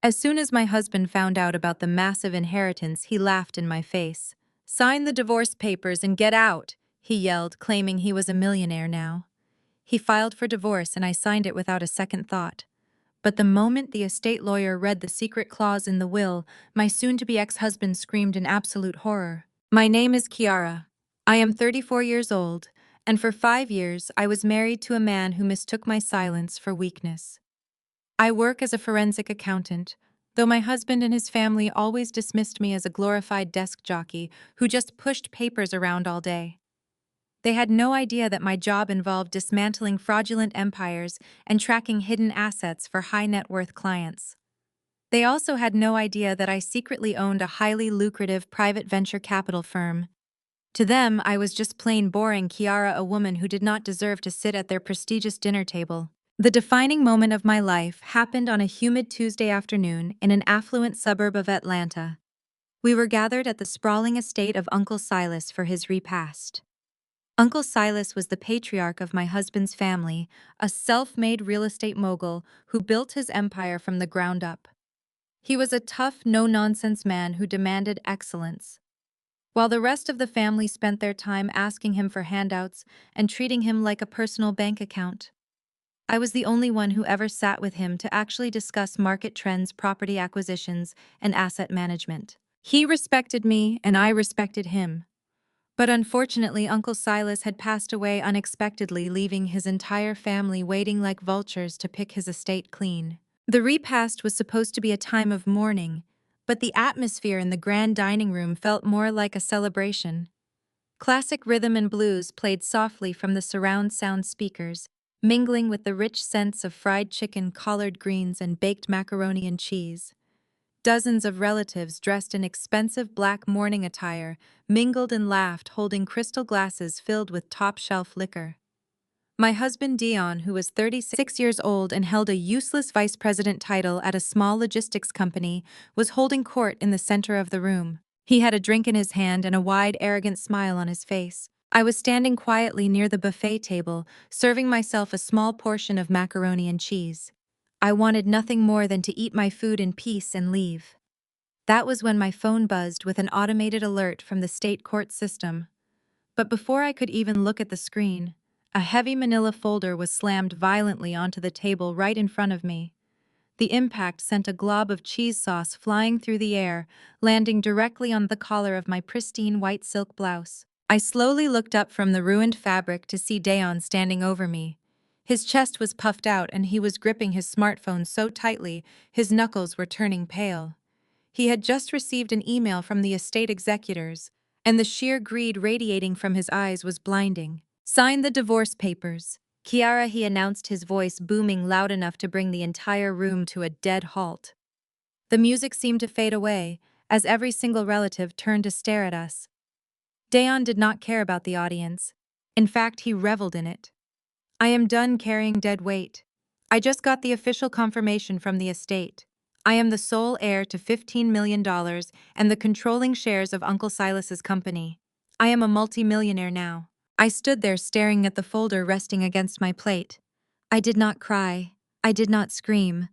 As soon as my husband found out about the massive inheritance, he laughed in my face. "Sign the divorce papers and get out," he yelled, claiming he was a millionaire now. He filed for divorce and I signed it without a second thought. But the moment the estate lawyer read the secret clause in the will, my soon-to-be ex-husband screamed in absolute horror. "My name is Kiara. I am 34 years old, and for 5 years I was married to a man who mistook my silence for weakness. I work as a forensic accountant, though my husband and his family always dismissed me as a glorified desk jockey who just pushed papers around all day. They had no idea that my job involved dismantling fraudulent empires and tracking hidden assets for high-net-worth clients. They also had no idea that I secretly owned a highly lucrative private venture capital firm. To them, I was just plain boring Kiara, a woman who did not deserve to sit at their prestigious dinner table. The defining moment of my life happened on a humid Tuesday afternoon in an affluent suburb of Atlanta. We were gathered at the sprawling estate of Uncle Silas for his repast. Uncle Silas was the patriarch of my husband's family, a self-made real estate mogul who built his empire from the ground up. He was a tough, no-nonsense man who demanded excellence, while the rest of the family spent their time asking him for handouts and treating him like a personal bank account. I was the only one who ever sat with him to actually discuss market trends, property acquisitions, and asset management. He respected me, and I respected him. But unfortunately, Uncle Silas had passed away unexpectedly, leaving his entire family waiting like vultures to pick his estate clean. The repast was supposed to be a time of mourning, but the atmosphere in the grand dining room felt more like a celebration. Classic rhythm and blues played softly from the surround sound speakers, mingling with the rich scents of fried chicken, collard greens, and baked macaroni and cheese. Dozens of relatives dressed in expensive black mourning attire mingled and laughed, holding crystal glasses filled with top-shelf liquor. My husband Dion, who was 36 years old and held a useless vice president title at a small logistics company, was holding court in the center of the room. He had a drink in his hand and a wide, arrogant smile on his face. I was standing quietly near the buffet table, serving myself a small portion of macaroni and cheese. I wanted nothing more than to eat my food in peace and leave. That was when my phone buzzed with an automated alert from the state court system. But before I could even look at the screen, a heavy manila folder was slammed violently onto the table right in front of me. The impact sent a glob of cheese sauce flying through the air, landing directly on the collar of my pristine white silk blouse. I slowly looked up from the ruined fabric to see Dayon standing over me. His chest was puffed out and he was gripping his smartphone so tightly his knuckles were turning pale. He had just received an email from the estate executors, and the sheer greed radiating from his eyes was blinding. "Sign the divorce papers." "Kiara," he announced, his voice booming loud enough to bring the entire room to a dead halt. The music seemed to fade away, as every single relative turned to stare at us. Dayon did not care about the audience. In fact, he reveled in it. "I am done carrying dead weight. I just got the official confirmation from the estate. I am the sole heir to $15 million and the controlling shares of Uncle Silas's company. I am a multi-millionaire now." I stood there staring at the folder resting against my plate. I did not cry. I did not scream.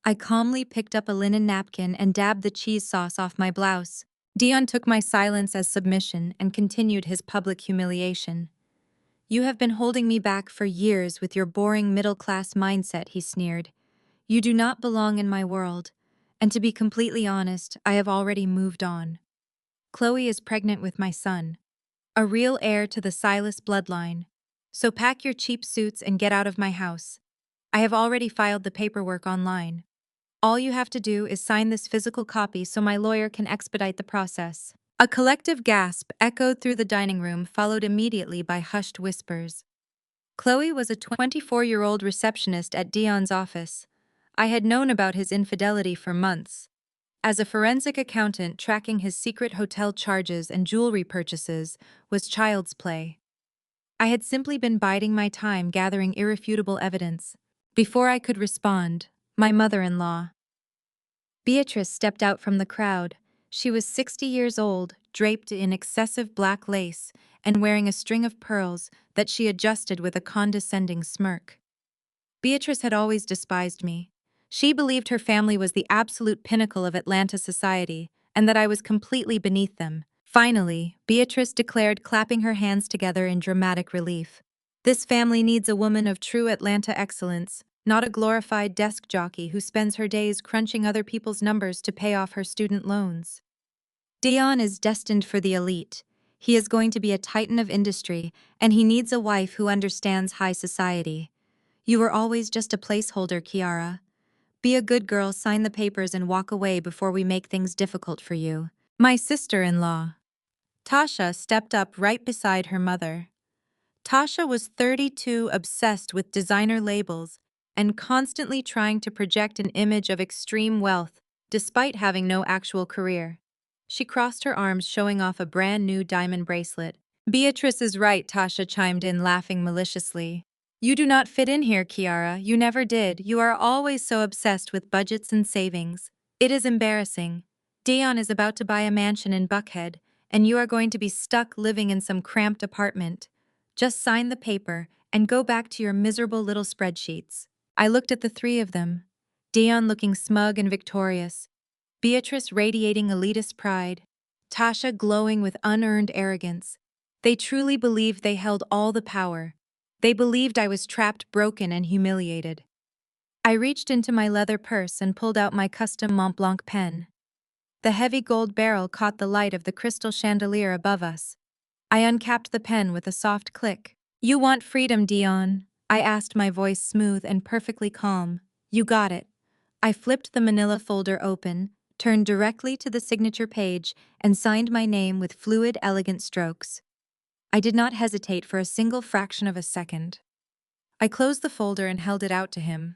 I calmly picked up a linen napkin and dabbed the cheese sauce off my blouse. Dion took my silence as submission and continued his public humiliation. "You have been holding me back for years with your boring middle-class mindset," he sneered. "You do not belong in my world. And to be completely honest, I have already moved on. Chloe is pregnant with my son, a real heir to the Silas bloodline. So pack your cheap suits and get out of my house. I have already filed the paperwork online. All you have to do is sign this physical copy so my lawyer can expedite the process." A collective gasp echoed through the dining room, followed immediately by hushed whispers. Chloe was a 24-year-old receptionist at Dion's office. I had known about his infidelity for months. As a forensic accountant, tracking his secret hotel charges and jewelry purchases was child's play. I had simply been biding my time gathering irrefutable evidence. Before I could respond, my mother-in-law, Beatrice, stepped out from the crowd. She was 60 years old, draped in excessive black lace, and wearing a string of pearls that she adjusted with a condescending smirk. Beatrice had always despised me. She believed her family was the absolute pinnacle of Atlanta society, and that I was completely beneath them. Finally, Beatrice declared, clapping her hands together in dramatic relief. This family needs a woman of true Atlanta excellence, not a glorified desk jockey who spends her days crunching other people's numbers to pay off her student loans. Dion is destined for the elite. He is going to be a titan of industry, and he needs a wife who understands high society. You were always just a placeholder, Kiara. Be a good girl, sign the papers, and walk away before we make things difficult for you. My sister-in-law. Tasha stepped up right beside her mother. Tasha was 32, obsessed with designer labels, and constantly trying to project an image of extreme wealth, despite having no actual career. She crossed her arms, showing off a brand new diamond bracelet. Beatrice is right, Tasha chimed in, laughing maliciously. You do not fit in here, Kiara. You never did. You are always so obsessed with budgets and savings. It is embarrassing. Dion is about to buy a mansion in Buckhead, and you are going to be stuck living in some cramped apartment. Just sign the paper and go back to your miserable little spreadsheets. I looked at the three of them. Dion looking smug and victorious, Beatrice radiating elitist pride, Tasha glowing with unearned arrogance. They truly believed they held all the power. They believed I was trapped, broken, and humiliated. I reached into my leather purse and pulled out my custom Mont Blanc pen. The heavy gold barrel caught the light of the crystal chandelier above us. I uncapped the pen with a soft click. You want freedom, Dion? I asked, my voice smooth and perfectly calm. You got it. I flipped the manila folder open, turned directly to the signature page, and signed my name with fluid, elegant strokes. I did not hesitate for a single fraction of a second. I closed the folder and held it out to him.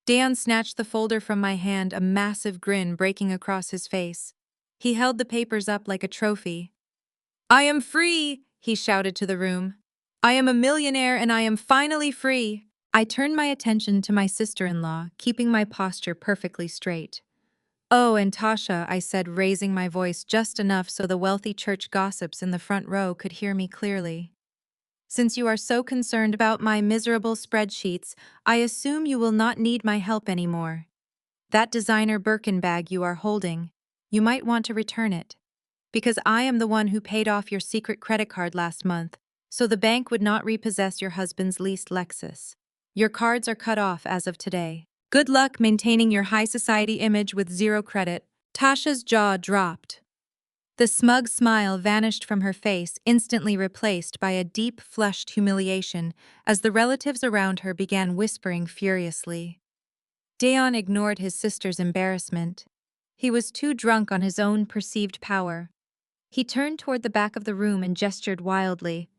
Dion snatched the folder from my hand, a massive grin breaking across his face. He held the papers up like a trophy. I am free, he shouted to the room. I am a millionaire and I am finally free. I turned my attention to my sister-in-law, keeping my posture perfectly straight. Oh, and Tasha, I said, raising my voice just enough so the wealthy church gossips in the front row could hear me clearly. Since you are so concerned about my miserable spreadsheets, I assume you will not need my help anymore. That designer Birkin bag you are holding, you might want to return it. Because I am the one who paid off your secret credit card last month, so the bank would not repossess your husband's leased Lexus. Your cards are cut off as of today. Good luck maintaining your high society image with zero credit. Tasha's jaw dropped. The smug smile vanished from her face, instantly replaced by a deep, flushed humiliation as the relatives around her began whispering furiously. Dion ignored his sister's embarrassment. He was too drunk on his own perceived power. He turned toward the back of the room and gestured wildly.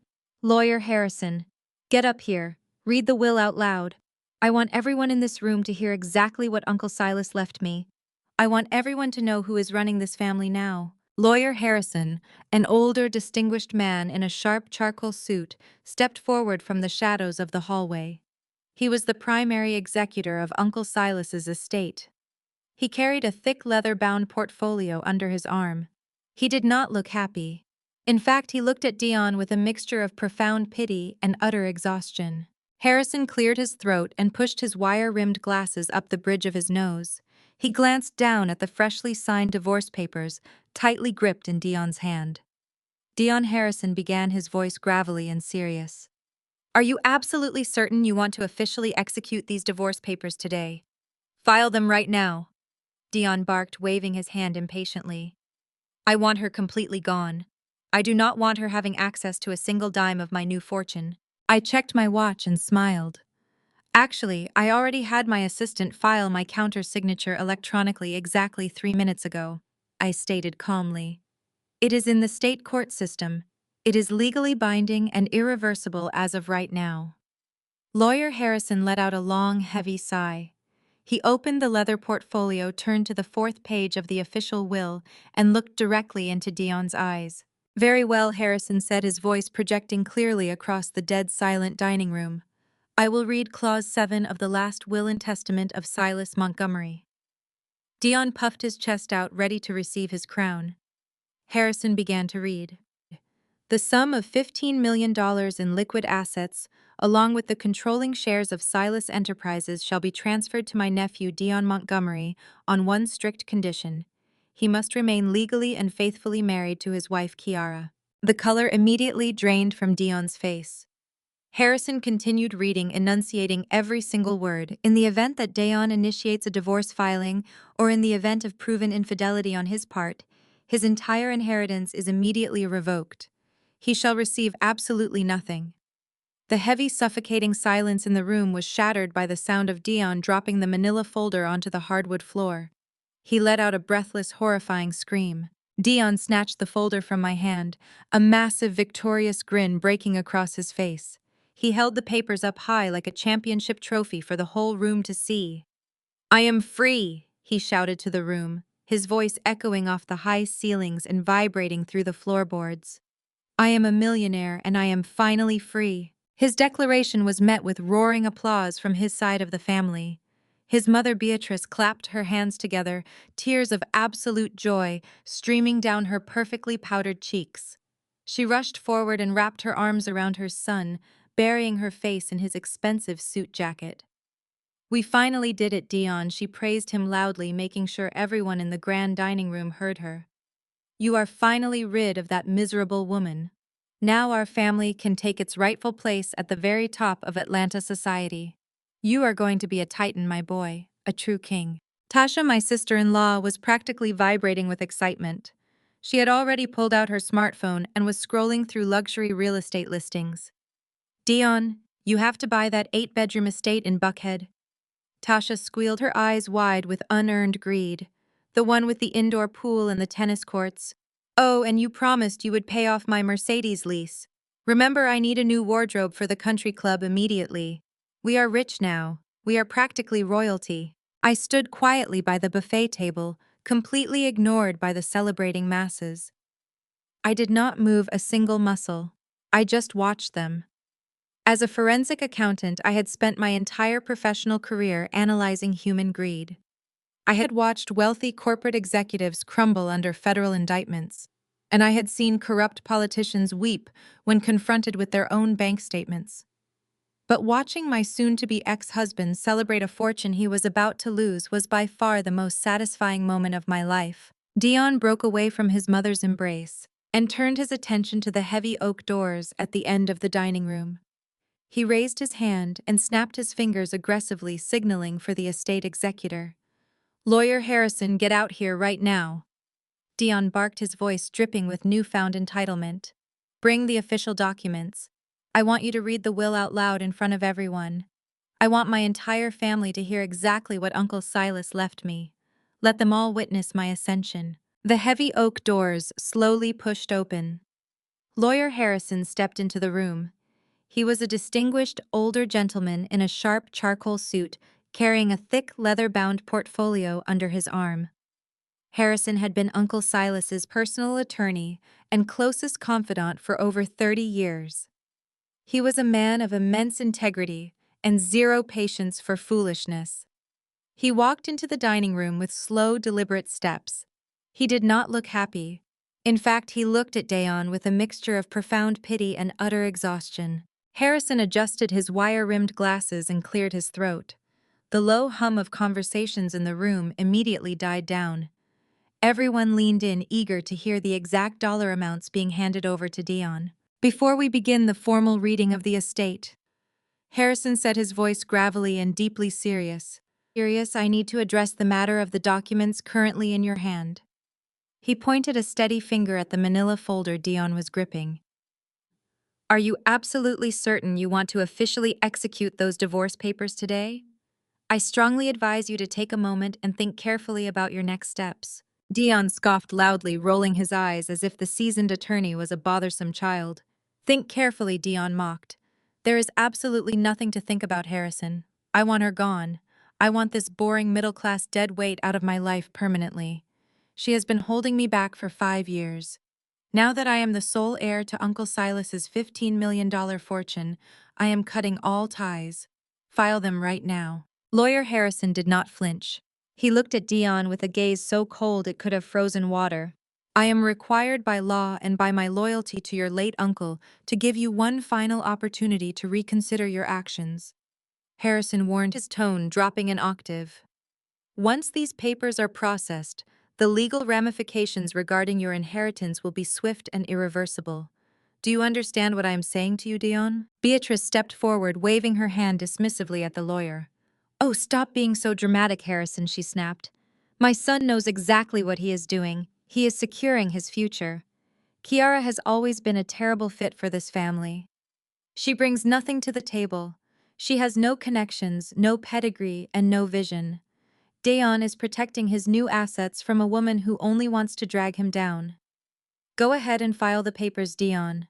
Lawyer Harrison, get up here. Read the will out loud. I want everyone in this room to hear exactly what Uncle Silas left me. I want everyone to know who is running this family now. Lawyer Harrison, an older, distinguished man in a sharp charcoal suit, stepped forward from the shadows of the hallway. He was the primary executor of Uncle Silas's estate. He carried a thick leather-bound portfolio under his arm. He did not look happy. In fact, he looked at Dion with a mixture of profound pity and utter exhaustion. Harrison cleared his throat and pushed his wire-rimmed glasses up the bridge of his nose. He glanced down at the freshly signed divorce papers, tightly gripped in Dion's hand. Dion Harrison began, his voice gravelly and serious. Are you absolutely certain you want to officially execute these divorce papers today? File them right now, Dion barked, waving his hand impatiently. I want her completely gone. I do not want her having access to a single dime of my new fortune. I checked my watch and smiled. Actually, I already had my assistant file my counter-signature electronically exactly 3 minutes ago, I stated calmly. It is in the state court system. It is legally binding and irreversible as of right now. Lawyer Harrison let out a long, heavy sigh. He opened the leather portfolio, turned to the 4th page of the official will, and looked directly into Dion's eyes. Very well, Harrison said, his voice projecting clearly across the dead silent dining room. I will read Clause 7 of the last will and testament of Silas Montgomery. Dion puffed his chest out, ready to receive his crown. Harrison began to read. The sum of $15 million in liquid assets, along with the controlling shares of Silas Enterprises, shall be transferred to my nephew Dion Montgomery on one strict condition. He must remain legally and faithfully married to his wife Kiara. The color immediately drained from Dion's face. Harrison continued reading, enunciating every single word. In the event that Dion initiates a divorce filing, or in the event of proven infidelity on his part, his entire inheritance is immediately revoked. He shall receive absolutely nothing. The heavy, suffocating silence in the room was shattered by the sound of Dion dropping the manila folder onto the hardwood floor. He let out a breathless, horrifying scream. Dion snatched the folder from my hand, a massive, victorious grin breaking across his face. He held the papers up high like a championship trophy for the whole room to see. "I am free," he shouted to the room, his voice echoing off the high ceilings and vibrating through the floorboards. "I am a millionaire and I am finally free." His declaration was met with roaring applause from his side of the family. His mother Beatrice clapped her hands together, tears of absolute joy streaming down her perfectly powdered cheeks. She rushed forward and wrapped her arms around her son, burying her face in his expensive suit jacket. "We finally did it, Dion," she praised him loudly, making sure everyone in the grand dining room heard her. "You are finally rid of that miserable woman. Now our family can take its rightful place at the very top of Atlanta society. You are going to be a titan, my boy, a true king." Tasha, my sister-in-law, was practically vibrating with excitement. She had already pulled out her smartphone and was scrolling through luxury real estate listings. "Dion, you have to buy that 8-bedroom estate in Buckhead." Tasha squealed, her eyes wide with unearned greed. "The one with the indoor pool and the tennis courts. Oh, and you promised you would pay off my Mercedes lease. Remember, I need a new wardrobe for the country club immediately. We are rich now. We are practically royalty." I stood quietly by the buffet table, completely ignored by the celebrating masses. I did not move a single muscle. I just watched them. As a forensic accountant, I had spent my entire professional career analyzing human greed. I had watched wealthy corporate executives crumble under federal indictments, and I had seen corrupt politicians weep when confronted with their own bank statements. But watching my soon-to-be ex-husband celebrate a fortune he was about to lose was by far the most satisfying moment of my life. Dion broke away from his mother's embrace and turned his attention to the heavy oak doors at the end of the dining room. He raised his hand and snapped his fingers aggressively, signaling for the estate executor. "Lawyer Harrison, get out here right now." Dion barked, his voice dripping with newfound entitlement. "Bring the official documents. I want you to read the will out loud in front of everyone. I want my entire family to hear exactly what Uncle Silas left me. Let them all witness my ascension." The heavy oak doors slowly pushed open. Lawyer Harrison stepped into the room. He was a distinguished older gentleman in a sharp charcoal suit, carrying a thick leather-bound portfolio under his arm. Harrison had been Uncle Silas's personal attorney and closest confidant for over 30 years. He was a man of immense integrity and zero patience for foolishness. He walked into the dining room with slow, deliberate steps. He did not look happy. In fact, he looked at Dion with a mixture of profound pity and utter exhaustion. Harrison adjusted his wire-rimmed glasses and cleared his throat. The low hum of conversations in the room immediately died down. Everyone leaned in, eager to hear the exact dollar amounts being handed over to Dion. "Before we begin the formal reading of the estate," Harrison said, his voice gravelly and deeply serious, "I need to address the matter of the documents currently in your hand." He pointed a steady finger at the manila folder Dion was gripping. "Are you absolutely certain you want to officially execute those divorce papers today? I strongly advise you to take a moment and think carefully about your next steps." Dion scoffed loudly, rolling his eyes as if the seasoned attorney was a bothersome child. "Think carefully," Dion mocked. "There is absolutely nothing to think about, Harrison. I want her gone. I want this boring middle-class deadweight out of my life permanently. She has been holding me back for 5 years. Now that I am the sole heir to Uncle Silas's $15 million fortune, I am cutting all ties. File them right now." Lawyer Harrison did not flinch. He looked at Dion with a gaze so cold it could have frozen water. I am required by law and by my loyalty to your late uncle to give you one final opportunity to reconsider your actions. Harrison warned, his tone dropping an octave. Once these papers are processed, the legal ramifications regarding your inheritance will be swift and irreversible. Do you understand what I am saying to you, Dion? Beatrice stepped forward, waving her hand dismissively at the lawyer. Oh, stop being so dramatic, Harrison, she snapped. My son knows exactly what he is doing. He is securing his future. Kiara has always been a terrible fit for this family. She brings nothing to the table. She has no connections, no pedigree, and no vision. Dayon is protecting his new assets from a woman who only wants to drag him down. Go ahead and file the papers, Dion.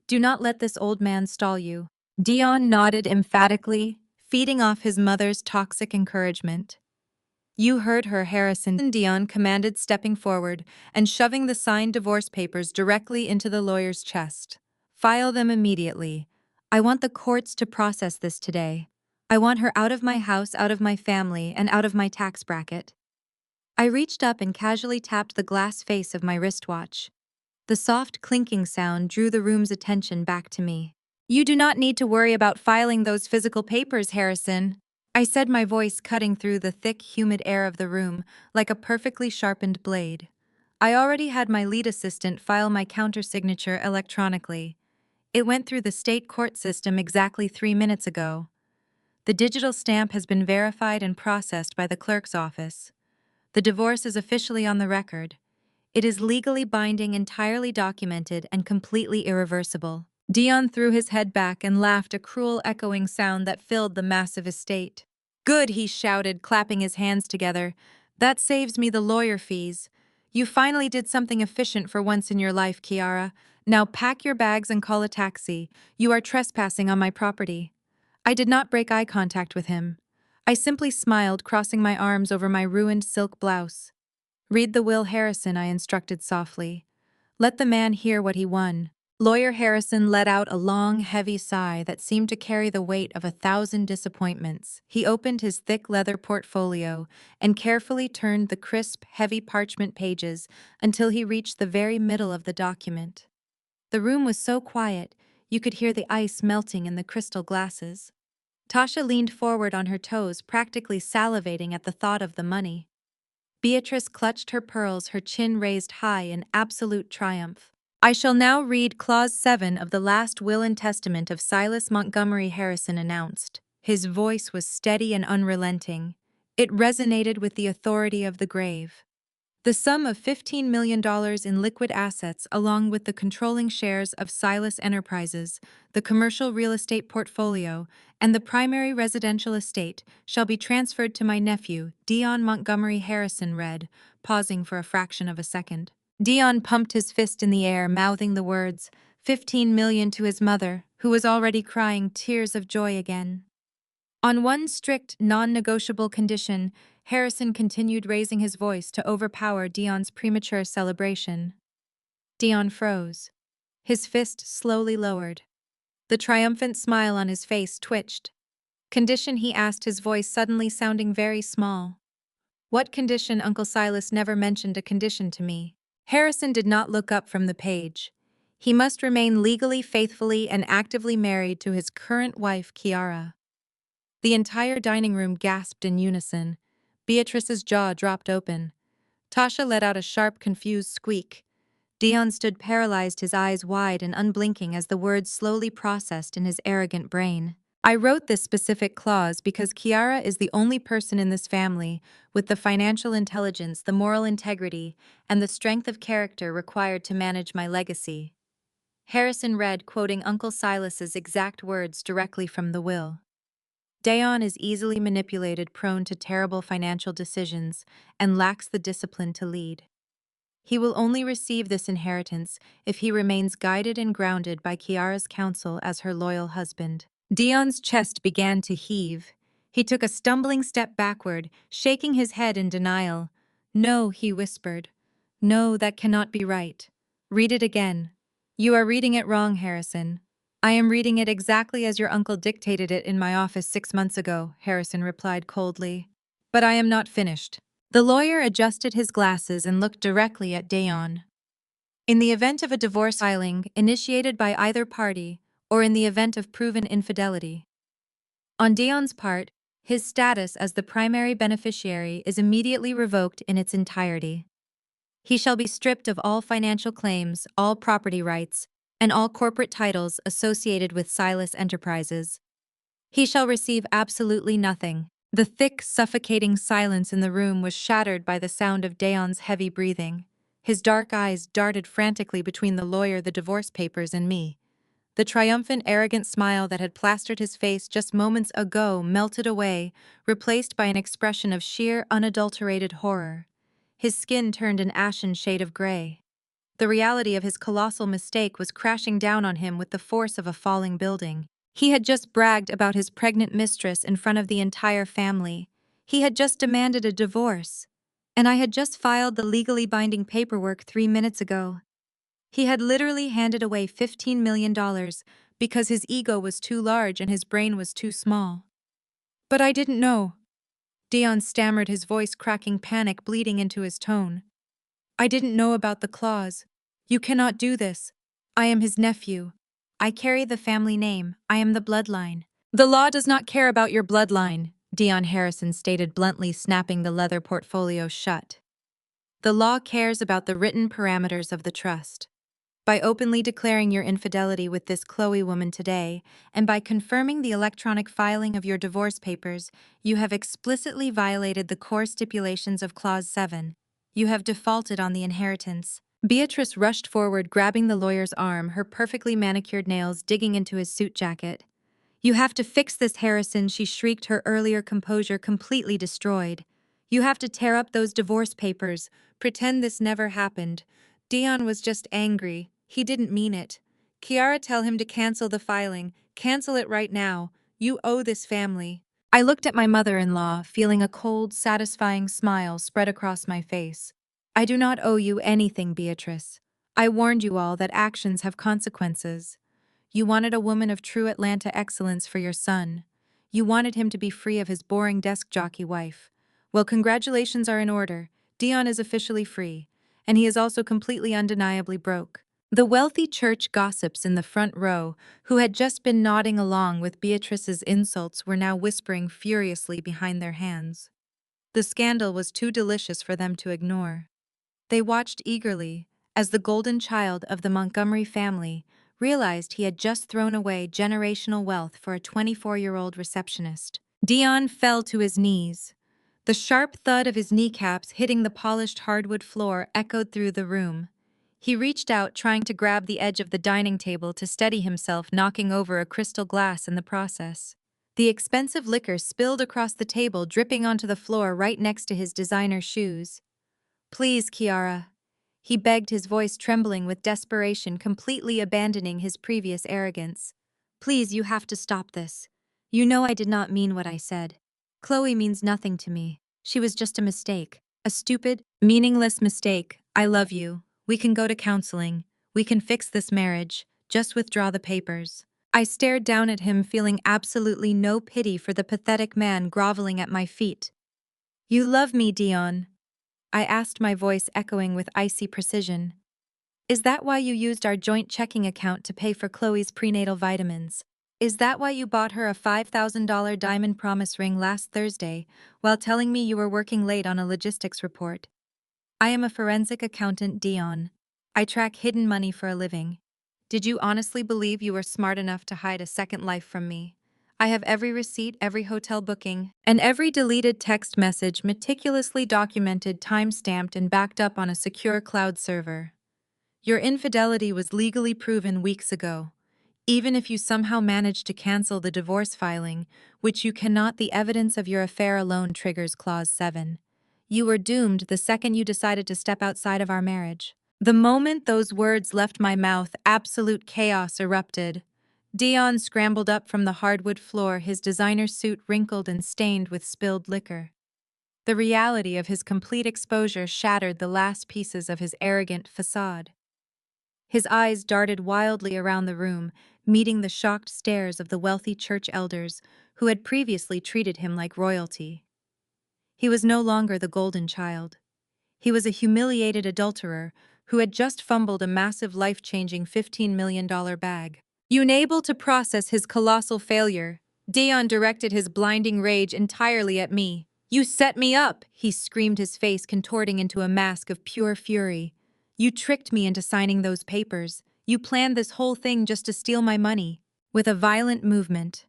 Do not let this old man stall you. Dion nodded emphatically, feeding off his mother's toxic encouragement. You heard her, Harrison, Dion commanded, stepping forward and shoving the signed divorce papers directly into the lawyer's chest. File them immediately. I want the courts to process this today. I want her out of my house, out of my family, and out of my tax bracket. I reached up and casually tapped the glass face of my wristwatch. The soft clinking sound drew the room's attention back to me. You do not need to worry about filing those physical papers, Harrison, I said, my voice cutting through the thick, humid air of the room like a perfectly sharpened blade. I already had my lead assistant file my countersignature electronically. It went through the state court system exactly 3 minutes ago. The digital stamp has been verified and processed by the clerk's office. The divorce is officially on the record. It is legally binding, entirely documented, and completely irreversible. Dion threw his head back and laughed, a cruel echoing sound that filled the massive estate. Good, he shouted, clapping his hands together. That saves me the lawyer fees. You finally did something efficient for once in your life, Kiara. Now pack your bags and call a taxi. You are trespassing on my property. I did not break eye contact with him. I simply smiled, crossing my arms over my ruined silk blouse. Read the will, Harrison, I instructed softly. Let the man hear what he won. Lawyer Harrison let out a long, heavy sigh that seemed to carry the weight of 1,000 disappointments. He opened his thick leather portfolio and carefully turned the crisp, heavy parchment pages until he reached the very middle of the document. The room was so quiet, you could hear the ice melting in the crystal glasses. Tasha leaned forward on her toes, practically salivating at the thought of the money. Beatrice clutched her pearls, her chin raised high in absolute triumph. I shall now read Clause 7 of the last will and testament of Silas Montgomery, Harrison announced. His voice was steady and unrelenting. It resonated with the authority of the grave. The sum of $15 million in liquid assets, along with the controlling shares of Silas Enterprises, the commercial real estate portfolio, and the primary residential estate, shall be transferred to my nephew, Dion Montgomery, Harrison read, pausing for a fraction of a second. Dion pumped his fist in the air, mouthing the words, 15 million to his mother, who was already crying tears of joy again. On one strict, non-negotiable condition, Harrison continued, raising his voice to overpower Dion's premature celebration. Dion froze. His fist slowly lowered. The triumphant smile on his face twitched. Condition, he asked, his voice suddenly sounding very small. What condition? Uncle Silas never mentioned a condition to me. Harrison did not look up from the page. He must remain legally, faithfully, and actively married to his current wife, Kiara. The entire dining room gasped in unison. Beatrice's jaw dropped open. Tasha let out a sharp, confused squeak. Dion stood paralyzed, his eyes wide and unblinking as the words slowly processed in his arrogant brain. I wrote this specific clause because Kiara is the only person in this family with the financial intelligence, the moral integrity, and the strength of character required to manage my legacy. Harrison read, quoting Uncle Silas's exact words directly from the will. Dayon is easily manipulated, prone to terrible financial decisions, and lacks the discipline to lead. He will only receive this inheritance if he remains guided and grounded by Kiara's counsel as her loyal husband. Dion's chest began to heave. He took a stumbling step backward, shaking his head in denial. No, he whispered. No, that cannot be right. Read it again. You are reading it wrong, Harrison. I am reading it exactly as your uncle dictated it in my office 6 months ago, Harrison replied coldly. But I am not finished. The lawyer adjusted his glasses and looked directly at Dayon. In the event of a divorce filing initiated by either party, or in the event of proven infidelity. On Dion's part, his status as the primary beneficiary is immediately revoked in its entirety. He shall be stripped of all financial claims, all property rights, and all corporate titles associated with Silas Enterprises. He shall receive absolutely nothing. The thick, suffocating silence in the room was shattered by the sound of Dion's heavy breathing. His dark eyes darted frantically between the lawyer, the divorce papers, and me. The triumphant, arrogant smile that had plastered his face just moments ago melted away, replaced by an expression of sheer, unadulterated horror. His skin turned an ashen shade of gray. The reality of his colossal mistake was crashing down on him with the force of a falling building. He had just bragged about his pregnant mistress in front of the entire family. He had just demanded a divorce. And I had just filed the legally binding paperwork 3 minutes ago. He had literally handed away $15 million because his ego was too large and his brain was too small. But I didn't know. Dion stammered, his voice cracking, panic bleeding into his tone. I didn't know about the clause. You cannot do this. I am his nephew. I carry the family name. I am the bloodline. The law does not care about your bloodline, Dion Harrison stated bluntly, snapping the leather portfolio shut. The law cares about the written parameters of the trust. By openly declaring your infidelity with this Chloe woman today, and by confirming the electronic filing of your divorce papers, you have explicitly violated the core stipulations of Clause 7. You have defaulted on the inheritance. Beatrice rushed forward, grabbing the lawyer's arm, her perfectly manicured nails digging into his suit jacket. You have to fix this, Harrison, she shrieked, her earlier composure completely destroyed. You have to tear up those divorce papers, pretend this never happened. Dion was just angry. He didn't mean it. Kiara, tell him to cancel the filing. Cancel it right now. You owe this family. I looked at my mother-in-law, feeling a cold, satisfying smile spread across my face. I do not owe you anything, Beatrice. I warned you all that actions have consequences. You wanted a woman of true Atlanta excellence for your son. You wanted him to be free of his boring desk jockey wife. Well, congratulations are in order. Dion is officially free, and he is also completely undeniably broke. The wealthy church gossips in the front row, who had just been nodding along with Beatrice's insults, were now whispering furiously behind their hands. The scandal was too delicious for them to ignore. They watched eagerly as the golden child of the Montgomery family realized he had just thrown away generational wealth for a 24-year-old receptionist. Dion fell to his knees. The sharp thud of his kneecaps hitting the polished hardwood floor echoed through the room. He reached out, trying to grab the edge of the dining table to steady himself, knocking over a crystal glass in the process. The expensive liquor spilled across the table, dripping onto the floor right next to his designer shoes. Please, Kiara. He begged, his voice trembling with desperation, completely abandoning his previous arrogance. Please, you have to stop this. You know I did not mean what I said. Chloe means nothing to me. She was just a mistake. A stupid, meaningless mistake. I love you. We can go to counseling. We can fix this marriage. Just withdraw the papers. I stared down at him, feeling absolutely no pity for the pathetic man groveling at my feet. You love me, Dion? I asked, my voice echoing with icy precision. Is that why you used our joint checking account to pay for Chloe's prenatal vitamins? Is that why you bought her a $5,000 diamond promise ring last Thursday while telling me you were working late on a logistics report? I am a forensic accountant, Dion. I track hidden money for a living. Did you honestly believe you were smart enough to hide a second life from me? I have every receipt, every hotel booking, and every deleted text message meticulously documented, time-stamped, and backed up on a secure cloud server. Your infidelity was legally proven weeks ago. Even if you somehow managed to cancel the divorce filing, which you cannot, the evidence of your affair alone triggers Clause 7. You were doomed the second you decided to step outside of our marriage. The moment those words left my mouth, absolute chaos erupted. Dion scrambled up from the hardwood floor, his designer suit wrinkled and stained with spilled liquor. The reality of his complete exposure shattered the last pieces of his arrogant facade. His eyes darted wildly around the room, meeting the shocked stares of the wealthy church elders who had previously treated him like royalty. He was no longer the golden child. He was a humiliated adulterer who had just fumbled a massive life-changing $15 million bag. Unable to process his colossal failure, Dion directed his blinding rage entirely at me. "You set me up!" he screamed, his face contorting into a mask of pure fury. "You tricked me into signing those papers. You planned this whole thing just to steal my money." With a violent movement,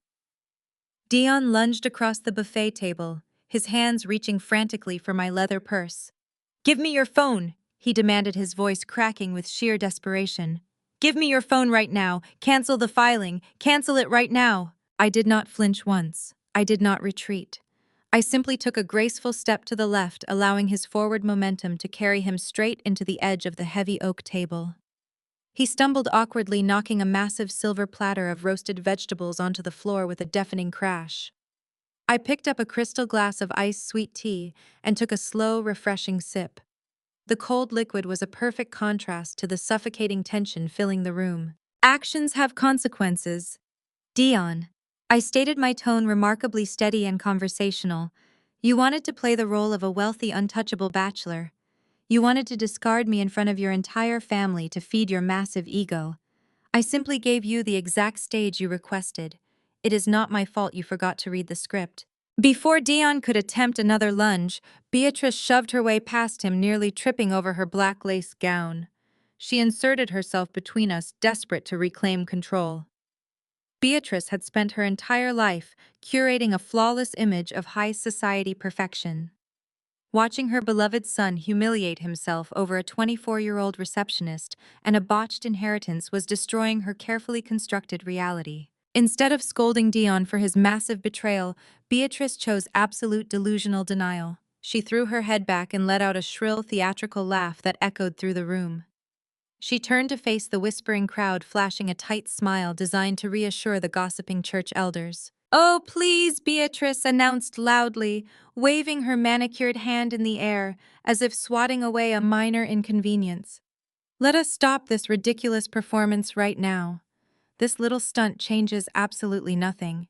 Dion lunged across the buffet table, his hands reaching frantically for my leather purse. "Give me your phone!" he demanded, his voice cracking with sheer desperation. "Give me your phone right now! Cancel the filing! Cancel it right now!" I did not flinch once. I did not retreat. I simply took a graceful step to the left, allowing his forward momentum to carry him straight into the edge of the heavy oak table. He stumbled awkwardly, knocking a massive silver platter of roasted vegetables onto the floor with a deafening crash. I picked up a crystal glass of iced sweet tea and took a slow, refreshing sip. The cold liquid was a perfect contrast to the suffocating tension filling the room. "Actions have consequences, Dion." I stated, my tone remarkably steady and conversational. "You wanted to play the role of a wealthy, untouchable bachelor. You wanted to discard me in front of your entire family to feed your massive ego. I simply gave you the exact stage you requested. It is not my fault you forgot to read the script." Before Dion could attempt another lunge, Beatrice shoved her way past him, nearly tripping over her black lace gown. She inserted herself between us, desperate to reclaim control. Beatrice had spent her entire life curating a flawless image of high society perfection. Watching her beloved son humiliate himself over a 24-year-old receptionist and a botched inheritance was destroying her carefully constructed reality. Instead of scolding Dion for his massive betrayal, Beatrice chose absolute delusional denial. She threw her head back and let out a shrill, theatrical laugh that echoed through the room. She turned to face the whispering crowd, flashing a tight smile designed to reassure the gossiping church elders. "Oh, please," Beatrice announced loudly, waving her manicured hand in the air as if swatting away a minor inconvenience. "Let us stop this ridiculous performance right now. This little stunt changes absolutely nothing.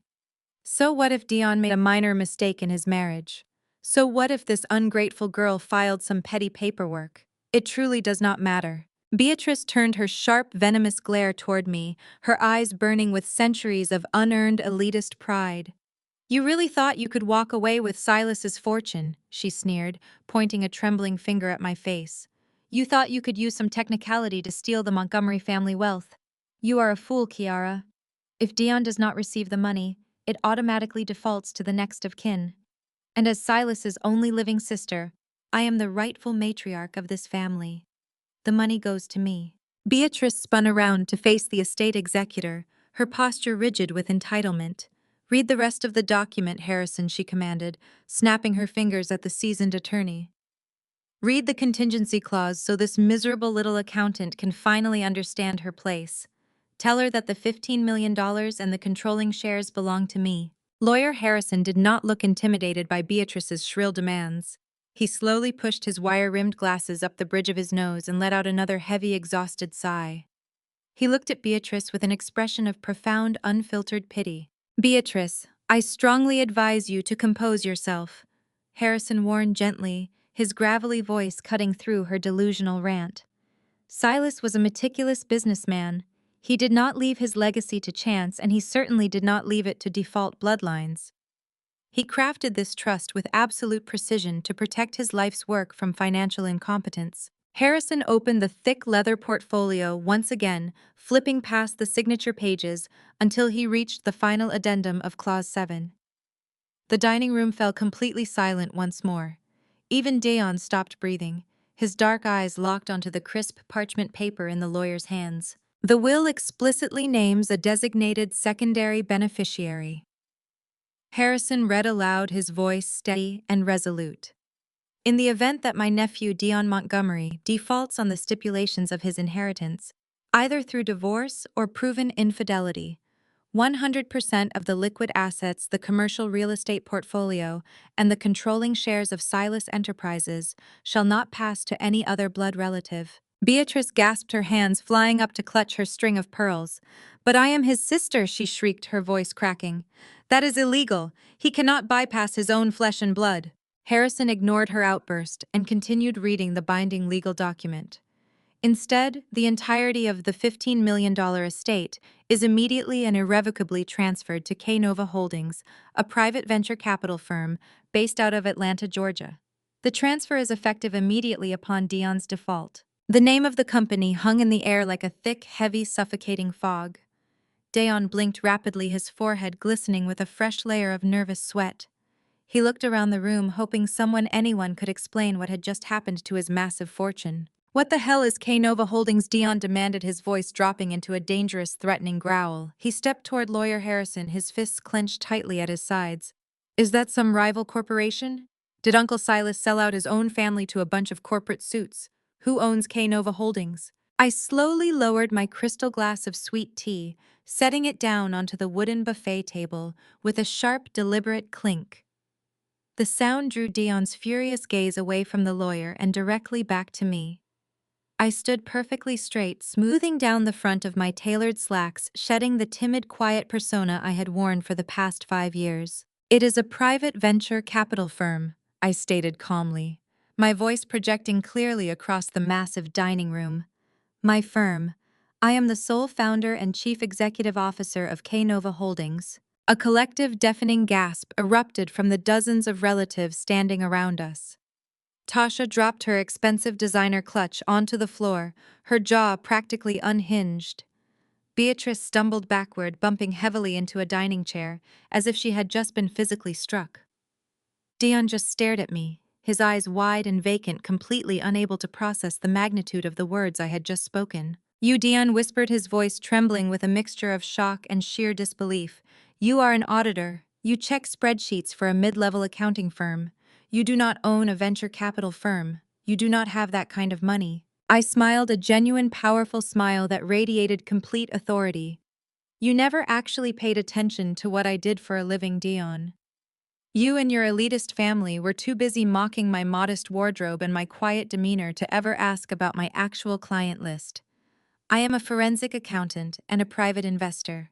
So what if Dion made a minor mistake in his marriage? So what if this ungrateful girl filed some petty paperwork? It truly does not matter." Beatrice turned her sharp, venomous glare toward me, her eyes burning with centuries of unearned elitist pride. "You really thought you could walk away with Silas's fortune," she sneered, pointing a trembling finger at my face. "You thought you could use some technicality to steal the Montgomery family wealth. You are a fool, Kiara. If Dion does not receive the money, it automatically defaults to the next of kin. And as Silas's only living sister, I am the rightful matriarch of this family. The money goes to me." Beatrice spun around to face the estate executor, her posture rigid with entitlement. "Read the rest of the document, Harrison," she commanded, snapping her fingers at the seasoned attorney. "Read the contingency clause so this miserable little accountant can finally understand her place. Tell her that the $15 million and the controlling shares belong to me." Lawyer Harrison did not look intimidated by Beatrice's shrill demands. He slowly pushed his wire-rimmed glasses up the bridge of his nose and let out another heavy, exhausted sigh. He looked at Beatrice with an expression of profound, unfiltered pity. "Beatrice, I strongly advise you to compose yourself," Harrison warned gently, his gravelly voice cutting through her delusional rant. "Silas was a meticulous businessman. He did not leave his legacy to chance, and he certainly did not leave it to default bloodlines. He crafted this trust with absolute precision to protect his life's work from financial incompetence." Harrison opened the thick leather portfolio once again, flipping past the signature pages until he reached the final addendum of Clause 7. The dining room fell completely silent once more. Even Dion stopped breathing, his dark eyes locked onto the crisp parchment paper in the lawyer's hands. "The will explicitly names a designated secondary beneficiary," Harrison read aloud, his voice steady and resolute. "In the event that my nephew Dion Montgomery defaults on the stipulations of his inheritance, either through divorce or proven infidelity, 100% of the liquid assets, the commercial real estate portfolio, and the controlling shares of Silas Enterprises shall not pass to any other blood relative." Beatrice gasped, her hands flying up to clutch her string of pearls. "But I am his sister," she shrieked, her voice cracking. "That is illegal. He cannot bypass his own flesh and blood." Harrison ignored her outburst and continued reading the binding legal document. Instead, the entirety of the $15 million estate is immediately and irrevocably transferred to K-Nova Holdings, a private venture capital firm based out of Atlanta, Georgia. The transfer is effective immediately upon Dion's default. The name of the company hung in the air like a thick, heavy, suffocating fog. Dion blinked rapidly, his forehead glistening with a fresh layer of nervous sweat. He looked around the room, hoping anyone could explain what had just happened to his massive fortune. "What the hell is K-Nova Holdings?" Dion demanded, his voice dropping into a dangerous, threatening growl. He stepped toward Lawyer Harrison, his fists clenched tightly at his sides. "Is that some rival corporation? Did Uncle Silas sell out his own family to a bunch of corporate suits? Who owns K-Nova Holdings?" I slowly lowered my crystal glass of sweet tea, setting it down onto the wooden buffet table with a sharp, deliberate clink. The sound drew Dion's furious gaze away from the lawyer and directly back to me. I stood perfectly straight, smoothing down the front of my tailored slacks, shedding the timid, quiet persona I had worn for the past 5 years. "It is a private venture capital firm," I stated calmly, my voice projecting clearly across the massive dining room. "My firm. I am the sole founder and chief executive officer of K-Nova Holdings." A collective deafening gasp erupted from the dozens of relatives standing around us. Tasha dropped her expensive designer clutch onto the floor, her jaw practically unhinged. Beatrice stumbled backward, bumping heavily into a dining chair, as if she had just been physically struck. Dion just stared at me, his eyes wide and vacant, completely unable to process the magnitude of the words I had just spoken. "You," Dion whispered, his voice trembling with a mixture of shock and sheer disbelief. "You are an auditor. You check spreadsheets for a mid-level accounting firm. You do not own a venture capital firm. You do not have that kind of money." I smiled, a genuine, powerful smile that radiated complete authority. "You never actually paid attention to what I did for a living, Dion. You and your elitist family were too busy mocking my modest wardrobe and my quiet demeanor to ever ask about my actual client list. I am a forensic accountant and a private investor.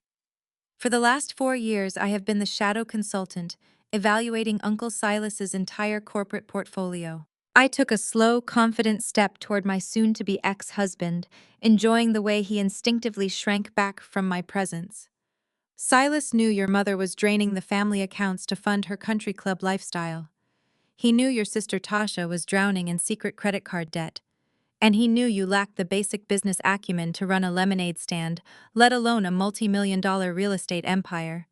For the last 4 years, I have been the shadow consultant, evaluating Uncle Silas's entire corporate portfolio." I took a slow, confident step toward my soon-to-be ex-husband, enjoying the way he instinctively shrank back from my presence. "Silas knew your mother was draining the family accounts to fund her country club lifestyle. He knew your sister Tasha was drowning in secret credit card debt. And he knew you lacked the basic business acumen to run a lemonade stand, let alone a multi-million-dollar real estate empire.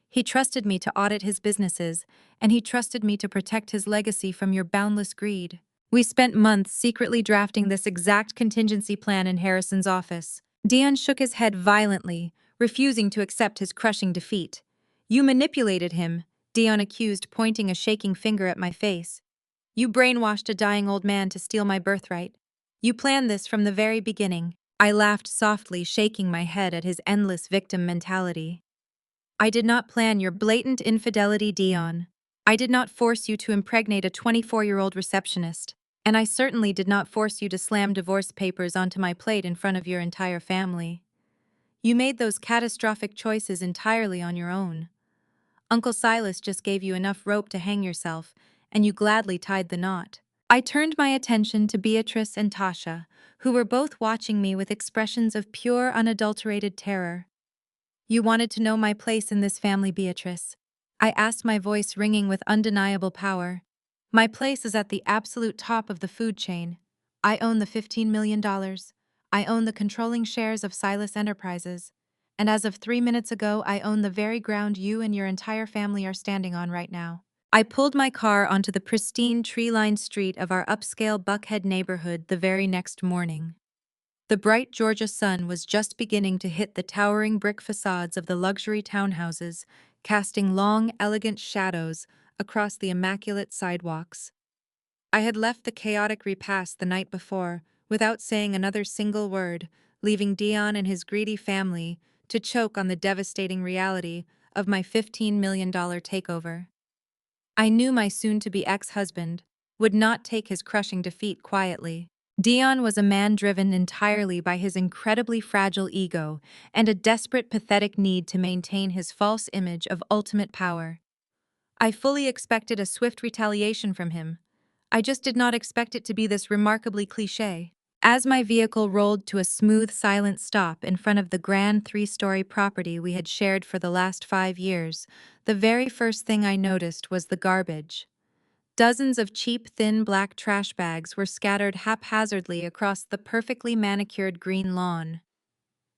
He trusted me to audit his businesses, and he trusted me to protect his legacy from your boundless greed. We spent months secretly drafting this exact contingency plan in Harrison's office." Dion shook his head violently, refusing to accept his crushing defeat. "You manipulated him," Dion accused, pointing a shaking finger at my face. "You brainwashed a dying old man to steal my birthright. You planned this from the very beginning." I laughed softly, shaking my head at his endless victim mentality. "I did not plan your blatant infidelity, Dion. I did not force you to impregnate a 24-year-old receptionist, and I certainly did not force you to slam divorce papers onto my plate in front of your entire family. You made those catastrophic choices entirely on your own. Uncle Silas just gave you enough rope to hang yourself, and you gladly tied the knot." I turned my attention to Beatrice and Tasha, who were both watching me with expressions of pure, unadulterated terror. "You wanted to know my place in this family, Beatrice?" I asked, my voice ringing with undeniable power. "My place is at the absolute top of the food chain. I own the $15 million. I own the controlling shares of Silas Enterprises. And as of 3 minutes ago, I own the very ground you and your entire family are standing on right now." I pulled my car onto the pristine, tree-lined street of our upscale Buckhead neighborhood the very next morning. The bright Georgia sun was just beginning to hit the towering brick facades of the luxury townhouses, casting long, elegant shadows across the immaculate sidewalks. I had left the chaotic repast the night before, without saying another single word, leaving Dion and his greedy family to choke on the devastating reality of my $15 million takeover. I knew my soon-to-be ex-husband would not take his crushing defeat quietly. Dion was a man driven entirely by his incredibly fragile ego and a desperate, pathetic need to maintain his false image of ultimate power. I fully expected a swift retaliation from him. I just did not expect it to be this remarkably cliché. As my vehicle rolled to a smooth, silent stop in front of the grand three-story property we had shared for the last 5 years, the very first thing I noticed was the garbage. Dozens of cheap, thin black trash bags were scattered haphazardly across the perfectly manicured green lawn.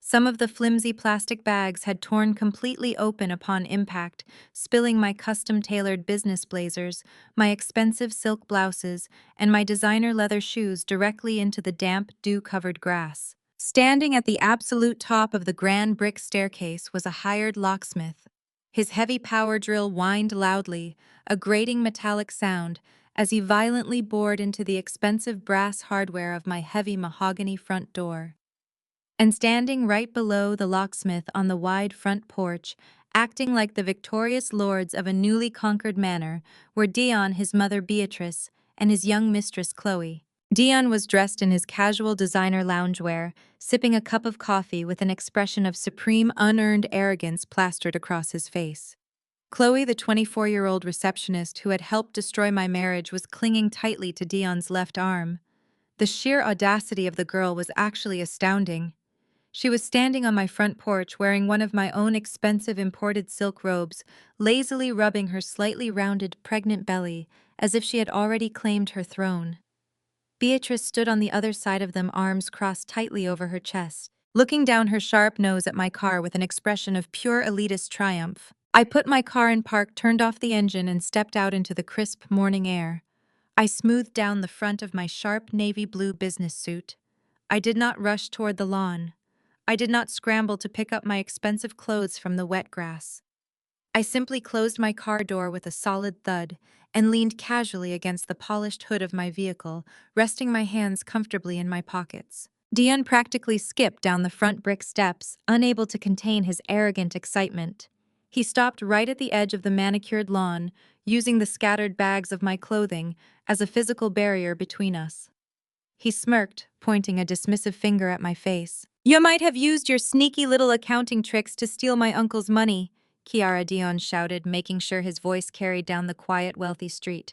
Some of the flimsy plastic bags had torn completely open upon impact, spilling my custom-tailored business blazers, my expensive silk blouses, and my designer leather shoes directly into the damp, dew-covered grass. Standing at the absolute top of the grand brick staircase was a hired locksmith. His heavy power drill whined loudly, a grating metallic sound, as he violently bored into the expensive brass hardware of my heavy mahogany front door. And standing right below the locksmith on the wide front porch, acting like the victorious lords of a newly conquered manor, were Dion, his mother Beatrice, and his young mistress Chloe. Dion was dressed in his casual designer loungewear, sipping a cup of coffee with an expression of supreme unearned arrogance plastered across his face. Chloe, the 24-year-old receptionist who had helped destroy my marriage, was clinging tightly to Dion's left arm. The sheer audacity of the girl was actually astounding. She was standing on my front porch wearing one of my own expensive imported silk robes, lazily rubbing her slightly rounded, pregnant belly, as if she had already claimed her throne. Beatrice stood on the other side of them, arms crossed tightly over her chest, looking down her sharp nose at my car with an expression of pure elitist triumph. I put my car in park, turned off the engine, and stepped out into the crisp morning air. I smoothed down the front of my sharp navy blue business suit. I did not rush toward the lawn. I did not scramble to pick up my expensive clothes from the wet grass. I simply closed my car door with a solid thud and leaned casually against the polished hood of my vehicle, resting my hands comfortably in my pockets. Dion practically skipped down the front brick steps, unable to contain his arrogant excitement. He stopped right at the edge of the manicured lawn, using the scattered bags of my clothing as a physical barrier between us. He smirked, pointing a dismissive finger at my face. "You might have used your sneaky little accounting tricks to steal my uncle's money," Kiara Dion shouted, making sure his voice carried down the quiet, wealthy street.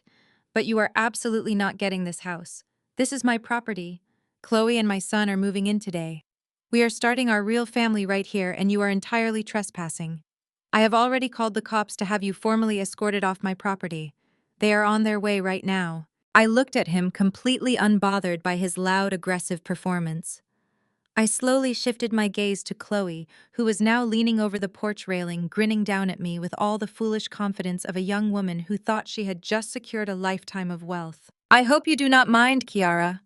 "But you are absolutely not getting this house. This is my property. Chloe and my son are moving in today. We are starting our real family right here, and you are entirely trespassing. I have already called the cops to have you formally escorted off my property. They are on their way right now." I looked at him, completely unbothered by his loud, aggressive performance. I slowly shifted my gaze to Chloe, who was now leaning over the porch railing, grinning down at me with all the foolish confidence of a young woman who thought she had just secured a lifetime of wealth. "I hope you do not mind, Kiara,"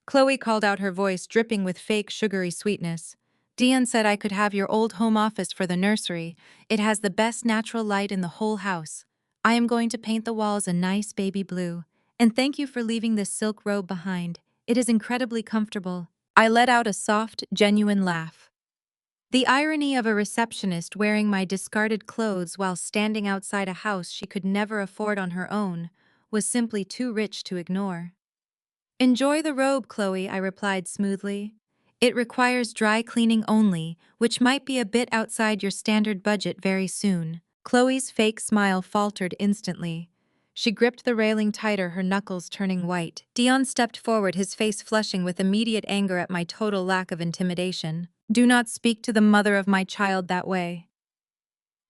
Chloe called out, her voice dripping with fake sugary sweetness. "Dion said I could have your old home office for the nursery. It has the best natural light in the whole house. I am going to paint the walls a nice baby blue. And thank you for leaving this silk robe behind. It is incredibly comfortable." I let out a soft, genuine laugh. The irony of a receptionist wearing my discarded clothes while standing outside a house she could never afford on her own was simply too rich to ignore. "Enjoy the robe, Chloe," I replied smoothly. "It requires dry cleaning only, which might be a bit outside your standard budget very soon." Chloe's fake smile faltered instantly. She gripped the railing tighter, her knuckles turning white. Dion stepped forward, his face flushing with immediate anger at my total lack of intimidation. "Do not speak to the mother of my child that way."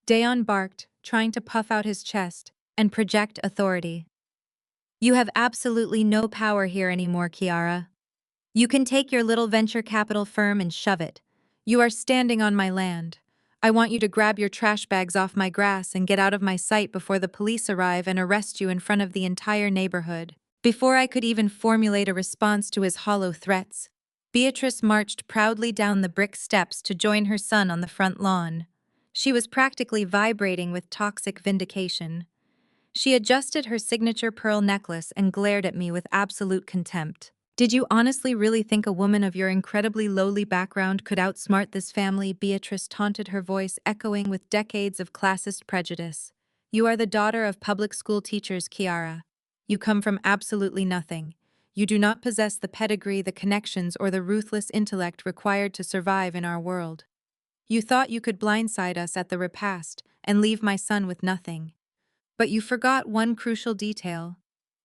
Dion barked, trying to puff out his chest and project authority. "You have absolutely no power here anymore, Kiara. You can take your little venture capital firm and shove it. You are standing on my land. I want you to grab your trash bags off my grass and get out of my sight before the police arrive and arrest you in front of the entire neighborhood." Before I could even formulate a response to his hollow threats, Beatrice marched proudly down the brick steps to join her son on the front lawn. She was practically vibrating with toxic vindication. She adjusted her signature pearl necklace and glared at me with absolute contempt. "Did you honestly really think a woman of your incredibly lowly background could outsmart this family?" Beatrice taunted, her voice echoing with decades of classist prejudice. "You are the daughter of public school teachers, Kiara. You come from absolutely nothing. You do not possess the pedigree, the connections, or the ruthless intellect required to survive in our world. You thought you could blindside us at the repast and leave my son with nothing. But you forgot one crucial detail.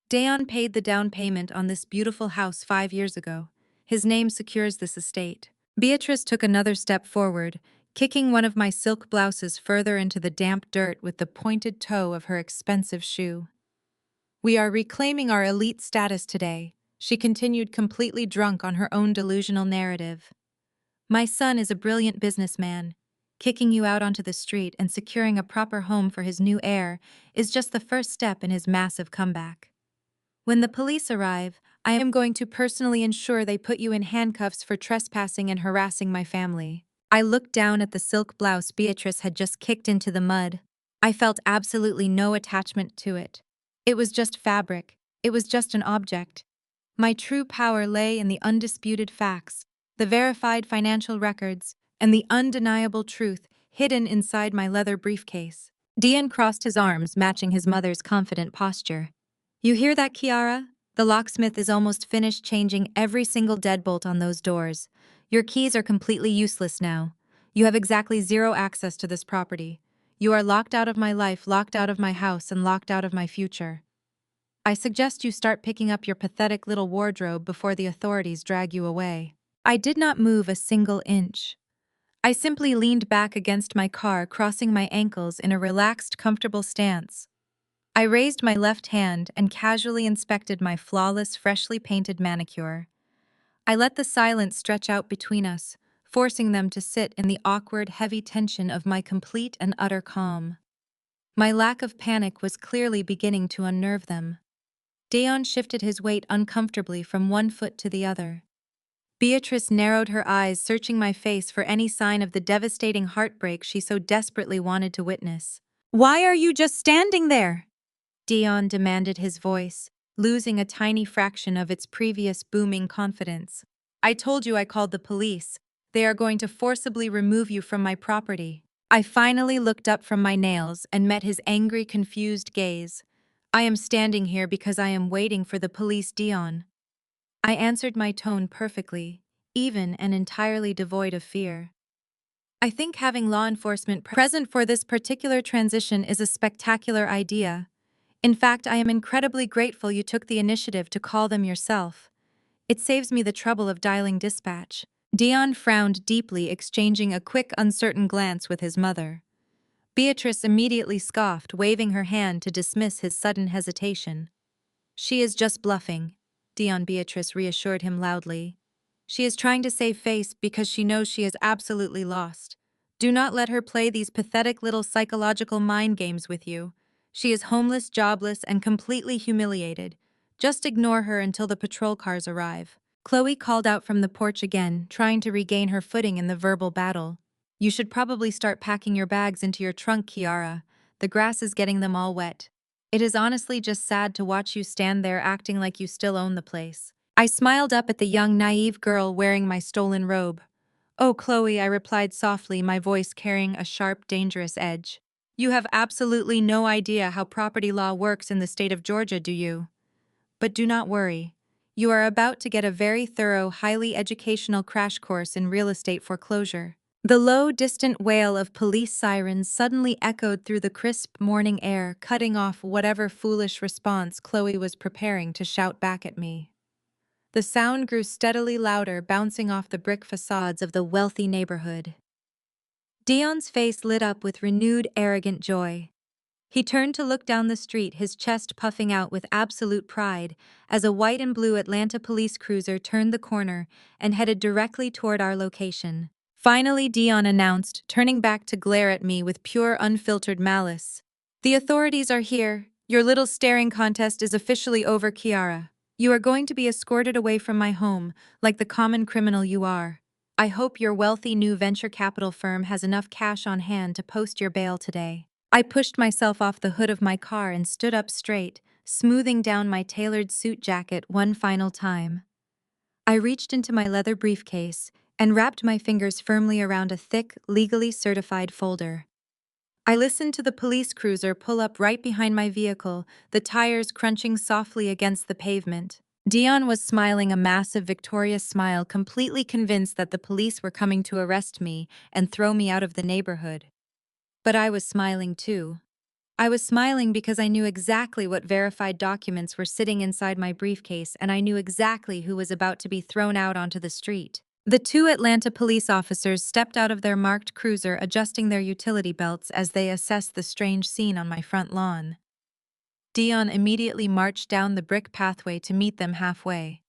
Dayon paid the down payment on this beautiful house 5 years ago. His name secures this estate. Beatrice took another step forward, kicking one of my silk blouses further into the damp dirt with the pointed toe of her expensive shoe. We are reclaiming our elite status today, she continued, completely drunk on her own delusional narrative. My son is a brilliant businessman. Kicking you out onto the street and securing a proper home for his new heir is just the first step in his massive comeback. When the police arrive, I am going to personally ensure they put you in handcuffs for trespassing and harassing my family. I looked down at the silk blouse Beatrice had just kicked into the mud. I felt absolutely no attachment to it. It was just fabric. It was just an object. My true power lay in the undisputed facts, the verified financial records, and the undeniable truth hidden inside my leather briefcase. Dion crossed his arms, matching his mother's confident posture. You hear that, Kiara? The locksmith is almost finished changing every single deadbolt on those doors. Your keys are completely useless now. You have exactly zero access to this property. You are locked out of my life, locked out of my house, and locked out of my future. I suggest you start picking up your pathetic little wardrobe before the authorities drag you away. I did not move a single inch. I simply leaned back against my car, crossing my ankles in a relaxed, comfortable stance. I raised my left hand and casually inspected my flawless, freshly painted manicure. I let the silence stretch out between us, forcing them to sit in the awkward, heavy tension of my complete and utter calm. My lack of panic was clearly beginning to unnerve them. Dion shifted his weight uncomfortably from one foot to the other. Beatrice narrowed her eyes, searching my face for any sign of the devastating heartbreak she so desperately wanted to witness. "Why are you just standing there?" Dion demanded, his voice, losing a tiny fraction of its previous booming confidence. "I told you I called the police. They are going to forcibly remove you from my property." I finally looked up from my nails and met his angry, confused gaze. "I am standing here because I am waiting for the police, Dion." I answered, my tone perfectly, even and entirely devoid of fear. "I think having law enforcement present for this particular transition is a spectacular idea. In fact, I am incredibly grateful you took the initiative to call them yourself. It saves me the trouble of dialing dispatch." Dion frowned deeply, exchanging a quick, uncertain glance with his mother. Beatrice immediately scoffed, waving her hand to dismiss his sudden hesitation. "She is just bluffing," Beatrice reassured him loudly. "She is trying to save face because she knows she is absolutely lost. Do not let her play these pathetic little psychological mind games with you. She is homeless, jobless, and completely humiliated. Just ignore her until the patrol cars arrive." Chloe called out from the porch again, trying to regain her footing in the verbal battle. "You should probably start packing your bags into your trunk, Kiara. The grass is getting them all wet. It is honestly just sad to watch you stand there acting like you still own the place." I smiled up at the young, naive girl wearing my stolen robe. "Oh, Chloe," I replied softly, my voice carrying a sharp, dangerous edge. "You have absolutely no idea how property law works in the state of Georgia, do you? But do not worry. You are about to get a very thorough, highly educational crash course in real estate foreclosure." The low, distant wail of police sirens suddenly echoed through the crisp morning air, cutting off whatever foolish response Chloe was preparing to shout back at me. The sound grew steadily louder, bouncing off the brick facades of the wealthy neighborhood. Dion's face lit up with renewed, arrogant joy. He turned to look down the street, his chest puffing out with absolute pride, as a white and blue Atlanta police cruiser turned the corner and headed directly toward our location. Finally, Dion announced, turning back to glare at me with pure, unfiltered malice. "The authorities are here. Your little staring contest is officially over, Kiara. You are going to be escorted away from my home, like the common criminal you are. I hope your wealthy new venture capital firm has enough cash on hand to post your bail today." I pushed myself off the hood of my car and stood up straight, smoothing down my tailored suit jacket one final time. I reached into my leather briefcase and wrapped my fingers firmly around a thick, legally certified folder. I listened to the police cruiser pull up right behind my vehicle, the tires crunching softly against the pavement. Dion was smiling a massive, victorious smile, completely convinced that the police were coming to arrest me and throw me out of the neighborhood. But I was smiling too. I was smiling because I knew exactly what verified documents were sitting inside my briefcase, and I knew exactly who was about to be thrown out onto the street. The two Atlanta police officers stepped out of their marked cruiser, adjusting their utility belts as they assessed the strange scene on my front lawn. Dion immediately marched down the brick pathway to meet them halfway.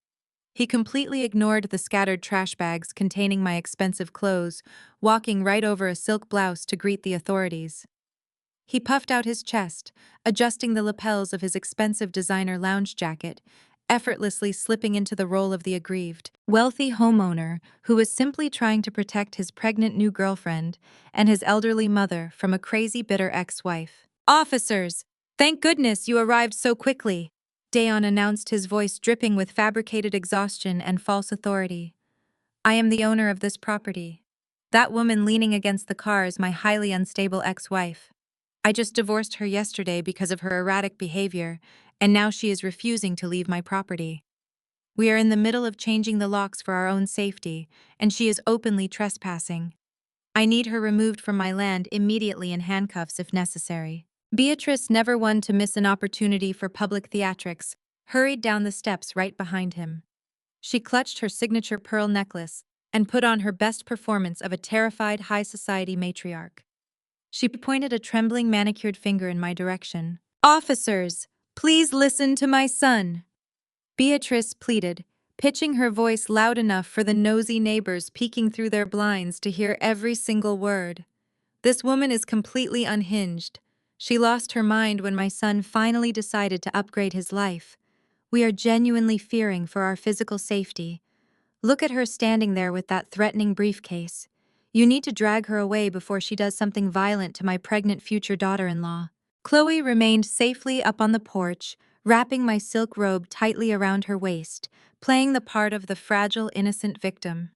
He completely ignored the scattered trash bags containing my expensive clothes, walking right over a silk blouse to greet the authorities. He puffed out his chest, adjusting the lapels of his expensive designer lounge jacket, effortlessly slipping into the role of the aggrieved, wealthy homeowner who was simply trying to protect his pregnant new girlfriend and his elderly mother from a crazy, bitter ex-wife. "Officers! Thank goodness you arrived so quickly," Dayon announced, his voice dripping with fabricated exhaustion and false authority. "I am the owner of this property. That woman leaning against the car is my highly unstable ex-wife. I just divorced her yesterday because of her erratic behavior, and now she is refusing to leave my property. We are in the middle of changing the locks for our own safety, and she is openly trespassing. I need her removed from my land immediately in handcuffs if necessary." Beatrice, never one to miss an opportunity for public theatrics, hurried down the steps right behind him. She clutched her signature pearl necklace and put on her best performance of a terrified high society matriarch. She pointed a trembling manicured finger in my direction. "Officers, please listen to my son," Beatrice pleaded, pitching her voice loud enough for the nosy neighbors peeking through their blinds to hear every single word. "This woman is completely unhinged. She lost her mind when my son finally decided to upgrade his life. We are genuinely fearing for our physical safety. Look at her standing there with that threatening briefcase. You need to drag her away before she does something violent to my pregnant future daughter-in-law." Chloe remained safely up on the porch, wrapping my silk robe tightly around her waist, playing the part of the fragile, innocent victim.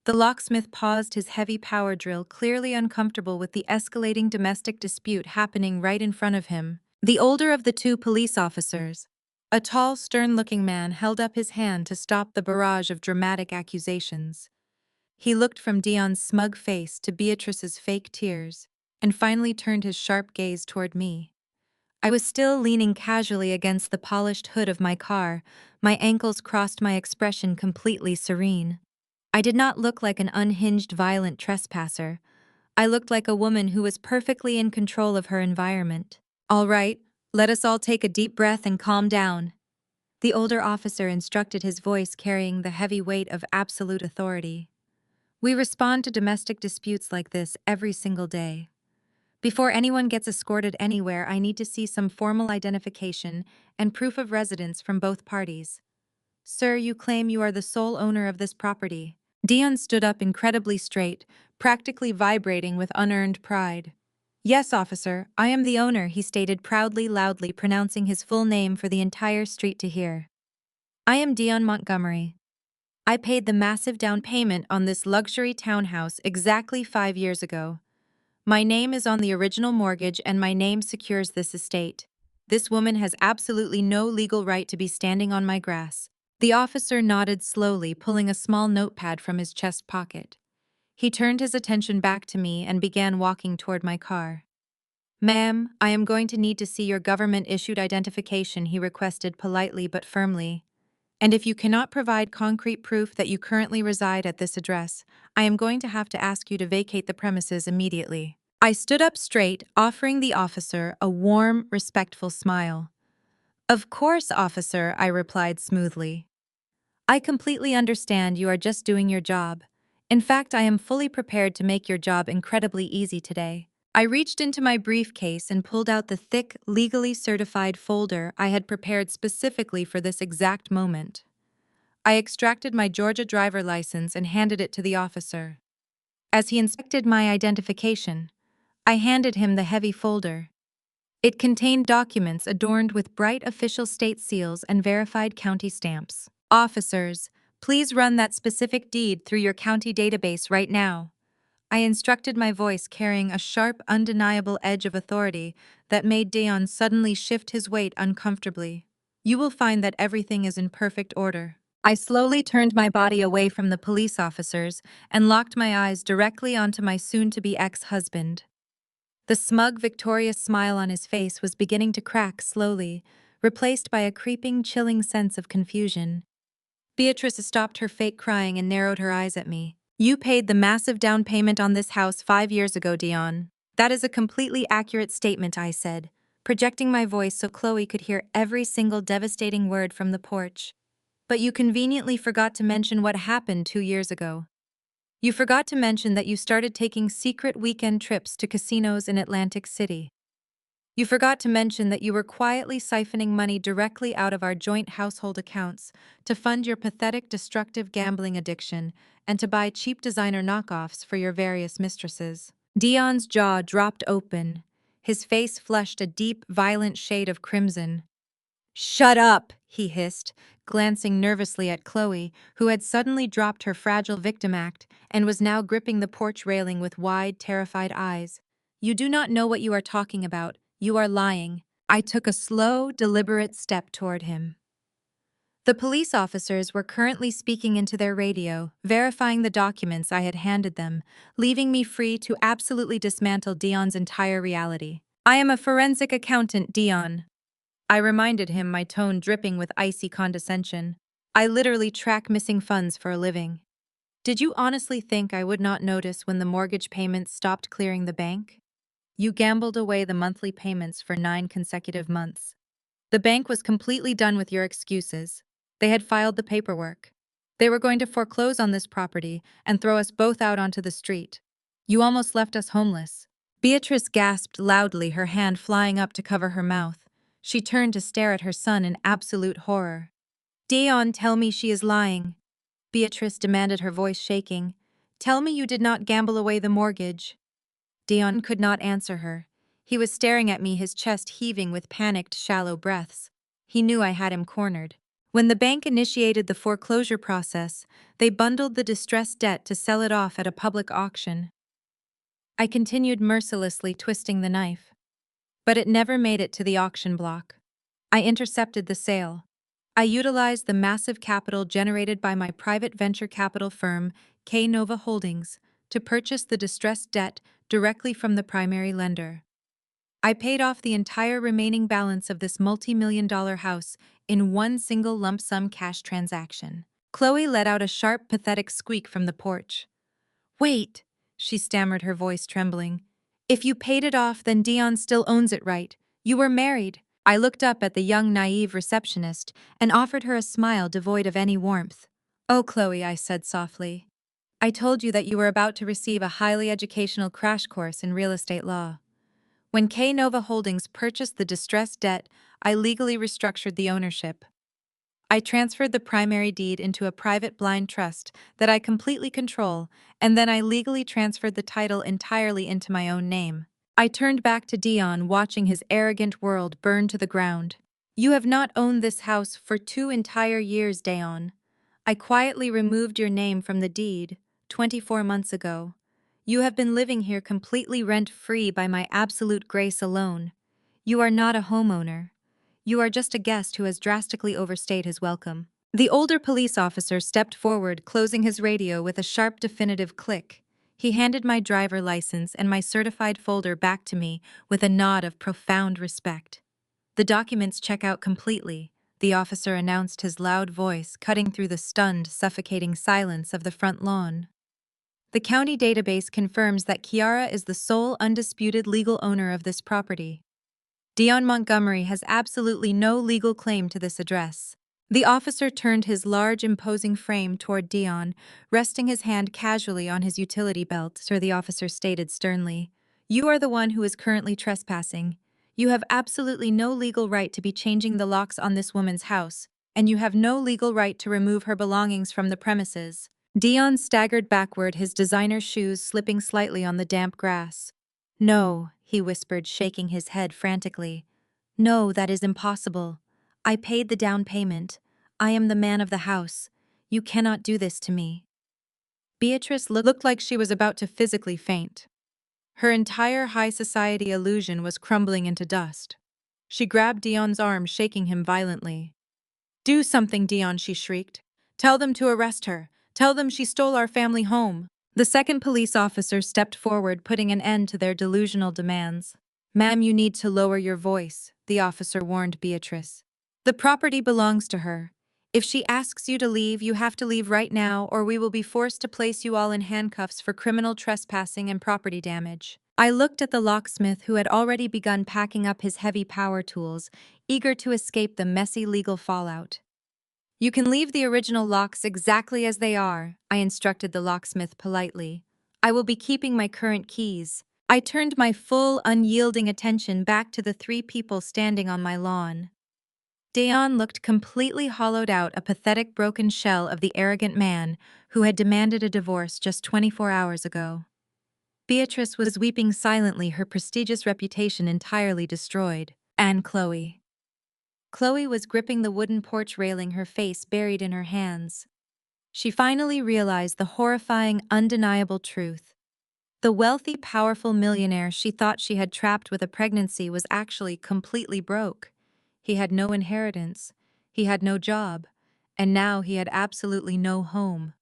The locksmith paused his heavy power drill, clearly uncomfortable with the escalating domestic dispute happening right in front of him. The older of the two police officers, a tall, stern-looking man, held up his hand to stop the barrage of dramatic accusations. He looked from Dion's smug face to Beatrice's fake tears, and finally turned his sharp gaze toward me. I was still leaning casually against the polished hood of my car, my ankles crossed, my expression completely serene. I did not look like an unhinged, violent trespasser. I looked like a woman who was perfectly in control of her environment. "All right, let us all take a deep breath and calm down," the older officer instructed, his voice carrying the heavy weight of absolute authority. "We respond to domestic disputes like this every single day. Before anyone gets escorted anywhere, I need to see some formal identification and proof of residence from both parties. Sir, you claim you are the sole owner of this property." Dion stood up incredibly straight, practically vibrating with unearned pride. "Yes, officer, I am the owner," he stated proudly, loudly pronouncing his full name for the entire street to hear. "I am Dion Montgomery. I paid the massive down payment on this luxury townhouse exactly 5 years ago. My name is on the original mortgage and my name secures this estate. This woman has absolutely no legal right to be standing on my grass." The officer nodded slowly, pulling a small notepad from his chest pocket. He turned his attention back to me and began walking toward my car. "Ma'am, I am going to need to see your government-issued identification," he requested politely but firmly. "And if you cannot provide concrete proof that you currently reside at this address, I am going to have to ask you to vacate the premises immediately." I stood up straight, offering the officer a warm, respectful smile. "Of course, officer," I replied smoothly. "I completely understand you are just doing your job. In fact, I am fully prepared to make your job incredibly easy today." I reached into my briefcase and pulled out the thick, legally certified folder I had prepared specifically for this exact moment. I extracted my Georgia driver license and handed it to the officer. As he inspected my identification, I handed him the heavy folder. It contained documents adorned with bright official state seals and verified county stamps. "Officers, please run that specific deed through your county database right now," I instructed, my voice carrying a sharp, undeniable edge of authority that made Dion suddenly shift his weight uncomfortably. "You will find that everything is in perfect order." I slowly turned my body away from the police officers and locked my eyes directly onto my soon-to-be ex-husband. The smug, victorious smile on his face was beginning to crack slowly, replaced by a creeping, chilling sense of confusion. Beatrice stopped her fake crying and narrowed her eyes at me. You paid the massive down payment on this house 5 years ago, Dion. That is a completely accurate statement, I said, projecting my voice so Chloe could hear every single devastating word from the porch. But you conveniently forgot to mention what happened 2 years ago. You forgot to mention that you started taking secret weekend trips to casinos in Atlantic City. You forgot to mention that you were quietly siphoning money directly out of our joint household accounts to fund your pathetic, destructive gambling addiction and to buy cheap designer knockoffs for your various mistresses. Dion's jaw dropped open. His face flushed a deep, violent shade of crimson. Shut up, he hissed, glancing nervously at Chloe, who had suddenly dropped her fragile victim act and was now gripping the porch railing with wide, terrified eyes. You do not know what you are talking about. You are lying. I took a slow, deliberate step toward him. The police officers were currently speaking into their radio, verifying the documents I had handed them, leaving me free to absolutely dismantle Dion's entire reality. I am a forensic accountant, Dion. I reminded him, my tone dripping with icy condescension. I literally track missing funds for a living. Did you honestly think I would not notice when the mortgage payments stopped clearing the bank? You gambled away the monthly payments for 9 consecutive months. The bank was completely done with your excuses. They had filed the paperwork. They were going to foreclose on this property and throw us both out onto the street. You almost left us homeless. Beatrice gasped loudly, her hand flying up to cover her mouth. She turned to stare at her son in absolute horror. Dion, tell me she is lying. Beatrice demanded, her voice shaking. Tell me you did not gamble away the mortgage. Dion could not answer her. He was staring at me, his chest heaving with panicked, shallow breaths. He knew I had him cornered. When the bank initiated the foreclosure process, they bundled the distressed debt to sell it off at a public auction. I continued mercilessly twisting the knife. But it never made it to the auction block. I intercepted the sale. I utilized the massive capital generated by my private venture capital firm, K Nova Holdings, to purchase the distressed debt directly from the primary lender. I paid off the entire remaining balance of this multi-million-dollar house in one single lump sum cash transaction. Chloe let out a sharp, pathetic squeak from the porch. Wait, she stammered, her voice trembling. If you paid it off, then Dion still owns it, right? You were married. I looked up at the young, naive receptionist and offered her a smile devoid of any warmth. Oh, Chloe, I said softly. I told you that you were about to receive a highly educational crash course in real estate law. When K Nova Holdings purchased the distressed debt, I legally restructured the ownership. I transferred the primary deed into a private blind trust that I completely control, and then I legally transferred the title entirely into my own name. I turned back to Dion, watching his arrogant world burn to the ground. You have not owned this house for 2 entire years, Dion. I quietly removed your name from the deed 24 months ago. You have been living here completely rent-free by my absolute grace alone. You are not a homeowner. You are just a guest who has drastically overstayed his welcome. The older police officer stepped forward, closing his radio with a sharp, definitive click. He handed my driver license and my certified folder back to me with a nod of profound respect. The documents check out completely, the officer announced, his loud voice cutting through the stunned, suffocating silence of the front lawn. The county database confirms that Kiara is the sole undisputed legal owner of this property. Dion Montgomery has absolutely no legal claim to this address. The officer turned his large, imposing frame toward Dion, resting his hand casually on his utility belt. Sir, the officer stated sternly, you are the one who is currently trespassing. You have absolutely no legal right to be changing the locks on this woman's house, and you have no legal right to remove her belongings from the premises. Dion staggered backward, his designer shoes slipping slightly on the damp grass. No, he whispered, shaking his head frantically. No, that is impossible. I paid the down payment. I am the man of the house. You cannot do this to me. Beatrice looked like she was about to physically faint. Her entire high society illusion was crumbling into dust. She grabbed Dion's arm, shaking him violently. Do something, Dion, she shrieked. Tell them to arrest her. Tell them she stole our family home. The second police officer stepped forward, putting an end to their delusional demands. "Ma'am, you need to lower your voice," the officer warned Beatrice. "The property belongs to her. If she asks you to leave, you have to leave right now, or we will be forced to place you all in handcuffs for criminal trespassing and property damage." I looked at the locksmith, who had already begun packing up his heavy power tools, eager to escape the messy legal fallout. "You can leave the original locks exactly as they are," I instructed the locksmith politely. "I will be keeping my current keys." I turned my full, unyielding attention back to the three people standing on my lawn. Dion looked completely hollowed out, a pathetic broken shell of the arrogant man who had demanded a divorce just 24 hours ago. Beatrice was weeping silently, her prestigious reputation entirely destroyed. And Chloe. Chloe was gripping the wooden porch railing, her face buried in her hands. She finally realized the horrifying, undeniable truth. The wealthy, powerful millionaire she thought she had trapped with a pregnancy was actually completely broke. He had no inheritance, he had no job, and now he had absolutely no home.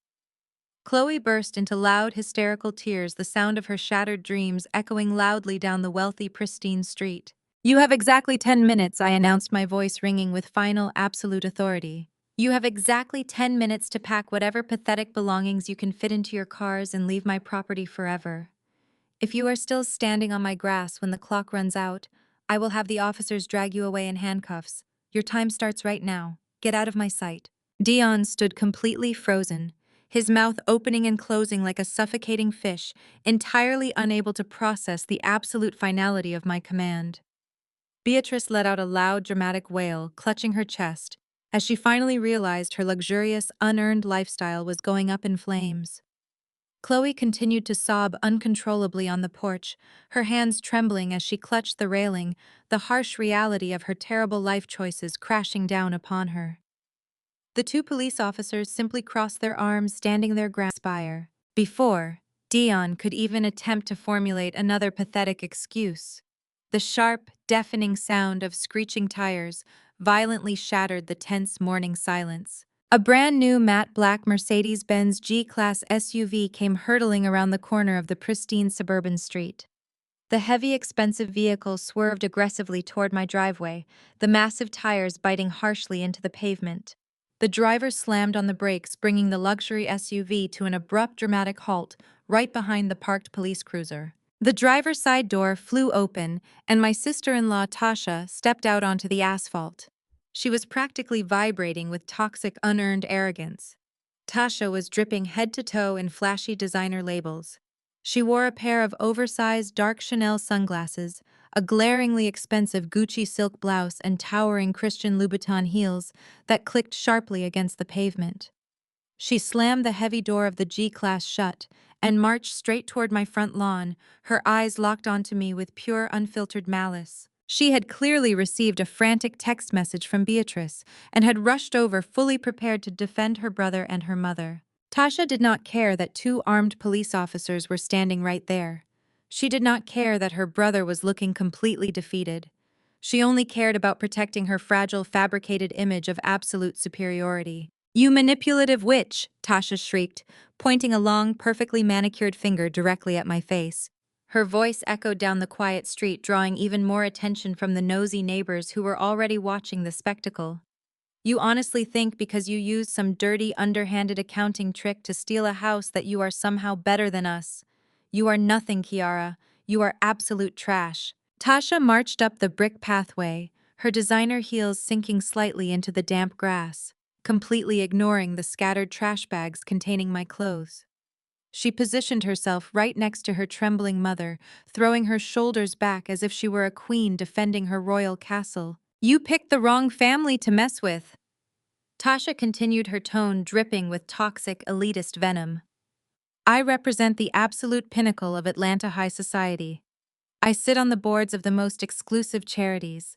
Chloe burst into loud, hysterical tears, the sound of her shattered dreams echoing loudly down the wealthy, pristine street. "You have exactly 10 minutes, I announced, my voice ringing with final, absolute authority. "You have exactly 10 minutes to pack whatever pathetic belongings you can fit into your cars and leave my property forever. If you are still standing on my grass when the clock runs out, I will have the officers drag you away in handcuffs. Your time starts right now. Get out of my sight." Dion stood completely frozen, his mouth opening and closing like a suffocating fish, entirely unable to process the absolute finality of my command. Beatrice let out a loud, dramatic wail, clutching her chest, as she finally realized her luxurious, unearned lifestyle was going up in flames. Chloe continued to sob uncontrollably on the porch, her hands trembling as she clutched the railing, the harsh reality of her terrible life choices crashing down upon her. The two police officers simply crossed their arms, standing their ground. Before Dion could even attempt to formulate another pathetic excuse, the sharp, deafening sound of screeching tires violently shattered the tense morning silence. A brand new matte black Mercedes-Benz G-Class SUV came hurtling around the corner of the pristine suburban street. The heavy, expensive vehicle swerved aggressively toward my driveway, the massive tires biting harshly into the pavement. The driver slammed on the brakes, bringing the luxury SUV to an abrupt, dramatic halt right behind the parked police cruiser. The driver's side door flew open, and my sister-in-law, Tasha, stepped out onto the asphalt. She was practically vibrating with toxic, unearned arrogance. Tasha was dripping head to toe in flashy designer labels. She wore a pair of oversized dark Chanel sunglasses, a glaringly expensive Gucci silk blouse, and towering Christian Louboutin heels that clicked sharply against the pavement. She slammed the heavy door of the G-Class shut and marched straight toward my front lawn, her eyes locked onto me with pure, unfiltered malice. She had clearly received a frantic text message from Beatrice and had rushed over, fully prepared to defend her brother and her mother. Tasha did not care that two armed police officers were standing right there. She did not care that her brother was looking completely defeated. She only cared about protecting her fragile, fabricated image of absolute superiority. "You manipulative witch!" Tasha shrieked, pointing a long, perfectly manicured finger directly at my face. Her voice echoed down the quiet street, drawing even more attention from the nosy neighbors who were already watching the spectacle. "You honestly think because you used some dirty, underhanded accounting trick to steal a house that you are somehow better than us? You are nothing, Kiara. You are absolute trash." Tasha marched up the brick pathway, her designer heels sinking slightly into the damp grass, completely ignoring the scattered trash bags containing my clothes. She positioned herself right next to her trembling mother, throwing her shoulders back as if she were a queen defending her royal castle. "You picked the wrong family to mess with." Tasha continued, her tone dripping with toxic, elitist venom. "I represent the absolute pinnacle of Atlanta high society. I sit on the boards of the most exclusive charities.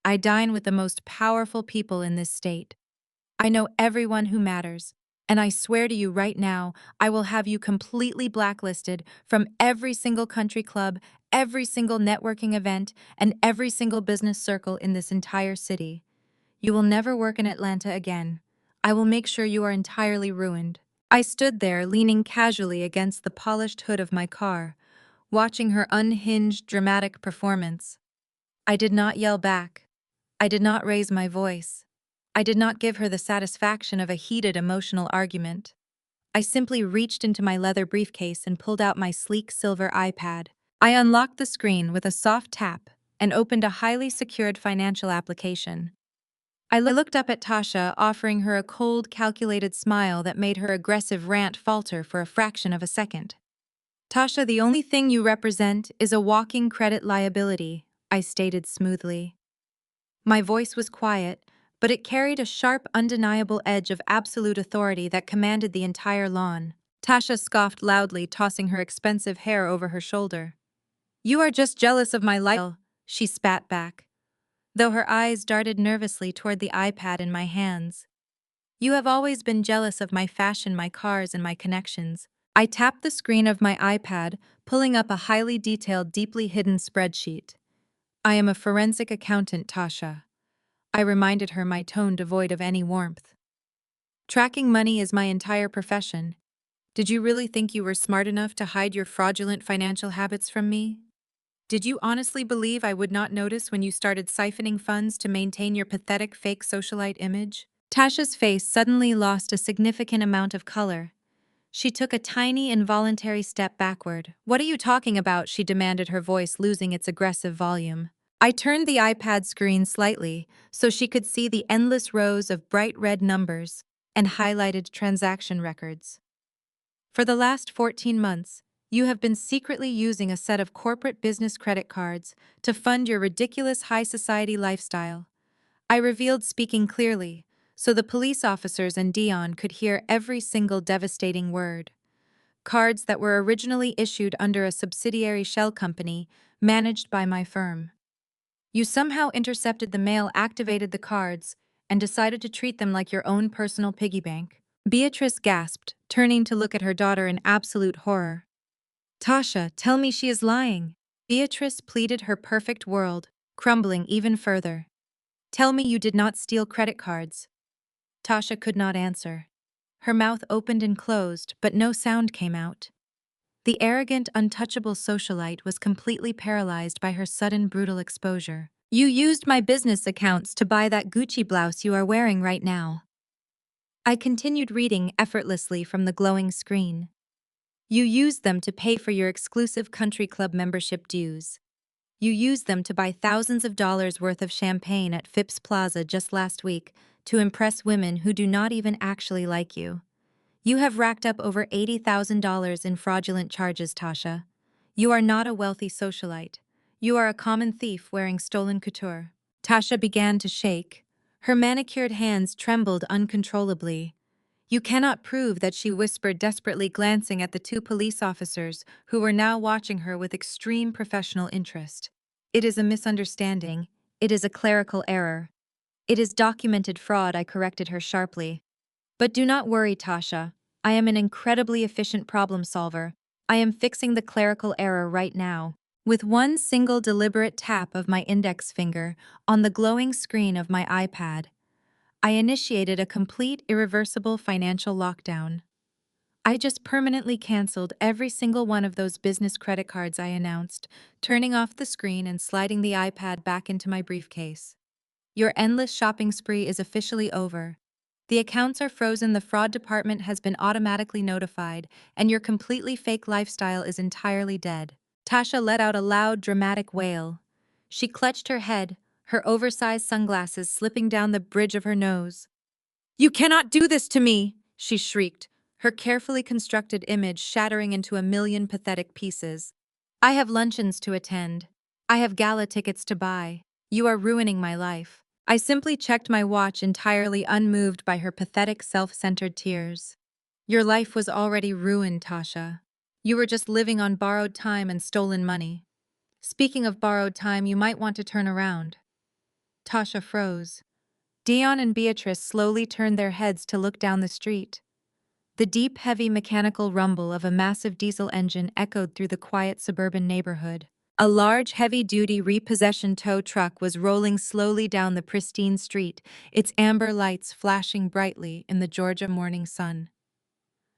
I dine with the most powerful people in this state. I know everyone who matters, and I swear to you right now, I will have you completely blacklisted from every single country club, every single networking event, and every single business circle in this entire city. You will never work in Atlanta again. I will make sure you are entirely ruined." I stood there, leaning casually against the polished hood of my car, watching her unhinged, dramatic performance. I did not yell back. I did not raise my voice. I did not give her the satisfaction of a heated emotional argument. I simply reached into my leather briefcase and pulled out my sleek silver iPad. I unlocked the screen with a soft tap and opened a highly secured financial application. I looked up at Tasha, offering her a cold, calculated smile that made her aggressive rant falter for a fraction of a second. Tasha, the only thing you represent is a walking credit liability, I stated smoothly. My voice was quiet, but it carried a sharp, undeniable edge of absolute authority that commanded the entire lawn. Tasha scoffed loudly, tossing her expensive hair over her shoulder. You are just jealous of my life, she spat back, though her eyes darted nervously toward the iPad in my hands. You have always been jealous of my fashion, my cars, and my connections. I tapped the screen of my iPad, pulling up a highly detailed, deeply hidden spreadsheet. I am a forensic accountant, Tasha. I reminded her, my tone devoid of any warmth. Tracking money is my entire profession. Did you really think you were smart enough to hide your fraudulent financial habits from me? Did you honestly believe I would not notice when you started siphoning funds to maintain your pathetic fake socialite image? Tasha's face suddenly lost a significant amount of color. She took a tiny, involuntary step backward. What are you talking about? She demanded, her voice losing its aggressive volume. I turned the iPad screen slightly so she could see the endless rows of bright red numbers and highlighted transaction records. For the last 14 months, you have been secretly using a set of corporate business credit cards to fund your ridiculous high society lifestyle. I revealed, speaking clearly, so the police officers and Dion could hear every single devastating word. Cards that were originally issued under a subsidiary shell company managed by my firm. You somehow intercepted the mail, activated the cards, and decided to treat them like your own personal piggy bank. Beatrice gasped, turning to look at her daughter in absolute horror. Tasha, tell me she is lying. Beatrice pleaded, her perfect world crumbling even further. Tell me you did not steal credit cards. Tasha could not answer. Her mouth opened and closed, but no sound came out. The arrogant, untouchable socialite was completely paralyzed by her sudden, brutal exposure. You used my business accounts to buy that Gucci blouse you are wearing right now. I continued reading effortlessly from the glowing screen. You used them to pay for your exclusive country club membership dues. You used them to buy thousands of dollars worth of champagne at Phipps Plaza just last week to impress women who do not even actually like you. You have racked up over $80,000 in fraudulent charges, Tasha. You are not a wealthy socialite. You are a common thief wearing stolen couture. Tasha began to shake. Her manicured hands trembled uncontrollably. You cannot prove that, she whispered desperately, glancing at the two police officers who were now watching her with extreme professional interest. It is a misunderstanding. It is a clerical error. It is documented fraud, I corrected her sharply. But do not worry, Tasha. I am an incredibly efficient problem solver. I am fixing the clerical error right now. With one single deliberate tap of my index finger on the glowing screen of my iPad, I initiated a complete, irreversible financial lockdown. I just permanently canceled every single one of those business credit cards, I announced, turning off the screen and sliding the iPad back into my briefcase. Your endless shopping spree is officially over. The accounts are frozen, the fraud department has been automatically notified, and your completely fake lifestyle is entirely dead. Tasha let out a loud, dramatic wail. She clutched her head, her oversized sunglasses slipping down the bridge of her nose. You cannot do this to me, she shrieked, her carefully constructed image shattering into a million pathetic pieces. I have luncheons to attend. I have gala tickets to buy. You are ruining my life. I simply checked my watch, entirely unmoved by her pathetic, self-centered tears. Your life was already ruined, Tasha. You were just living on borrowed time and stolen money. Speaking of borrowed time, you might want to turn around. Tasha froze. Dion and Beatrice slowly turned their heads to look down the street. The deep, heavy mechanical rumble of a massive diesel engine echoed through the quiet suburban neighborhood. A large, heavy-duty repossession tow truck was rolling slowly down the pristine street, its amber lights flashing brightly in the Georgia morning sun.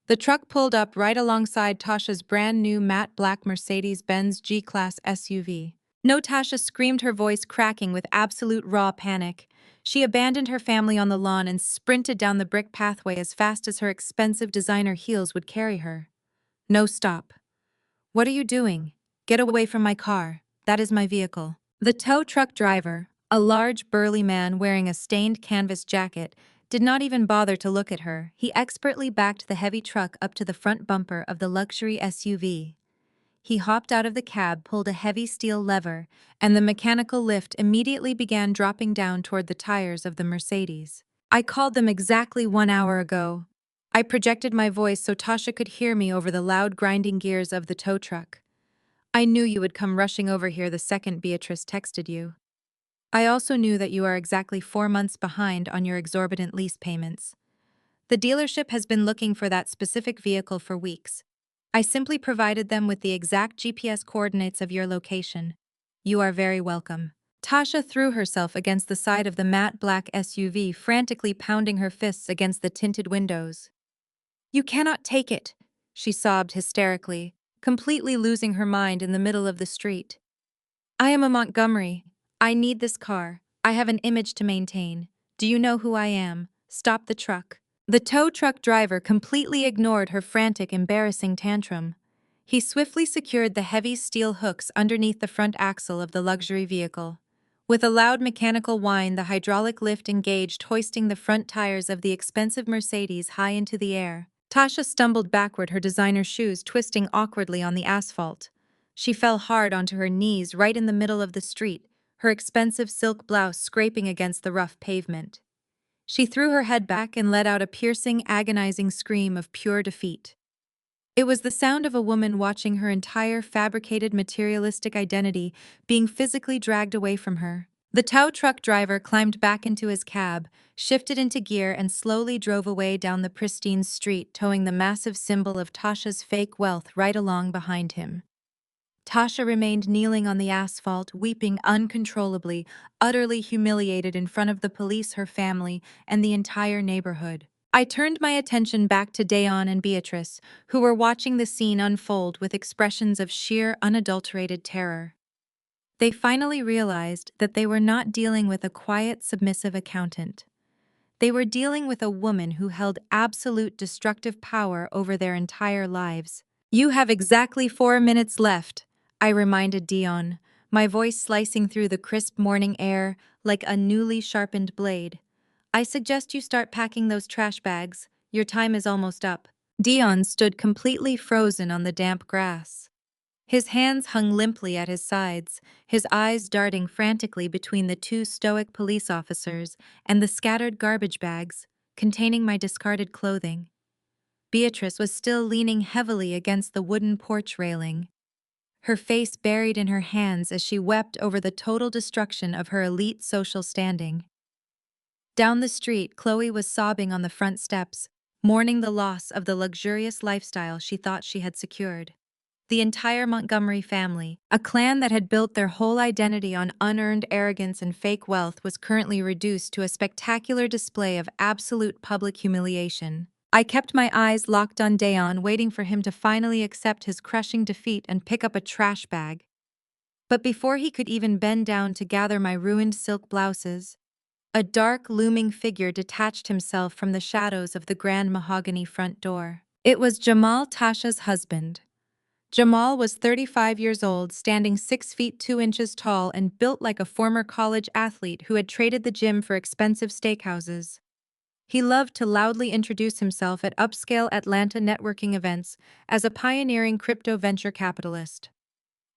The truck pulled up right alongside Tasha's brand new matte black Mercedes-Benz G-Class SUV. No, Tasha screamed, her voice cracking with absolute raw panic. She abandoned her family on the lawn and sprinted down the brick pathway as fast as her expensive designer heels would carry her. No, stop. What are you doing? Get away from my car. That is my vehicle. The tow truck driver, a large burly man wearing a stained canvas jacket, did not even bother to look at her. He expertly backed the heavy truck up to the front bumper of the luxury SUV. He hopped out of the cab, pulled a heavy steel lever, and the mechanical lift immediately began dropping down toward the tires of the Mercedes. I called them exactly 1 hour ago. I projected my voice so Tasha could hear me over the loud grinding gears of the tow truck. I knew you would come rushing over here the second Beatrice texted you. I also knew that you are exactly 4 months behind on your exorbitant lease payments. The dealership has been looking for that specific vehicle for weeks. I simply provided them with the exact GPS coordinates of your location. You are very welcome. Tasha threw herself against the side of the matte black SUV, frantically pounding her fists against the tinted windows. You cannot take it, she sobbed hysterically, completely losing her mind in the middle of the street. I am a Montgomery. I need this car. I have an image to maintain. Do you know who I am? Stop the truck. The tow truck driver completely ignored her frantic, embarrassing tantrum. He swiftly secured the heavy steel hooks underneath the front axle of the luxury vehicle. With a loud mechanical whine, the hydraulic lift engaged, hoisting the front tires of the expensive Mercedes high into the air. Tasha stumbled backward, her designer shoes twisting awkwardly on the asphalt. She fell hard onto her knees right in the middle of the street, her expensive silk blouse scraping against the rough pavement. She threw her head back and let out a piercing, agonizing scream of pure defeat. It was the sound of a woman watching her entire fabricated materialistic identity being physically dragged away from her. The tow truck driver climbed back into his cab, shifted into gear, and slowly drove away down the pristine street, towing the massive symbol of Tasha's fake wealth right along behind him. Tasha remained kneeling on the asphalt, weeping uncontrollably, utterly humiliated in front of the police, her family, and the entire neighborhood. I turned my attention back to Dayon and Beatrice, who were watching the scene unfold with expressions of sheer, unadulterated terror. They finally realized that they were not dealing with a quiet, submissive accountant. They were dealing with a woman who held absolute destructive power over their entire lives. You have exactly 4 minutes left, I reminded Dion, my voice slicing through the crisp morning air like a newly sharpened blade. I suggest you start packing those trash bags. Your time is almost up. Dion stood completely frozen on the damp grass. His hands hung limply at his sides, his eyes darting frantically between the two stoic police officers and the scattered garbage bags containing my discarded clothing. Beatrice was still leaning heavily against the wooden porch railing, her face buried in her hands as she wept over the total destruction of her elite social standing. Down the street, Chloe was sobbing on the front steps, mourning the loss of the luxurious lifestyle she thought she had secured. The entire Montgomery family, a clan that had built their whole identity on unearned arrogance and fake wealth, was currently reduced to a spectacular display of absolute public humiliation. I kept my eyes locked on Dayon, waiting for him to finally accept his crushing defeat and pick up a trash bag. But before he could even bend down to gather my ruined silk blouses, a dark, looming figure detached himself from the shadows of the grand mahogany front door. It was Jamal, Tasha's husband. Jamal was 35 years old, standing 6 feet 2 inches tall and built like a former college athlete who had traded the gym for expensive steakhouses. He loved to loudly introduce himself at upscale Atlanta networking events as a pioneering crypto venture capitalist.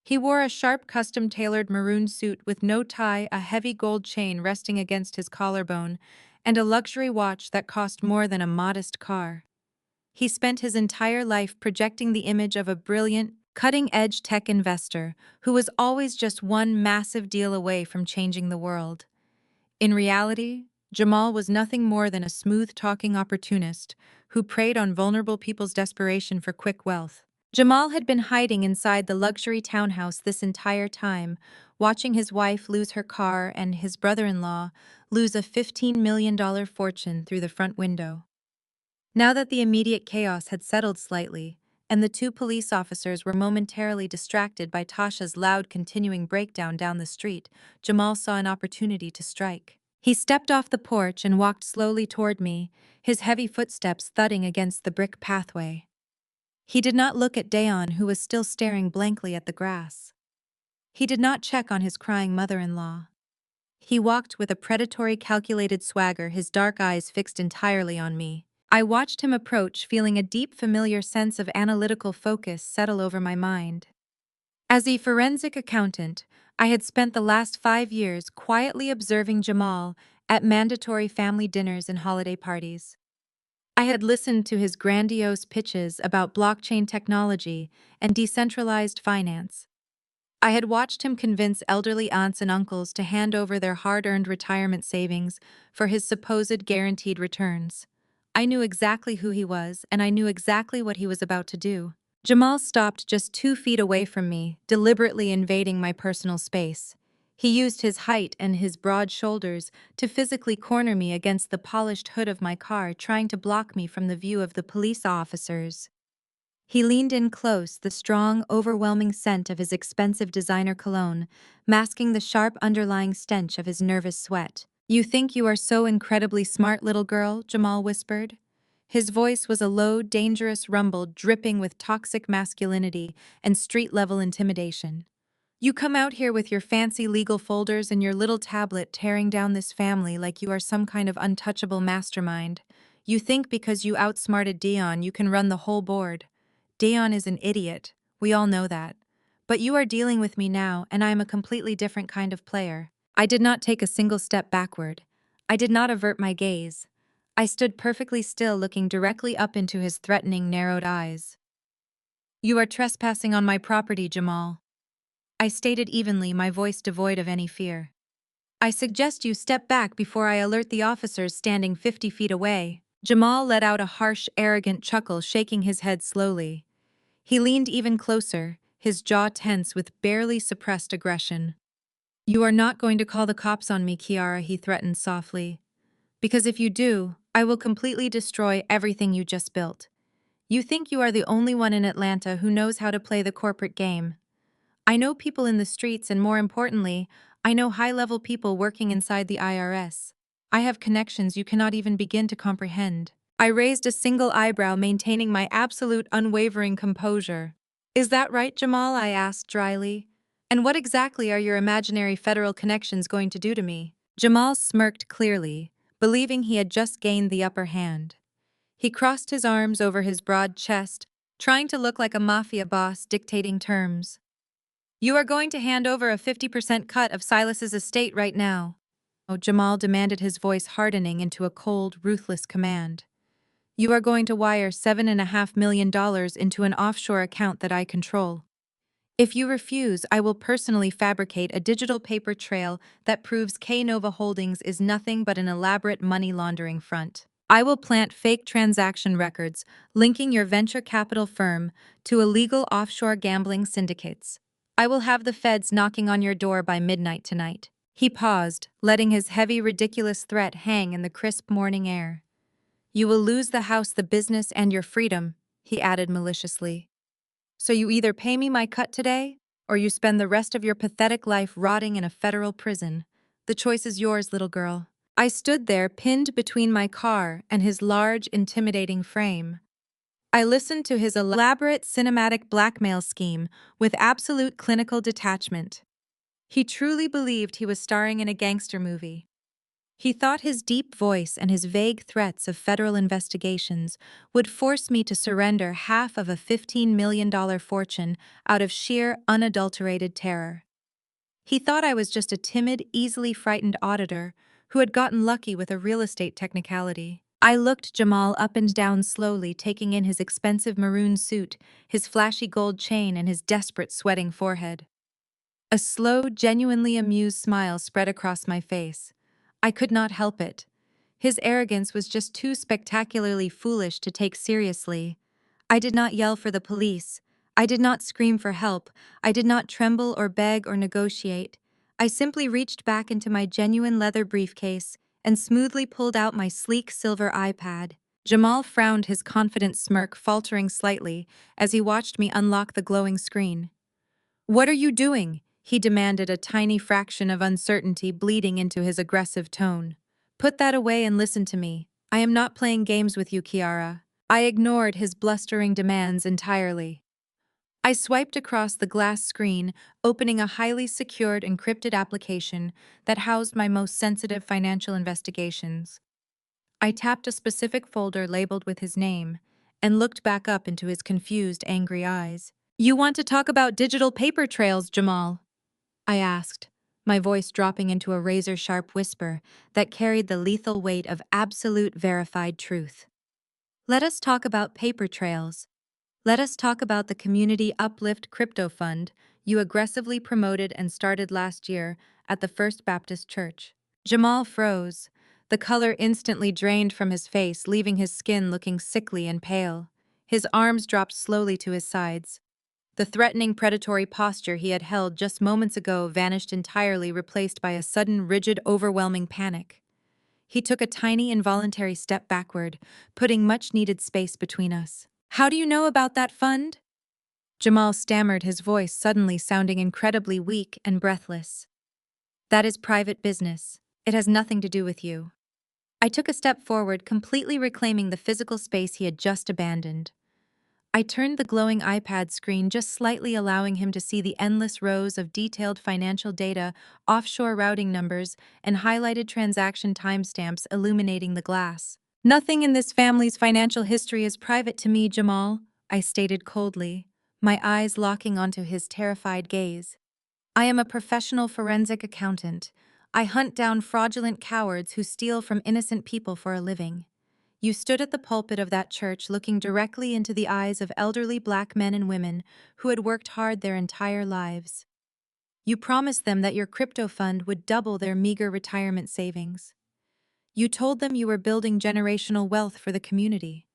He wore a sharp, custom-tailored maroon suit with no tie, a heavy gold chain resting against his collarbone, and a luxury watch that cost more than a modest car. He spent his entire life projecting the image of a brilliant, cutting-edge tech investor who was always just one massive deal away from changing the world. In reality, Jamal was nothing more than a smooth-talking opportunist who preyed on vulnerable people's desperation for quick wealth. Jamal had been hiding inside the luxury townhouse this entire time, watching his wife lose her car and his brother-in-law lose a $15 million fortune through the front window. Now that the immediate chaos had settled slightly, and the two police officers were momentarily distracted by Tasha's loud continuing breakdown down the street, Jamal saw an opportunity to strike. He stepped off the porch and walked slowly toward me, his heavy footsteps thudding against the brick pathway. He did not look at Dayon, who was still staring blankly at the grass. He did not check on his crying mother-in-law. He walked with a predatory, calculated swagger, his dark eyes fixed entirely on me. I watched him approach, feeling a deep, familiar sense of analytical focus settle over my mind. As a forensic accountant, I had spent the last 5 years quietly observing Jamal at mandatory family dinners and holiday parties. I had listened to his grandiose pitches about blockchain technology and decentralized finance. I had watched him convince elderly aunts and uncles to hand over their hard-earned retirement savings for his supposed guaranteed returns. I knew exactly who he was, and I knew exactly what he was about to do. Jamal stopped just 2 feet away from me, deliberately invading my personal space. He used his height and his broad shoulders to physically corner me against the polished hood of my car, trying to block me from the view of the police officers. He leaned in close, the strong, overwhelming scent of his expensive designer cologne, masking the sharp underlying stench of his nervous sweat. "You think you are so incredibly smart, little girl," Jamal whispered. His voice was a low, dangerous rumble dripping with toxic masculinity and street-level intimidation. "You come out here with your fancy legal folders and your little tablet tearing down this family like you are some kind of untouchable mastermind. You think because you outsmarted Dion you can run the whole board. Dion is an idiot, we all know that. But you are dealing with me now, and I am a completely different kind of player." I did not take a single step backward. I did not avert my gaze. I stood perfectly still, looking directly up into his threatening, narrowed eyes. "You are trespassing on my property, Jamal," I stated evenly, my voice devoid of any fear. "I suggest you step back before I alert the officers standing 50 feet away." Jamal let out a harsh, arrogant chuckle, shaking his head slowly. He leaned even closer, his jaw tense with barely suppressed aggression. "You are not going to call the cops on me, Kiara," he threatened softly. "Because if you do, I will completely destroy everything you just built. You think you are the only one in Atlanta who knows how to play the corporate game. I know people in the streets, and more importantly, I know high-level people working inside the IRS. I have connections you cannot even begin to comprehend." I raised a single eyebrow, maintaining my absolute unwavering composure. "Is that right, Jamal?" I asked dryly. "And what exactly are your imaginary federal connections going to do to me?" Jamal smirked clearly, believing he had just gained the upper hand. He crossed his arms over his broad chest, trying to look like a mafia boss dictating terms. "You are going to hand over a 50% cut of Silas's estate right now." Oh, Jamal demanded, his voice hardening into a cold, ruthless command. "You are going to wire $7.5 million into an offshore account that I control. If you refuse, I will personally fabricate a digital paper trail that proves K-Nova Holdings is nothing but an elaborate money laundering front. I will plant fake transaction records linking your venture capital firm to illegal offshore gambling syndicates. I will have the feds knocking on your door by midnight tonight." He paused, letting his heavy, ridiculous threat hang in the crisp morning air. "You will lose the house, the business, and your freedom," he added maliciously. "So you either pay me my cut today, or you spend the rest of your pathetic life rotting in a federal prison. The choice is yours, little girl." I stood there, pinned between my car and his large, intimidating frame. I listened to his elaborate cinematic blackmail scheme with absolute clinical detachment. He truly believed he was starring in a gangster movie. He thought his deep voice and his vague threats of federal investigations would force me to surrender half of a $15 million fortune out of sheer, unadulterated terror. He thought I was just a timid, easily frightened auditor who had gotten lucky with a real estate technicality. I looked Jamal up and down slowly, taking in his expensive maroon suit, his flashy gold chain, and his desperate, sweating forehead. A slow, genuinely amused smile spread across my face. I could not help it. His arrogance was just too spectacularly foolish to take seriously. I did not yell for the police. I did not scream for help. I did not tremble or beg or negotiate. I simply reached back into my genuine leather briefcase and smoothly pulled out my sleek silver iPad. Jamal frowned, his confident smirk faltering slightly as he watched me unlock the glowing screen. "What are you doing?" he demanded, a tiny fraction of uncertainty bleeding into his aggressive tone. "Put that away and listen to me. I am not playing games with you, Kiara." I ignored his blustering demands entirely. I swiped across the glass screen, opening a highly secured encrypted application that housed my most sensitive financial investigations. I tapped a specific folder labeled with his name and looked back up into his confused, angry eyes. "You want to talk about digital paper trails, Jamal?" I asked, my voice dropping into a razor-sharp whisper that carried the lethal weight of absolute verified truth. "Let us talk about paper trails. Let us talk about the Community Uplift Crypto Fund you aggressively promoted and started last year at the First Baptist Church." Jamal froze. The color instantly drained from his face, leaving his skin looking sickly and pale. His arms dropped slowly to his sides. The threatening, predatory posture he had held just moments ago vanished entirely, replaced by a sudden, rigid, overwhelming panic. He took a tiny, involuntary step backward, putting much-needed space between us. "How do you know about that fund?" Jamal stammered, his voice suddenly sounding incredibly weak and breathless. "That is private business. It has nothing to do with you." I took a step forward, completely reclaiming the physical space he had just abandoned. I turned the glowing iPad screen just slightly, allowing him to see the endless rows of detailed financial data, offshore routing numbers, and highlighted transaction timestamps illuminating the glass. "Nothing in this family's financial history is private to me, Jamal," I stated coldly, my eyes locking onto his terrified gaze. "I am a professional forensic accountant. I hunt down fraudulent cowards who steal from innocent people for a living." You stood at the pulpit of that church, looking directly into the eyes of elderly Black men and women who had worked hard their entire lives. You promised them that your crypto fund would double their meager retirement savings. You told them you were building generational wealth for the community.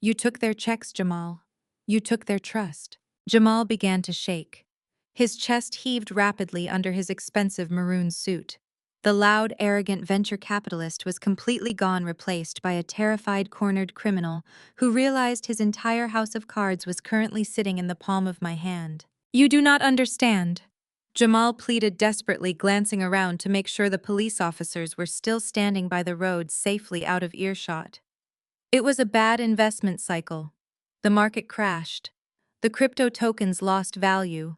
You took their checks, Jamal. You took their trust. Jamal began to shake. His chest heaved rapidly under his expensive maroon suit. The loud, arrogant venture capitalist was completely gone, replaced by a terrified, cornered criminal who realized his entire house of cards was currently sitting in the palm of my hand. "You do not understand," Jamal pleaded desperately, glancing around to make sure the police officers were still standing by the road, safely out of earshot. "It was a bad investment cycle. The market crashed. The crypto tokens lost value.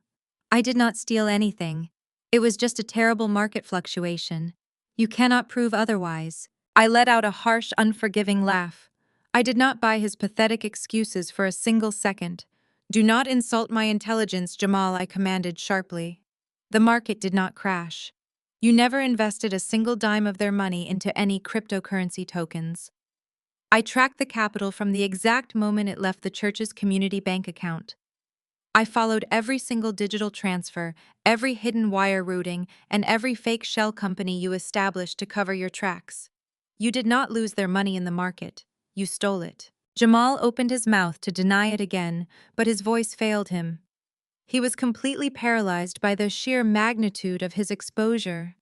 I did not steal anything. It was just a terrible market fluctuation. You cannot prove otherwise." I let out a harsh, unforgiving laugh. I did not buy his pathetic excuses for a single second. "Do not insult my intelligence, Jamal," I commanded sharply. "The market did not crash. You never invested a single dime of their money into any cryptocurrency tokens. I tracked the capital from the exact moment it left the church's community bank account. I followed every single digital transfer, every hidden wire routing, and every fake shell company you established to cover your tracks. You did not lose their money in the market. You stole it." Jamal opened his mouth to deny it again, but his voice failed him. He was completely paralyzed by the sheer magnitude of his exposure.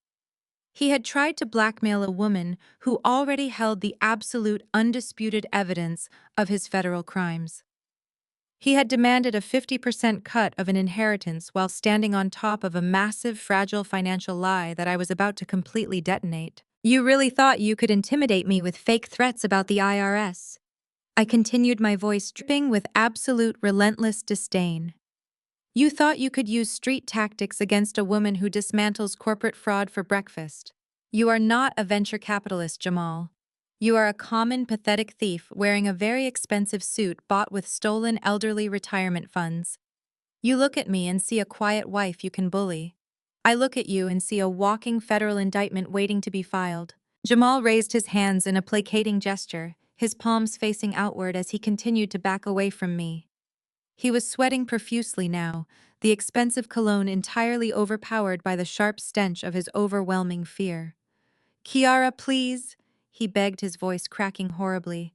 He had tried to blackmail a woman who already held the absolute, undisputed evidence of his federal crimes. He had demanded a 50% cut of an inheritance while standing on top of a massive, fragile financial lie that I was about to completely detonate. "You really thought you could intimidate me with fake threats about the IRS?" I continued, my voice dripping with absolute, relentless disdain. "You thought you could use street tactics against a woman who dismantles corporate fraud for breakfast? You are not a venture capitalist, Jamal. You are a common, pathetic thief wearing a very expensive suit bought with stolen elderly retirement funds. You look at me and see a quiet wife you can bully. I look at you and see a walking federal indictment waiting to be filed." Jamal raised his hands in a placating gesture, his palms facing outward as he continued to back away from me. He was sweating profusely now, the expensive cologne entirely overpowered by the sharp stench of his overwhelming fear. "Kiara, please," he begged, his voice cracking horribly.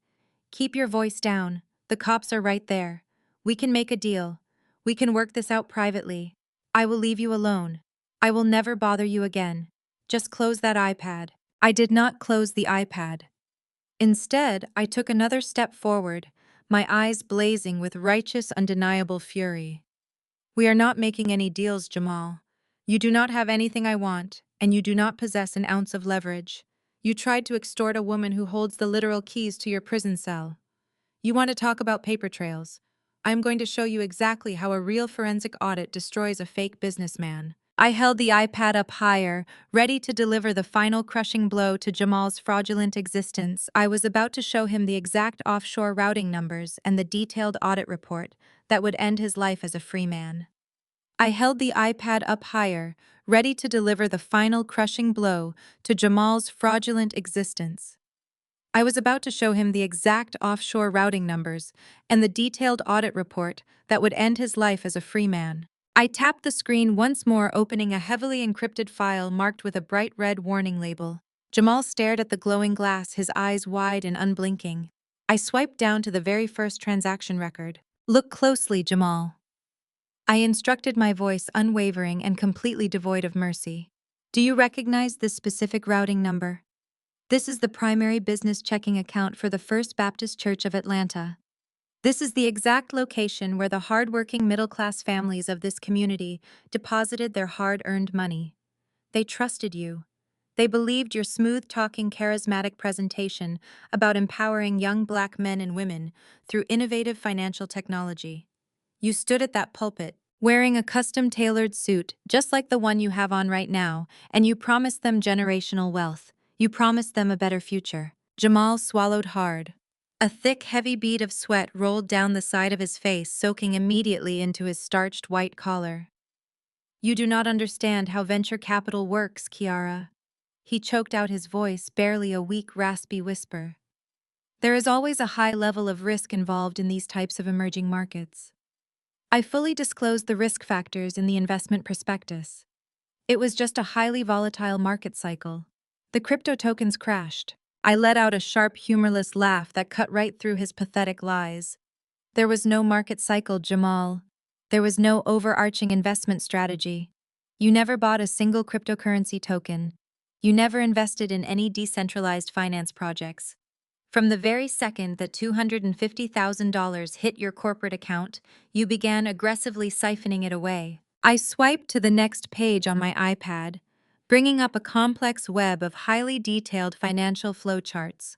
"Keep your voice down. The cops are right there. We can make a deal. We can work this out privately. I will leave you alone. I will never bother you again. Just close that iPad." I did not close the iPad. Instead, I took another step forward, my eyes blazing with righteous, undeniable fury. We are not making any deals, Jamal. You do not have anything I want, and you do not possess an ounce of leverage. You tried to extort a woman who holds the literal keys to your prison cell. You want to talk about paper trails? I'm going to show you exactly how a real forensic audit destroys a fake businessman. I held the iPad up higher, ready to deliver the final crushing blow to Jamal's fraudulent existence. I was about to show him the exact offshore routing numbers and the detailed audit report that would end his life as a free man. I held the iPad up higher, ready to deliver the final crushing blow to Jamal's fraudulent existence. I was about to show him the exact offshore routing numbers and the detailed audit report that would end his life as a free man. I tapped the screen once more, opening a heavily encrypted file marked with a bright red warning label. Jamal stared at the glowing glass, his eyes wide and unblinking. I swiped down to the very first transaction record. Look closely, Jamal. I instructed, my voice unwavering and completely devoid of mercy. Do you recognize this specific routing number? This is the primary business checking account for the First Baptist Church of Atlanta. This is the exact location where the hard-working middle-class families of this community deposited their hard-earned money. They trusted you. They believed your smooth-talking, charismatic presentation about empowering young Black men and women through innovative financial technology. You stood at that pulpit, wearing a custom-tailored suit just like the one you have on right now, and you promised them generational wealth. You promised them a better future. Jamal swallowed hard. A thick, heavy bead of sweat rolled down the side of his face, soaking immediately into his starched white collar. You do not understand how venture capital works, Kiara. He choked out, his voice barely a weak, raspy whisper. There is always a high level of risk involved in these types of emerging markets. I fully disclosed the risk factors in the investment prospectus. It was just a highly volatile market cycle. The crypto tokens crashed. I let out a sharp, humorless laugh that cut right through his pathetic lies. There was no market cycle, Jamal. There was no overarching investment strategy. You never bought a single cryptocurrency token. You never invested in any decentralized finance projects. From the very second that $250,000 hit your corporate account, you began aggressively siphoning it away. I swiped to the next page on my iPad, bringing up a complex web of highly detailed financial flowcharts.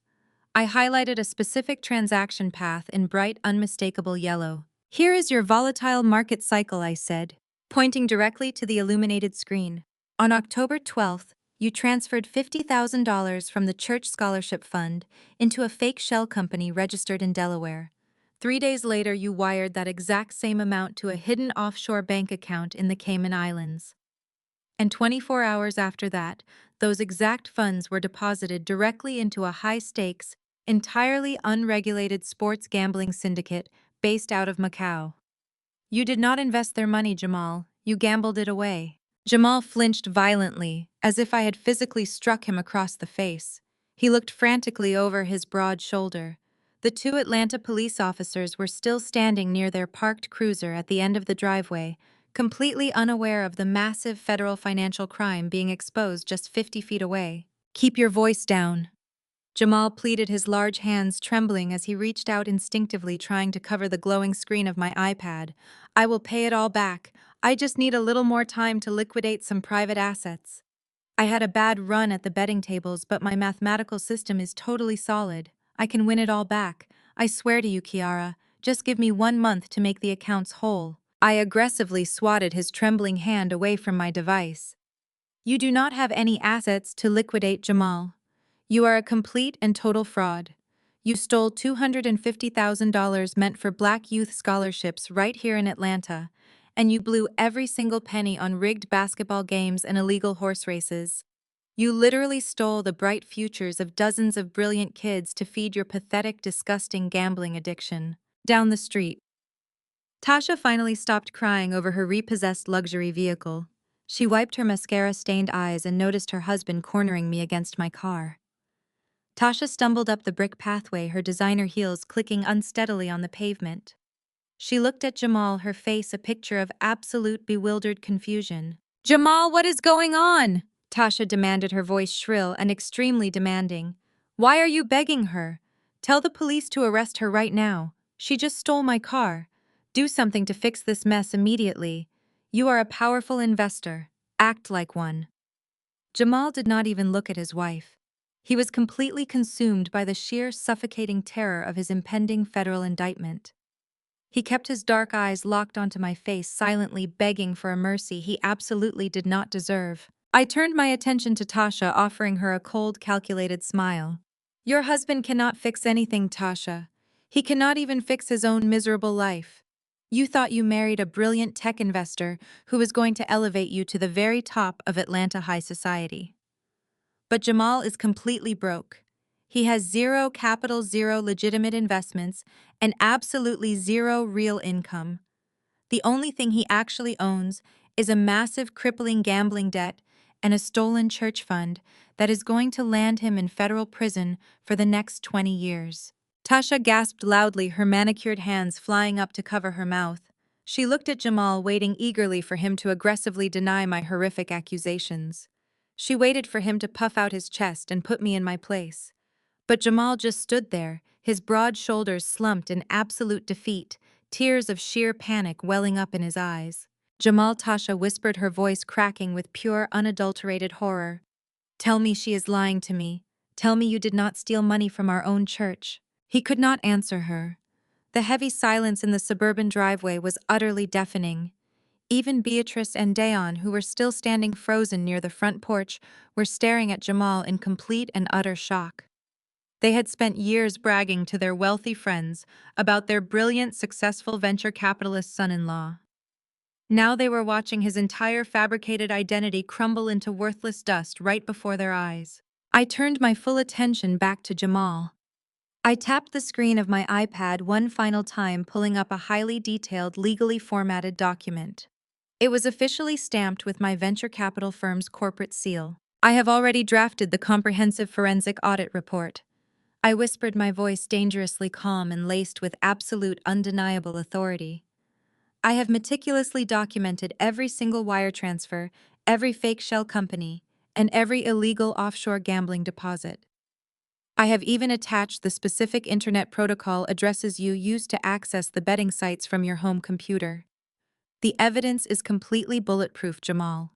I highlighted a specific transaction path in bright, unmistakable yellow. Here is your volatile market cycle, I said, pointing directly to the illuminated screen. On October 12th, you transferred $50,000 from the Church Scholarship Fund into a fake shell company registered in Delaware. 3 days later, you wired that exact same amount to a hidden offshore bank account in the Cayman Islands. And 24 hours after that, those exact funds were deposited directly into a high-stakes, entirely unregulated sports gambling syndicate based out of Macau. You did not invest their money, Jamal. You gambled it away. Jamal flinched violently, as if I had physically struck him across the face. He looked frantically over his broad shoulder. The 2 Atlanta police officers were still standing near their parked cruiser at the end of the driveway, completely unaware of the massive federal financial crime being exposed just 50 feet away. Keep your voice down. Jamal pleaded, his large hands trembling as he reached out instinctively, trying to cover the glowing screen of my iPad. I will pay it all back. I just need a little more time to liquidate some private assets. I had a bad run at the betting tables, but my mathematical system is totally solid. I can win it all back. I swear to you, Kiara. Just give me 1 month to make the accounts whole. I aggressively swatted his trembling hand away from my device. You do not have any assets to liquidate, Jamal. You are a complete and total fraud. You stole $250,000 meant for Black youth scholarships right here in Atlanta, and you blew every single penny on rigged basketball games and illegal horse races. You literally stole the bright futures of dozens of brilliant kids to feed your pathetic, disgusting gambling addiction. Down the street, Tasha finally stopped crying over her repossessed luxury vehicle. She wiped her mascara-stained eyes and noticed her husband cornering me against my car. Tasha stumbled up the brick pathway, her designer heels clicking unsteadily on the pavement. She looked at Jamal, her face a picture of absolute bewildered confusion. "Jamal, what is going on?" Tasha demanded, her voice shrill and extremely demanding. Why are you begging her? Tell the police to arrest her right now. She just stole my car. Do something to fix this mess immediately. You are a powerful investor. Act like one." Jamal did not even look at his wife. He was completely consumed by the sheer suffocating terror of his impending federal indictment. He kept his dark eyes locked onto my face, silently begging for a mercy he absolutely did not deserve. I turned my attention to Tasha, offering her a cold, calculated smile. "Your husband cannot fix anything, Tasha. He cannot even fix his own miserable life. You thought you married a brilliant tech investor who was going to elevate you to the very top of Atlanta high society. But Jamal is completely broke. He has zero capital, zero legitimate investments, and absolutely zero real income. The only thing he actually owns is a massive, crippling gambling debt and a stolen church fund that is going to land him in federal prison for the next 20 years." Tasha gasped loudly, her manicured hands flying up to cover her mouth. She looked at Jamal, waiting eagerly for him to aggressively deny my horrific accusations. She waited for him to puff out his chest and put me in my place. But Jamal just stood there, his broad shoulders slumped in absolute defeat, tears of sheer panic welling up in his eyes. "Jamal," Tasha whispered, her voice cracking with pure, unadulterated horror. "Tell me she is lying to me. Tell me you did not steal money from our own church." He could not answer her. The heavy silence in the suburban driveway was utterly deafening. Even Beatrice and Dayon, who were still standing frozen near the front porch, were staring at Jamal in complete and utter shock. They had spent years bragging to their wealthy friends about their brilliant, successful venture capitalist son-in-law. Now they were watching his entire fabricated identity crumble into worthless dust right before their eyes. I turned my full attention back to Jamal. I tapped the screen of my iPad one final time, pulling up a highly detailed, legally formatted document. It was officially stamped with my venture capital firm's corporate seal. "I have already drafted the comprehensive forensic audit report." I whispered, my voice dangerously calm and laced with absolute, undeniable authority. "I have meticulously documented every single wire transfer, every fake shell company, and every illegal offshore gambling deposit. I have even attached the specific internet protocol addresses you used to access the betting sites from your home computer. The evidence is completely bulletproof, Jamal.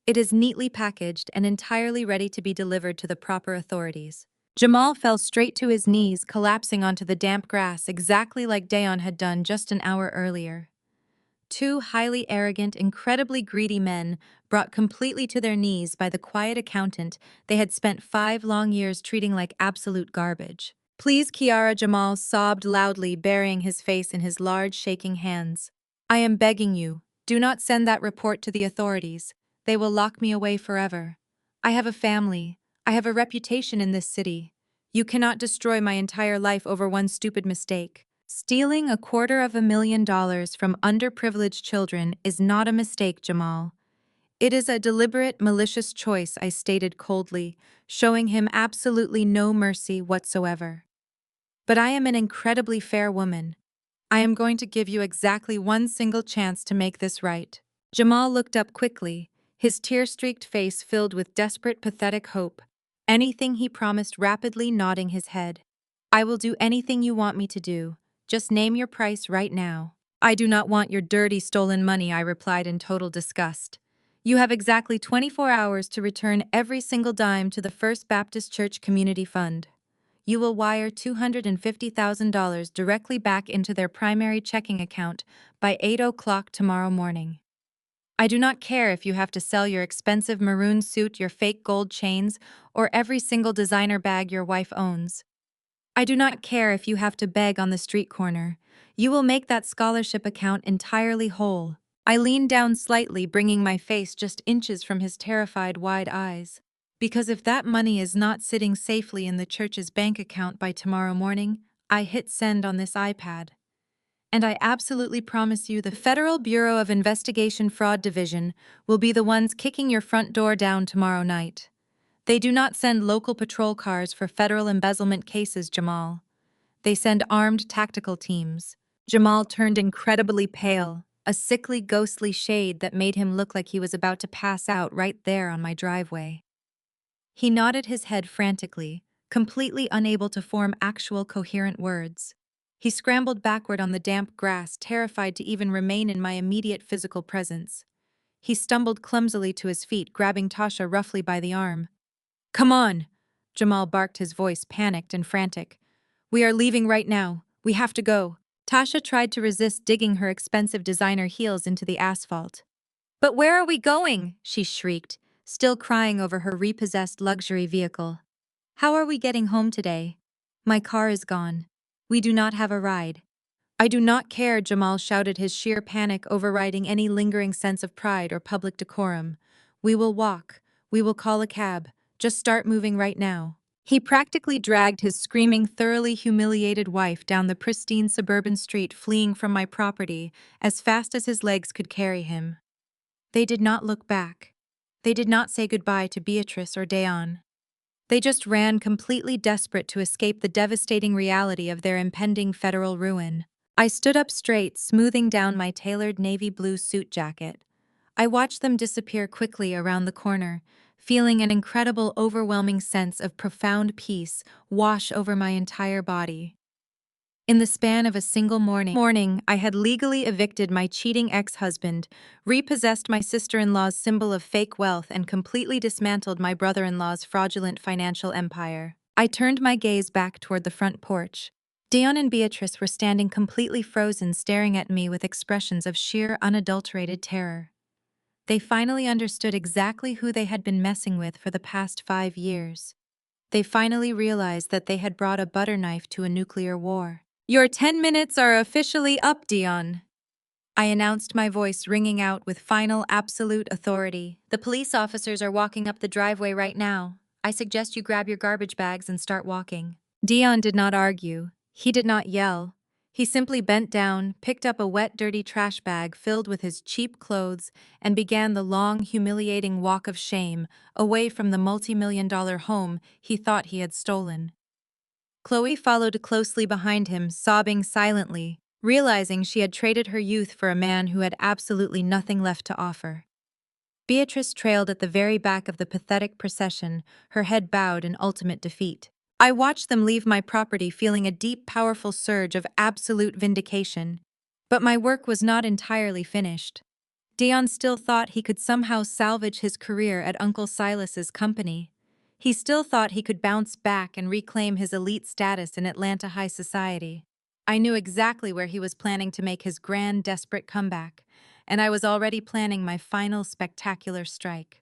It is neatly packaged and entirely ready to be delivered to the proper authorities." Jamal fell straight to his knees, collapsing onto the damp grass exactly like Dayon had done just an hour earlier. Two highly arrogant, incredibly greedy men, brought completely to their knees by the quiet accountant they had spent 5 long years treating like absolute garbage. "Please, Kiara," Jamal sobbed loudly, burying his face in his large, shaking hands. "I am begging you, do not send that report to the authorities. They will lock me away forever. I have a family. I have a reputation in this city. You cannot destroy my entire life over one stupid mistake." Stealing $250,000 from underprivileged children is not a mistake, Jamal. It is a deliberate, malicious choice, I stated coldly, showing him absolutely no mercy whatsoever. "But I am an incredibly fair woman. I am going to give you exactly one single chance to make this right." Jamal looked up quickly, his tear-streaked face filled with desperate, pathetic hope. Anything, he promised, rapidly nodding his head. "I will do anything you want me to do. Just name your price right now." "I do not want your dirty, stolen money," I replied in total disgust. "You have exactly 24 hours to return every single dime to the First Baptist Church Community Fund. You will wire $250,000 directly back into their primary checking account by 8 o'clock tomorrow morning. I do not care if you have to sell your expensive maroon suit, your fake gold chains, or every single designer bag your wife owns. I do not care if you have to beg on the street corner. You will make that scholarship account entirely whole." I leaned down slightly, bringing my face just inches from his terrified, wide eyes. "Because if that money is not sitting safely in the church's bank account by tomorrow morning, I hit send on this iPad. And I absolutely promise you the Federal Bureau of Investigation Fraud Division will be the ones kicking your front door down tomorrow night. They do not send local patrol cars for federal embezzlement cases, Jamal. They send armed tactical teams." Jamal turned incredibly pale, a sickly, ghostly shade that made him look like he was about to pass out right there on my driveway. He nodded his head frantically, completely unable to form actual coherent words. He scrambled backward on the damp grass, terrified to even remain in my immediate physical presence. He stumbled clumsily to his feet, grabbing Tasha roughly by the arm. "Come on!" Jamal barked, his voice panicked and frantic. "We are leaving right now. We have to go." Tasha tried to resist, digging her expensive designer heels into the asphalt. "But where are we going?" she shrieked, still crying over her repossessed luxury vehicle. "How are we getting home today? My car is gone. We do not have a ride." "I do not care," Jamal shouted, his sheer panic overriding any lingering sense of pride or public decorum. "We will walk. We will call a cab. Just start moving right now." He practically dragged his screaming, thoroughly humiliated wife down the pristine suburban street, fleeing from my property as fast as his legs could carry him. They did not look back. They did not say goodbye to Beatrice or Dayan. They just ran, completely desperate to escape the devastating reality of their impending federal ruin. I stood up straight, smoothing down my tailored navy blue suit jacket. I watched them disappear quickly around the corner, feeling an incredible, overwhelming sense of profound peace wash over my entire body. In the span of a single morning, I had legally evicted my cheating ex-husband, repossessed my sister-in-law's symbol of fake wealth, and completely dismantled my brother-in-law's fraudulent financial empire. I turned my gaze back toward the front porch. Dion and Beatrice were standing completely frozen, staring at me with expressions of sheer, unadulterated terror. They finally understood exactly who they had been messing with for the past 5 years. They finally realized that they had brought a butter knife to a nuclear war. "Your 10 minutes are officially up, Dion," I announced, my voice ringing out with final, absolute authority. "The police officers are walking up the driveway right now. I suggest you grab your garbage bags and start walking." Dion did not argue. He did not yell. He simply bent down, picked up a wet, dirty trash bag filled with his cheap clothes, and began the long, humiliating walk of shame away from the multi-million-dollar home he thought he had stolen. Chloe followed closely behind him, sobbing silently, realizing she had traded her youth for a man who had absolutely nothing left to offer. Beatrice trailed at the very back of the pathetic procession, her head bowed in ultimate defeat. I watched them leave my property, feeling a deep, powerful surge of absolute vindication. But my work was not entirely finished. Dion still thought he could somehow salvage his career at Uncle Silas's company. He still thought he could bounce back and reclaim his elite status in Atlanta high society. I knew exactly where he was planning to make his grand, desperate comeback, and I was already planning my final spectacular strike.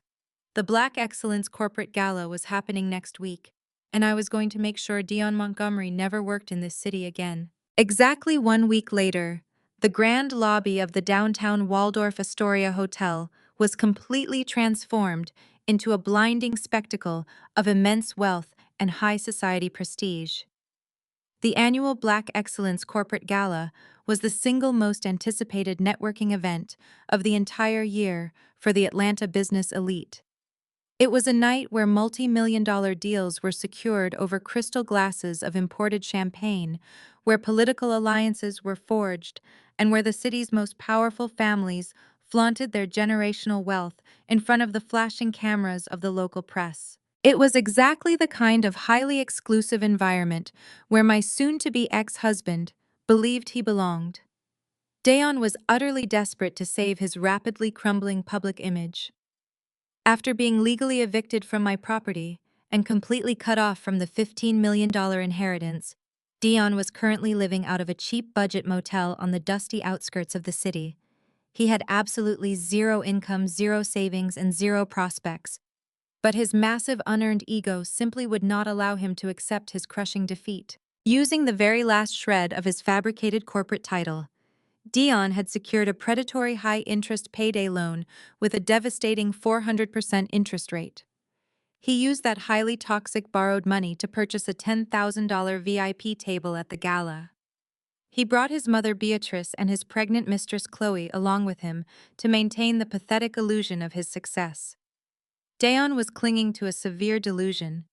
The Black Excellence Corporate Gala was happening next week, and I was going to make sure Dion Montgomery never worked in this city again. Exactly 1 week later, the grand lobby of the downtown Waldorf Astoria Hotel was completely transformed into a blinding spectacle of immense wealth and high society prestige. The annual Black Excellence Corporate Gala was the single most anticipated networking event of the entire year for the Atlanta business elite. It was a night where multi-million-dollar deals were secured over crystal glasses of imported champagne, where political alliances were forged, and where the city's most powerful families flaunted their generational wealth in front of the flashing cameras of the local press. It was exactly the kind of highly exclusive environment where my soon-to-be ex-husband believed he belonged. Dayon was utterly desperate to save his rapidly crumbling public image. After being legally evicted from my property and completely cut off from the $15 million inheritance, Dion was currently living out of a cheap budget motel on the dusty outskirts of the city. He had absolutely zero income, zero savings, and zero prospects. But his massive unearned ego simply would not allow him to accept his crushing defeat. Using the very last shred of his fabricated corporate title, Dion had secured a predatory high-interest payday loan with a devastating 400% interest rate. He used that highly toxic borrowed money to purchase a $10,000 VIP table at the gala. He brought his mother Beatrice and his pregnant mistress Chloe along with him to maintain the pathetic illusion of his success. Dayon was clinging to a severe delusion.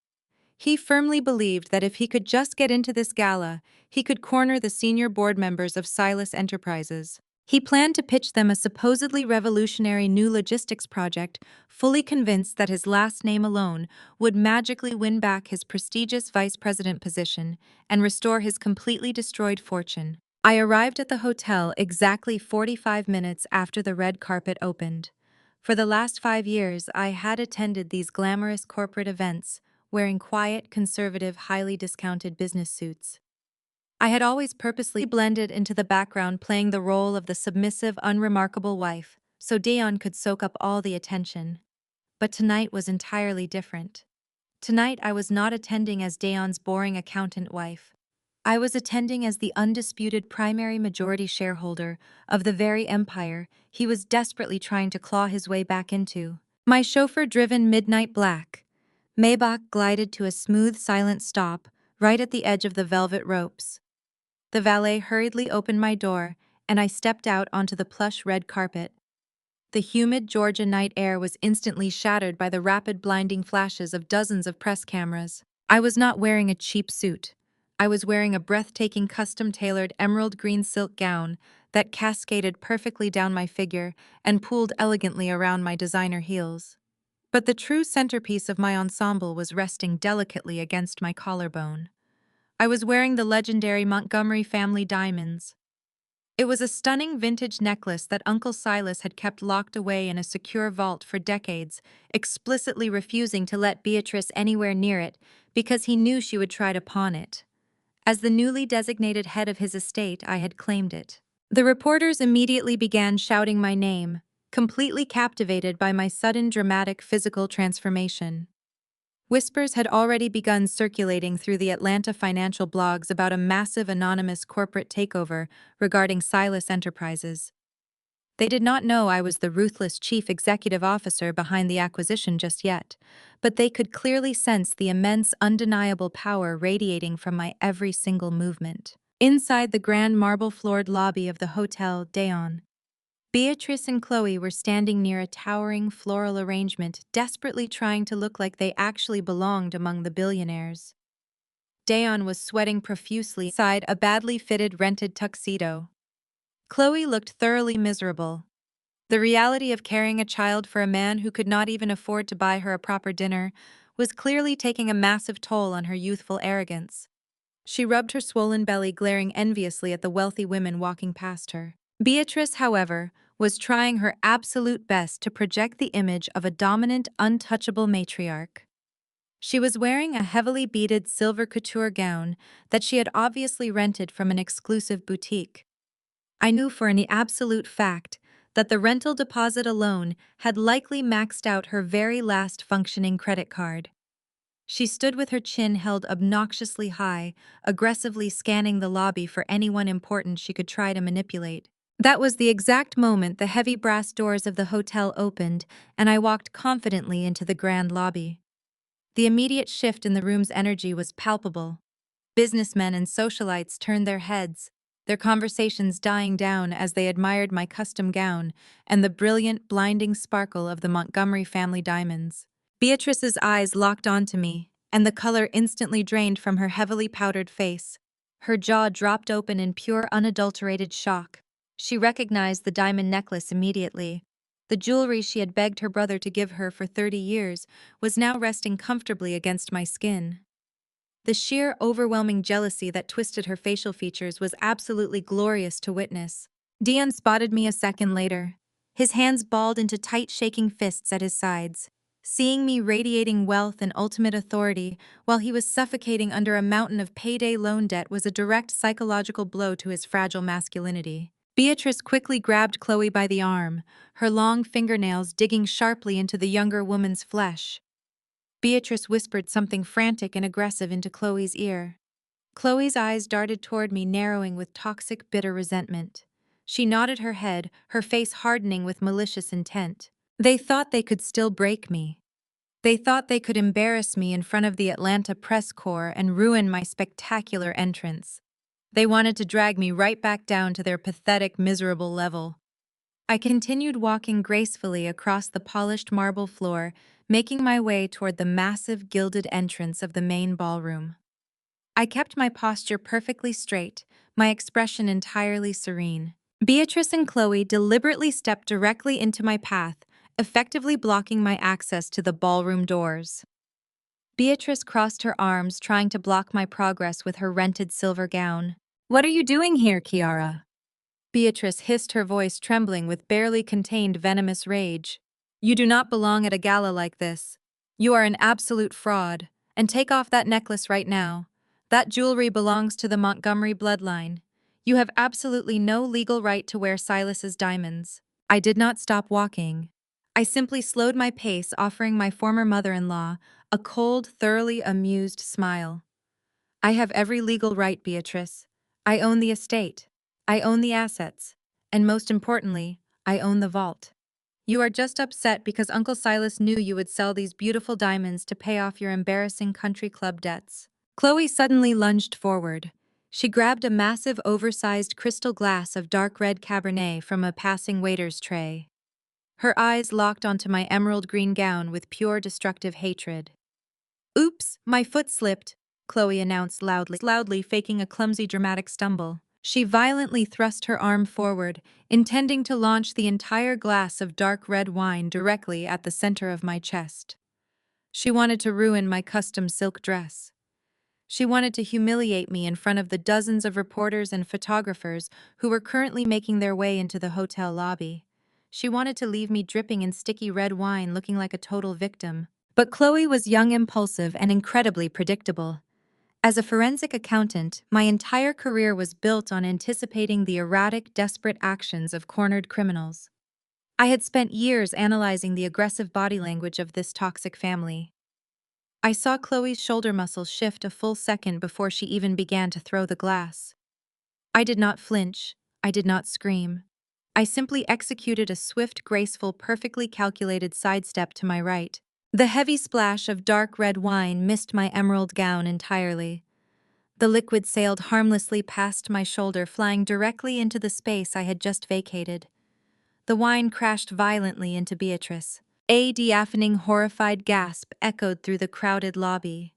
He firmly believed that if he could just get into this gala, he could corner the senior board members of Silas Enterprises. He planned to pitch them a supposedly revolutionary new logistics project, fully convinced that his last name alone would magically win back his prestigious vice president position and restore his completely destroyed fortune. I arrived at the hotel exactly 45 minutes after the red carpet opened. For the last 5 years, I had attended these glamorous corporate events, wearing quiet, conservative, highly discounted business suits. I had always purposely blended into the background, playing the role of the submissive, unremarkable wife, so Dion could soak up all the attention. But tonight was entirely different. Tonight I was not attending as Dion's boring accountant wife. I was attending as the undisputed primary majority shareholder of the very empire he was desperately trying to claw his way back into. My chauffeur-driven midnight black Maybach glided to a smooth, silent stop right at the edge of the velvet ropes. The valet hurriedly opened my door, and I stepped out onto the plush red carpet. The humid Georgia night air was instantly shattered by the rapid blinding flashes of dozens of press cameras. I was not wearing a cheap suit. I was wearing a breathtaking custom-tailored emerald green silk gown that cascaded perfectly down my figure and pooled elegantly around my designer heels. But the true centerpiece of my ensemble was resting delicately against my collarbone. I was wearing the legendary Montgomery family diamonds. It was a stunning vintage necklace that Uncle Silas had kept locked away in a secure vault for decades, explicitly refusing to let Beatrice anywhere near it because he knew she would try to pawn it. As the newly designated head of his estate, I had claimed it. The reporters immediately began shouting my name, completely captivated by my sudden dramatic physical transformation. Whispers had already begun circulating through the Atlanta financial blogs about a massive anonymous corporate takeover regarding Silas Enterprises. They did not know I was the ruthless chief executive officer behind the acquisition just yet, but they could clearly sense the immense, undeniable power radiating from my every single movement. Inside the grand marble-floored lobby of the Hotel Dayon, Beatrice and Chloe were standing near a towering floral arrangement, desperately trying to look like they actually belonged among the billionaires. Dayon was sweating profusely inside a badly fitted rented tuxedo. Chloe looked thoroughly miserable. The reality of carrying a child for a man who could not even afford to buy her a proper dinner was clearly taking a massive toll on her youthful arrogance. She rubbed her swollen belly, glaring enviously at the wealthy women walking past her. Beatrice, however, was trying her absolute best to project the image of a dominant, untouchable matriarch. She was wearing a heavily beaded silver couture gown that she had obviously rented from an exclusive boutique. I knew for an absolute fact that the rental deposit alone had likely maxed out her very last functioning credit card. She stood with her chin held obnoxiously high, aggressively scanning the lobby for anyone important she could try to manipulate. That was the exact moment the heavy brass doors of the hotel opened, and I walked confidently into the grand lobby. The immediate shift in the room's energy was palpable. Businessmen and socialites turned their heads, their conversations dying down as they admired my custom gown and the brilliant, blinding sparkle of the Montgomery family diamonds. Beatrice's eyes locked onto me, and the color instantly drained from her heavily powdered face. Her jaw dropped open in pure, unadulterated shock. She recognized the diamond necklace immediately. The jewelry she had begged her brother to give her for 30 years was now resting comfortably against my skin. The sheer, overwhelming jealousy that twisted her facial features was absolutely glorious to witness. Dion spotted me a second later, his hands balled into tight, shaking fists at his sides. Seeing me radiating wealth and ultimate authority while he was suffocating under a mountain of payday loan debt was a direct psychological blow to his fragile masculinity. Beatrice quickly grabbed Chloe by the arm, her long fingernails digging sharply into the younger woman's flesh. Beatrice whispered something frantic and aggressive into Chloe's ear. Chloe's eyes darted toward me, narrowing with toxic, bitter resentment. She nodded her head, her face hardening with malicious intent. They thought they could still break me. They thought they could embarrass me in front of the Atlanta press corps and ruin my spectacular entrance. They wanted to drag me right back down to their pathetic, miserable level. I continued walking gracefully across the polished marble floor, making my way toward the massive gilded entrance of the main ballroom. I kept my posture perfectly straight, my expression entirely serene. Beatrice and Chloe deliberately stepped directly into my path, effectively blocking my access to the ballroom doors. Beatrice crossed her arms, trying to block my progress with her rented silver gown. "What are you doing here, Kiara?" Beatrice hissed, her voice trembling with barely contained venomous rage. "You do not belong at a gala like this. You are an absolute fraud. And take off that necklace right now. That jewelry belongs to the Montgomery bloodline. You have absolutely no legal right to wear Silas's diamonds." I did not stop walking. I simply slowed my pace, offering my former mother-in-law a cold, thoroughly amused smile. "I have every legal right, Beatrice. I own the estate. I own the assets. And most importantly, I own the vault. You are just upset because Uncle Silas knew you would sell these beautiful diamonds to pay off your embarrassing country club debts." Chloe suddenly lunged forward. She grabbed a massive, oversized crystal glass of dark red Cabernet from a passing waiter's tray. Her eyes locked onto my emerald green gown with pure destructive hatred. "Oops, my foot slipped," Chloe announced loudly faking a clumsy dramatic stumble. She violently thrust her arm forward, intending to launch the entire glass of dark red wine directly at the center of my chest. She wanted to ruin my custom silk dress. She wanted to humiliate me in front of the dozens of reporters and photographers who were currently making their way into the hotel lobby. She wanted to leave me dripping in sticky red wine, looking like a total victim. But Chloe was young, impulsive, and incredibly predictable. As a forensic accountant, my entire career was built on anticipating the erratic, desperate actions of cornered criminals. I had spent years analyzing the aggressive body language of this toxic family. I saw Chloe's shoulder muscles shift a full second before she even began to throw the glass. I did not flinch. I did not scream. I simply executed a swift, graceful, perfectly calculated sidestep to my right. The heavy splash of dark red wine missed my emerald gown entirely. The liquid sailed harmlessly past my shoulder, flying directly into the space I had just vacated. The wine crashed violently into Beatrice. A deafening, horrified gasp echoed through the crowded lobby.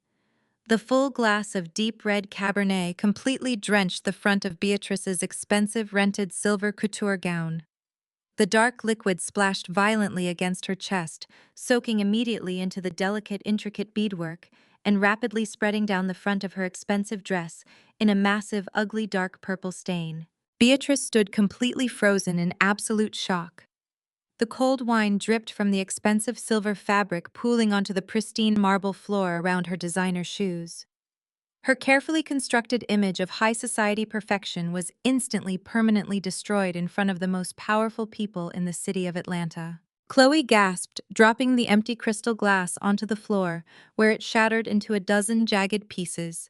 The full glass of deep red Cabernet completely drenched the front of Beatrice's expensive rented silver couture gown. The dark liquid splashed violently against her chest, soaking immediately into the delicate, intricate beadwork and rapidly spreading down the front of her expensive dress in a massive, ugly dark purple stain. Beatrice stood completely frozen in absolute shock. The cold wine dripped from the expensive silver fabric, pooling onto the pristine marble floor around her designer shoes. Her carefully constructed image of high society perfection was instantly permanently destroyed in front of the most powerful people in the city of Atlanta. Chloe gasped, dropping the empty crystal glass onto the floor, where it shattered into a dozen jagged pieces.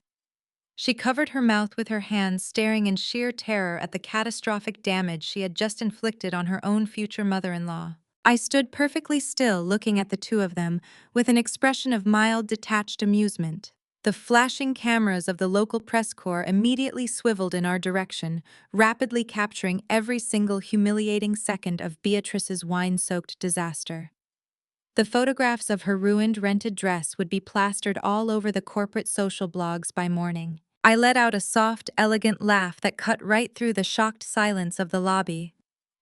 She covered her mouth with her hands, staring in sheer terror at the catastrophic damage she had just inflicted on her own future mother-in-law. I stood perfectly still, looking at the two of them, with an expression of mild, detached amusement. The flashing cameras of the local press corps immediately swiveled in our direction, rapidly capturing every single humiliating second of Beatrice's wine-soaked disaster. The photographs of her ruined rented dress would be plastered all over the corporate social blogs by morning. I let out a soft, elegant laugh that cut right through the shocked silence of the lobby.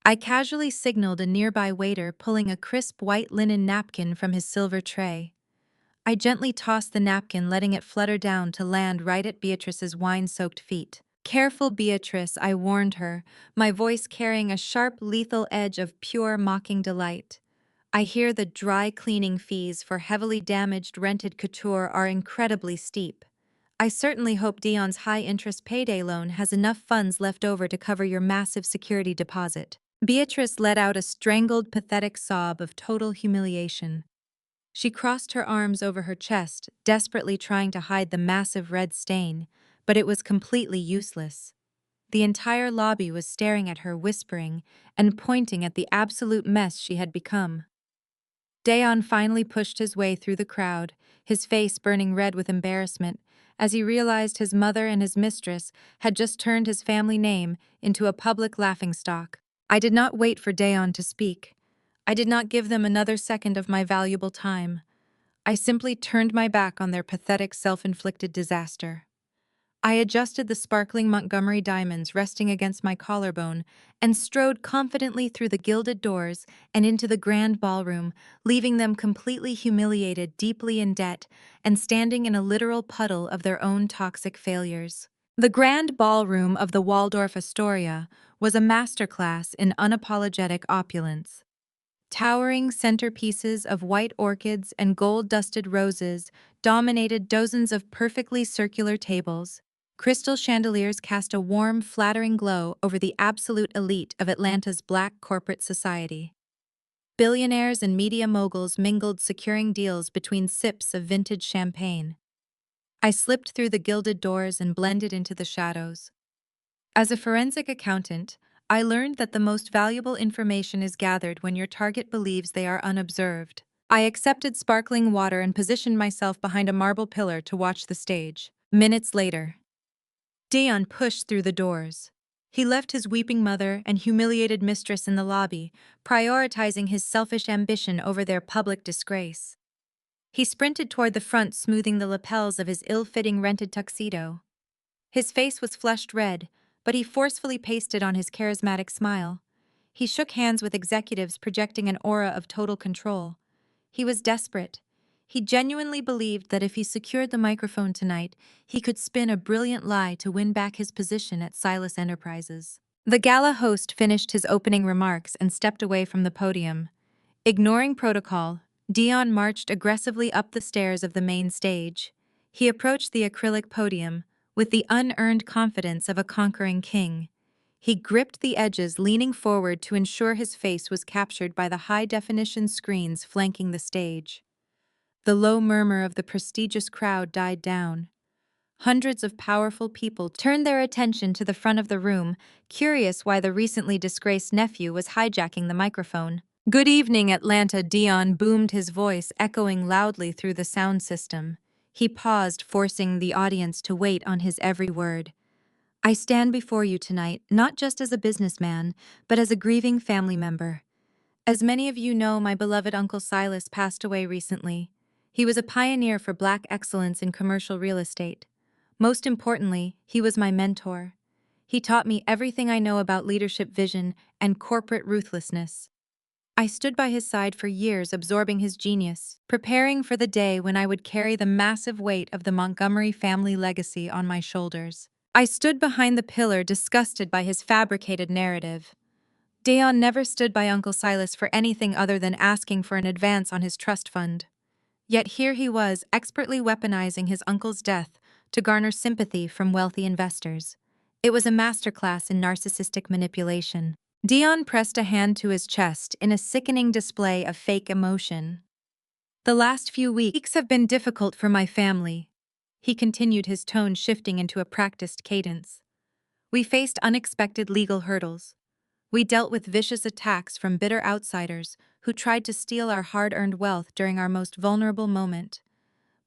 I casually signaled a nearby waiter, pulling a crisp white linen napkin from his silver tray. I gently tossed the napkin, letting it flutter down to land right at Beatrice's wine-soaked feet. "Careful, Beatrice," I warned her, my voice carrying a sharp, lethal edge of pure, mocking delight. "I hear the dry cleaning fees for heavily damaged rented couture are incredibly steep. I certainly hope Dion's high-interest payday loan has enough funds left over to cover your massive security deposit." Beatrice let out a strangled, pathetic sob of total humiliation. She crossed her arms over her chest, desperately trying to hide the massive red stain, but it was completely useless. The entire lobby was staring at her, whispering and pointing at the absolute mess she had become. Dion finally pushed his way through the crowd, his face burning red with embarrassment, as he realized his mother and his mistress had just turned his family name into a public laughingstock. I did not wait for Dion to speak. I did not give them another second of my valuable time. I simply turned my back on their pathetic, self-inflicted disaster. I adjusted the sparkling Montgomery diamonds resting against my collarbone and strode confidently through the gilded doors and into the grand ballroom, leaving them completely humiliated, deeply in debt, and standing in a literal puddle of their own toxic failures. The grand ballroom of the Waldorf Astoria was a masterclass in unapologetic opulence. Towering centerpieces of white orchids and gold-dusted roses dominated dozens of perfectly circular tables. Crystal chandeliers cast a warm, flattering glow over the absolute elite of Atlanta's black corporate society. Billionaires and media moguls mingled, securing deals between sips of vintage champagne. I slipped through the gilded doors and blended into the shadows. As a forensic accountant, I learned that the most valuable information is gathered when your target believes they are unobserved. I accepted sparkling water and positioned myself behind a marble pillar to watch the stage. Minutes later, Dion pushed through the doors. He left his weeping mother and humiliated mistress in the lobby, prioritizing his selfish ambition over their public disgrace. He sprinted toward the front, smoothing the lapels of his ill-fitting rented tuxedo. His face was flushed red, but he forcefully pasted on his charismatic smile. He shook hands with executives, projecting an aura of total control. He was desperate. He genuinely believed that if he secured the microphone tonight, he could spin a brilliant lie to win back his position at Silas Enterprises. The gala host finished his opening remarks and stepped away from the podium. Ignoring protocol, Dion marched aggressively up the stairs of the main stage. He approached the acrylic podium with the unearned confidence of a conquering king. He gripped the edges, leaning forward to ensure his face was captured by the high-definition screens flanking the stage. The low murmur of the prestigious crowd died down. Hundreds of powerful people turned their attention to the front of the room, curious why the recently disgraced nephew was hijacking the microphone. "Good evening, Atlanta," Dion boomed, his voice echoing loudly through the sound system. He paused, forcing the audience to wait on his every word. "I stand before you tonight, not just as a businessman, but as a grieving family member. As many of you know, my beloved Uncle Silas passed away recently. He was a pioneer for Black excellence in commercial real estate. Most importantly, he was my mentor. He taught me everything I know about leadership vision and corporate ruthlessness. I stood by his side for years, absorbing his genius, preparing for the day when I would carry the massive weight of the Montgomery family legacy on my shoulders. I stood behind the pillar, disgusted by his fabricated narrative. Dion never stood by Uncle Silas for anything other than asking for an advance on his trust fund. Yet here he was, expertly weaponizing his uncle's death to garner sympathy from wealthy investors. It was a masterclass in narcissistic manipulation. Dion pressed a hand to his chest in a sickening display of fake emotion. "The last few weeks have been difficult for my family," he continued, his tone shifting into a practiced cadence. "We faced unexpected legal hurdles. We dealt with vicious attacks from bitter outsiders who tried to steal our hard-earned wealth during our most vulnerable moment.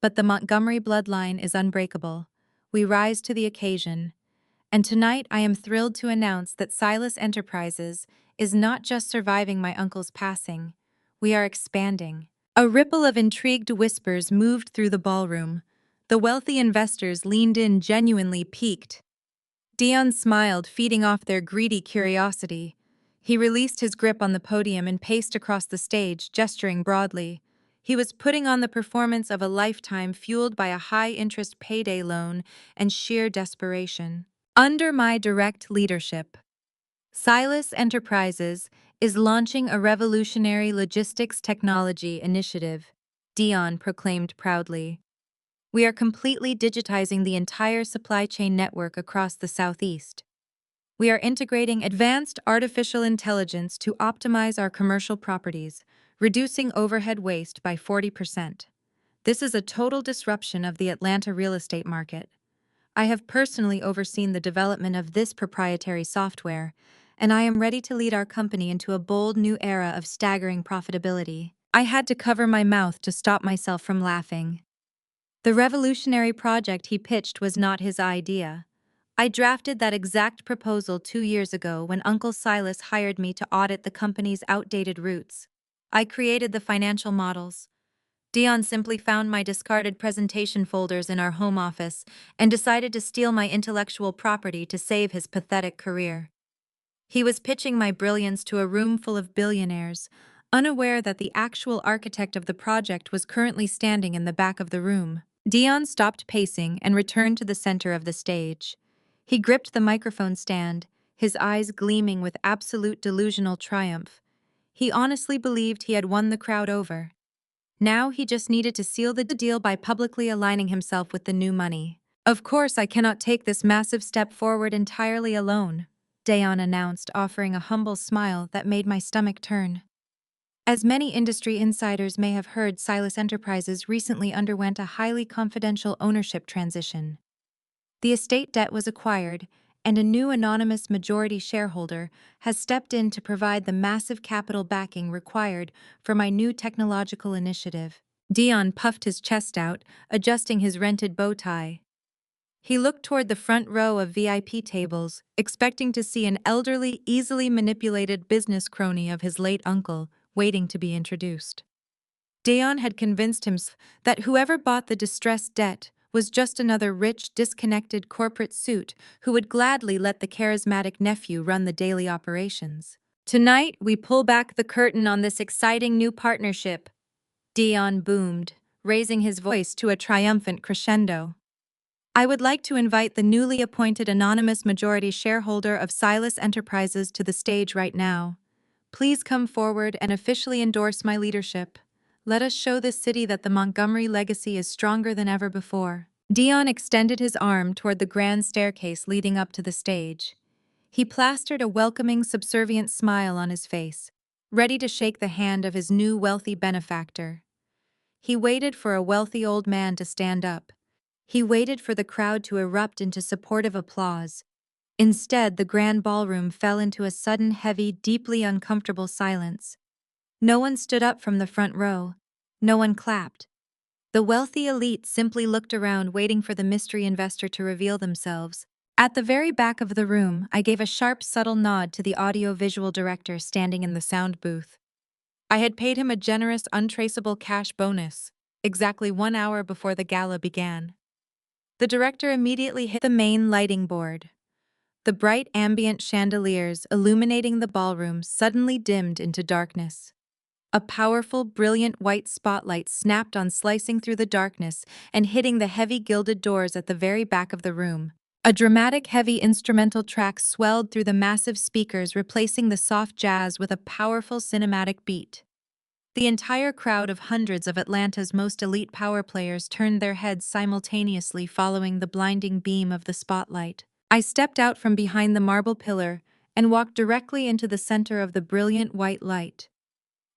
But the Montgomery bloodline is unbreakable. We rise to the occasion. And tonight I am thrilled to announce that Silas Enterprises is not just surviving my uncle's passing. We are expanding." A ripple of intrigued whispers moved through the ballroom. The wealthy investors leaned in, genuinely piqued. Dion smiled, feeding off their greedy curiosity. He released his grip on the podium and paced across the stage, gesturing broadly. He was putting on the performance of a lifetime, fueled by a high-interest payday loan and sheer desperation. "Under my direct leadership, Silas Enterprises is launching a revolutionary logistics technology initiative," Dion proclaimed proudly. "We are completely digitizing the entire supply chain network across the Southeast. We are integrating advanced artificial intelligence to optimize our commercial properties, reducing overhead waste by 40%. This is a total disruption of the Atlanta real estate market. I have personally overseen the development of this proprietary software, and I am ready to lead our company into a bold new era of staggering profitability." I had to cover my mouth to stop myself from laughing. The revolutionary project he pitched was not his idea. I drafted that exact proposal 2 years ago when Uncle Silas hired me to audit the company's outdated routes. I created the financial models, Dion simply found my discarded presentation folders in our home office and decided to steal my intellectual property to save his pathetic career. He was pitching my brilliance to a room full of billionaires, unaware that the actual architect of the project was currently standing in the back of the room. Dion stopped pacing and returned to the center of the stage. He gripped the microphone stand, his eyes gleaming with absolute delusional triumph. He honestly believed he had won the crowd over. Now he just needed to seal the deal by publicly aligning himself with the new money. Of course, I cannot take this massive step forward entirely alone, Dion announced, offering a humble smile that made my stomach turn. As many industry insiders may have heard, Silas Enterprises recently underwent a highly confidential ownership transition. The estate debt was acquired, and a new anonymous majority shareholder has stepped in to provide the massive capital backing required for my new technological initiative. Dion puffed his chest out, adjusting his rented bow tie. He looked toward the front row of VIP tables, expecting to see an elderly, easily manipulated business crony of his late uncle waiting to be introduced. Dion had convinced himself that whoever bought the distressed debt was just another rich, disconnected corporate suit who would gladly let the charismatic nephew run the daily operations. Tonight, we pull back the curtain on this exciting new partnership, Dion boomed, raising his voice to a triumphant crescendo. I would like to invite the newly appointed anonymous majority shareholder of Silas Enterprises to the stage right now. Please come forward and officially endorse my leadership. Let us show this city that the Montgomery legacy is stronger than ever before. Dion extended his arm toward the grand staircase leading up to the stage. He plastered a welcoming, subservient smile on his face, ready to shake the hand of his new wealthy benefactor. He waited for a wealthy old man to stand up. He waited for the crowd to erupt into supportive applause. Instead, the grand ballroom fell into a sudden, heavy, deeply uncomfortable silence. No one stood up from the front row. No one clapped. The wealthy elite simply looked around, waiting for the mystery investor to reveal themselves. At the very back of the room, I gave a sharp, subtle nod to the audio-visual director standing in the sound booth. I had paid him a generous, untraceable cash bonus, exactly 1 hour before the gala began. The director immediately hit the main lighting board. The bright ambient chandeliers illuminating the ballroom suddenly dimmed into darkness. A powerful, brilliant white spotlight snapped on, slicing through the darkness and hitting the heavy gilded doors at the very back of the room. A dramatic, heavy instrumental track swelled through the massive speakers, replacing the soft jazz with a powerful cinematic beat. The entire crowd of hundreds of Atlanta's most elite power players turned their heads simultaneously, following the blinding beam of the spotlight. I stepped out from behind the marble pillar and walked directly into the center of the brilliant white light.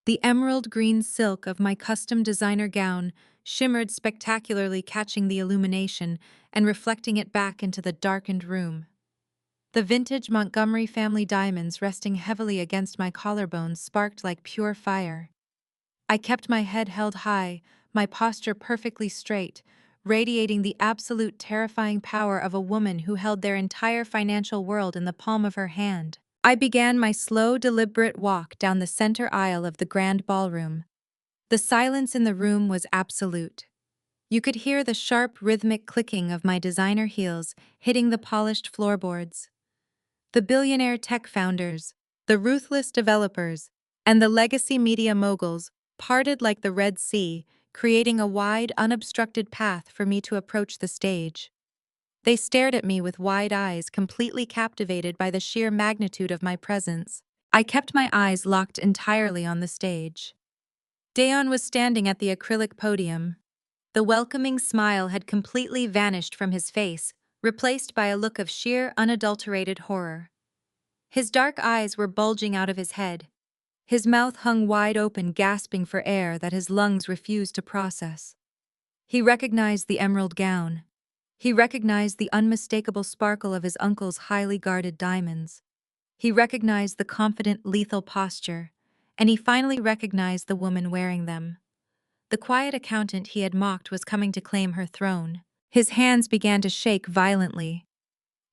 The emerald green silk of my custom designer gown shimmered spectacularly, catching the illumination and reflecting it back into the darkened room. The vintage Montgomery family diamonds resting heavily against my collarbones sparked like pure fire. I kept my head held high, my posture perfectly straight, radiating the absolute terrifying power of a woman who held their entire financial world in the palm of her hand. I began my slow, deliberate walk down the center aisle of the grand ballroom. The silence in the room was absolute. You could hear the sharp, rhythmic clicking of my designer heels hitting the polished floorboards. The billionaire tech founders, the ruthless developers, and the legacy media moguls parted like the Red Sea, creating a wide, unobstructed path for me to approach the stage. They stared at me with wide eyes, completely captivated by the sheer magnitude of my presence. I kept my eyes locked entirely on the stage. Dion was standing at the acrylic podium. The welcoming smile had completely vanished from his face, replaced by a look of sheer, unadulterated horror. His dark eyes were bulging out of his head. His mouth hung wide open, gasping for air that his lungs refused to process. He recognized the emerald gown. He recognized the unmistakable sparkle of his uncle's highly guarded diamonds. He recognized the confident, lethal posture, and he finally recognized the woman wearing them. The quiet accountant he had mocked was coming to claim her throne. His hands began to shake violently.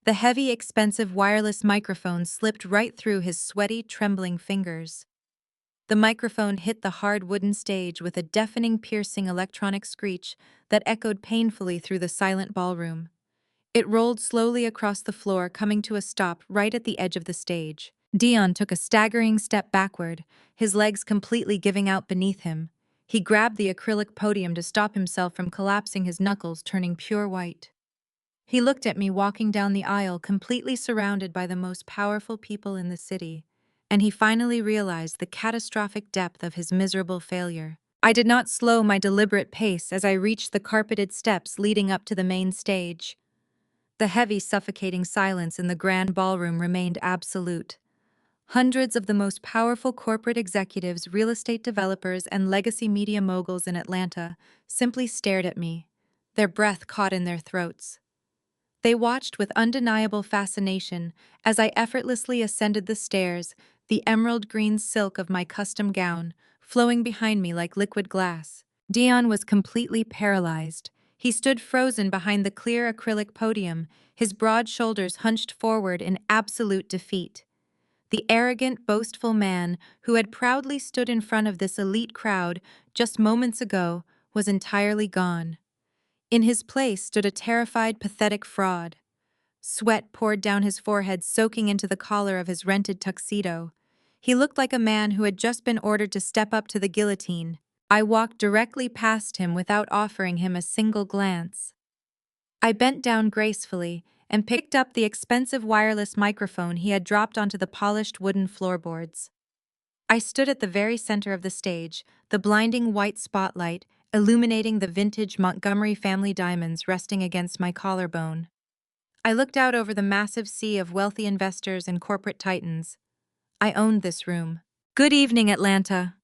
The heavy, expensive wireless microphone slipped right through his sweaty, trembling fingers. The microphone hit the hard wooden stage with a deafening, piercing electronic screech that echoed painfully through the silent ballroom. It rolled slowly across the floor, coming to a stop right at the edge of the stage. Dion took a staggering step backward, his legs completely giving out beneath him. He grabbed the acrylic podium to stop himself from collapsing, his knuckles turning pure white. He looked at me walking down the aisle, completely surrounded by the most powerful people in the city, and he finally realized the catastrophic depth of his miserable failure. I did not slow my deliberate pace as I reached the carpeted steps leading up to the main stage. The heavy, suffocating silence in the grand ballroom remained absolute. Hundreds of the most powerful corporate executives, real estate developers, and legacy media moguls in Atlanta simply stared at me, their breath caught in their throats. They watched with undeniable fascination as I effortlessly ascended the stairs, the emerald green silk of my custom gown flowing behind me like liquid glass. Dion was completely paralyzed. He stood frozen behind the clear acrylic podium, his broad shoulders hunched forward in absolute defeat. The arrogant, boastful man who had proudly stood in front of this elite crowd just moments ago was entirely gone. In his place stood a terrified, pathetic fraud. Sweat poured down his forehead, soaking into the collar of his rented tuxedo. He looked like a man who had just been ordered to step up to the guillotine. I walked directly past him without offering him a single glance. I bent down gracefully and picked up the expensive wireless microphone he had dropped onto the polished wooden floorboards. I stood at the very center of the stage, the blinding white spotlight illuminating the vintage Montgomery family diamonds resting against my collarbone. I looked out over the massive sea of wealthy investors and corporate titans. I owned this room. "Good evening, Atlanta,"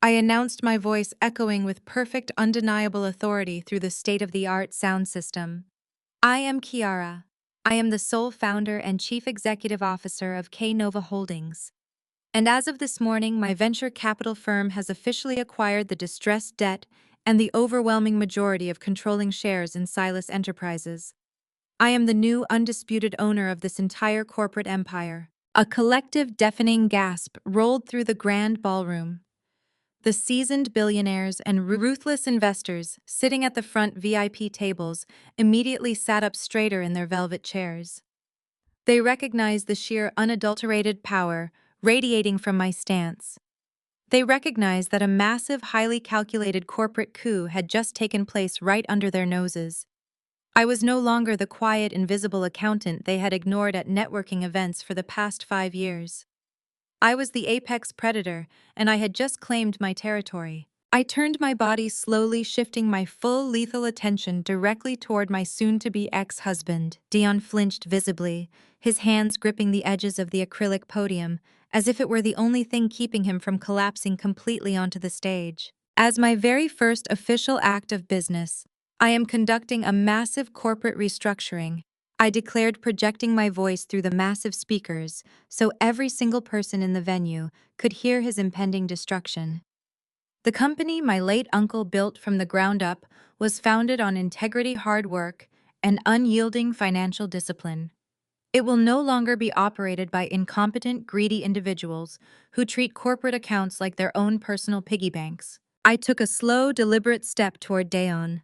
I announced, my voice echoing with perfect, undeniable authority through the state-of-the-art sound system. "I am Kiara. I am the sole founder and chief executive officer of K-Nova Holdings. And as of this morning, my venture capital firm has officially acquired the distressed debt and the overwhelming majority of controlling shares in Silas Enterprises. I am the new, undisputed owner of this entire corporate empire." A collective, deafening gasp rolled through the grand ballroom. The seasoned billionaires and ruthless investors sitting at the front VIP tables immediately sat up straighter in their velvet chairs. They recognized the sheer, unadulterated power radiating from my stance. They recognized that a massive, highly calculated corporate coup had just taken place right under their noses. I was no longer the quiet, invisible accountant they had ignored at networking events for the past 5 years. I was the apex predator, and I had just claimed my territory. I turned my body slowly, shifting my full lethal attention directly toward my soon-to-be ex-husband. Dion flinched visibly, his hands gripping the edges of the acrylic podium, as if it were the only thing keeping him from collapsing completely onto the stage. "As my very first official act of business, I am conducting a massive corporate restructuring," I declared, projecting my voice through the massive speakers so every single person in the venue could hear his impending destruction. The company my late uncle built from the ground up was founded on integrity, hard work, and unyielding financial discipline. It will no longer be operated by incompetent, greedy individuals who treat corporate accounts like their own personal piggy banks. I took a slow, deliberate step toward Dayon.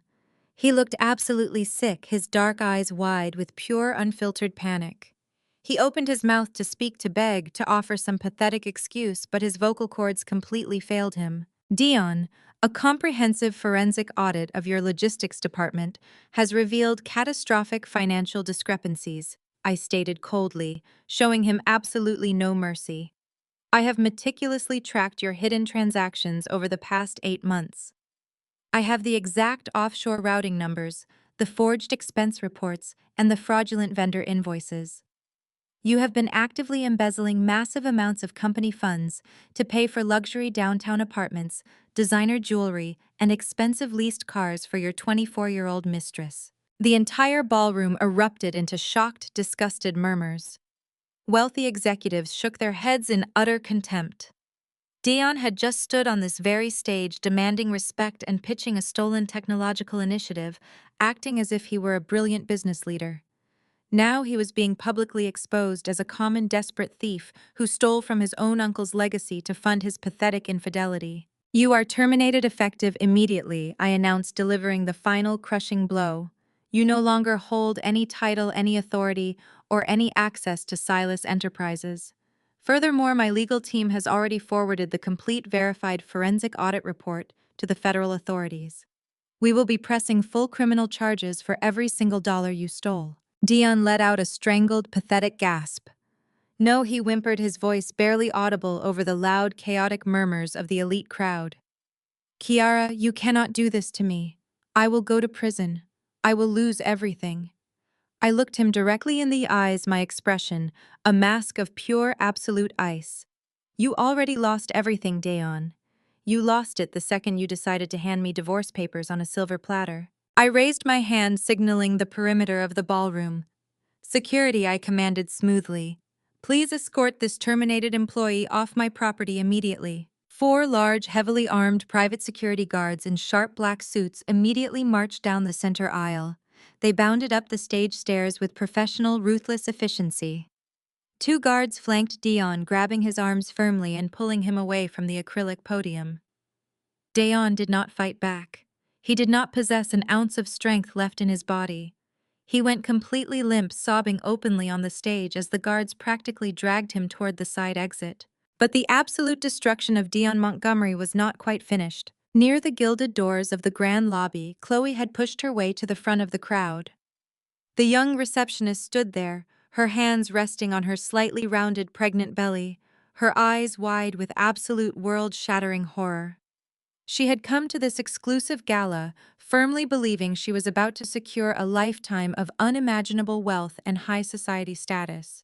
He looked absolutely sick, his dark eyes wide with pure, unfiltered panic. He opened his mouth to speak, to beg, to offer some pathetic excuse, but his vocal cords completely failed him. "Dion, a comprehensive forensic audit of your logistics department has revealed catastrophic financial discrepancies," I stated coldly, showing him absolutely no mercy. "I have meticulously tracked your hidden transactions over the past 8 months. I have the exact offshore routing numbers, the forged expense reports, and the fraudulent vendor invoices. You have been actively embezzling massive amounts of company funds to pay for luxury downtown apartments, designer jewelry, and expensive leased cars for your 24-year-old mistress." The entire ballroom erupted into shocked, disgusted murmurs. Wealthy executives shook their heads in utter contempt. Dion had just stood on this very stage demanding respect and pitching a stolen technological initiative, acting as if he were a brilliant business leader. Now he was being publicly exposed as a common desperate thief who stole from his own uncle's legacy to fund his pathetic infidelity. "You are terminated effective immediately," I announced, delivering the final crushing blow. "You no longer hold any title, any authority, or any access to Silas Enterprises. Furthermore, my legal team has already forwarded the complete verified forensic audit report to the federal authorities. We will be pressing full criminal charges for every single dollar you stole." Dion let out a strangled, pathetic gasp. "No," he whimpered, his voice barely audible over the loud, chaotic murmurs of the elite crowd. "Kiara, you cannot do this to me. I will go to prison. I will lose everything." I looked him directly in the eyes, my expression, a mask of pure, absolute ice. "You already lost everything, Dayon. You lost it the second you decided to hand me divorce papers on a silver platter." I raised my hand, signaling the perimeter of the ballroom. "Security," I commanded smoothly. "Please escort this terminated employee off my property immediately." 4 large, heavily armed private security guards in sharp black suits immediately marched down the center aisle. They bounded up the stage stairs with professional, ruthless efficiency. 2 guards flanked Dion, grabbing his arms firmly and pulling him away from the acrylic podium. Dion did not fight back. He did not possess an ounce of strength left in his body. He went completely limp, sobbing openly on the stage as the guards practically dragged him toward the side exit. But the absolute destruction of Dion Montgomery was not quite finished. Near the gilded doors of the grand lobby, Chloe had pushed her way to the front of the crowd. The young receptionist stood there, her hands resting on her slightly rounded pregnant belly, her eyes wide with absolute world-shattering horror. She had come to this exclusive gala, firmly believing she was about to secure a lifetime of unimaginable wealth and high society status.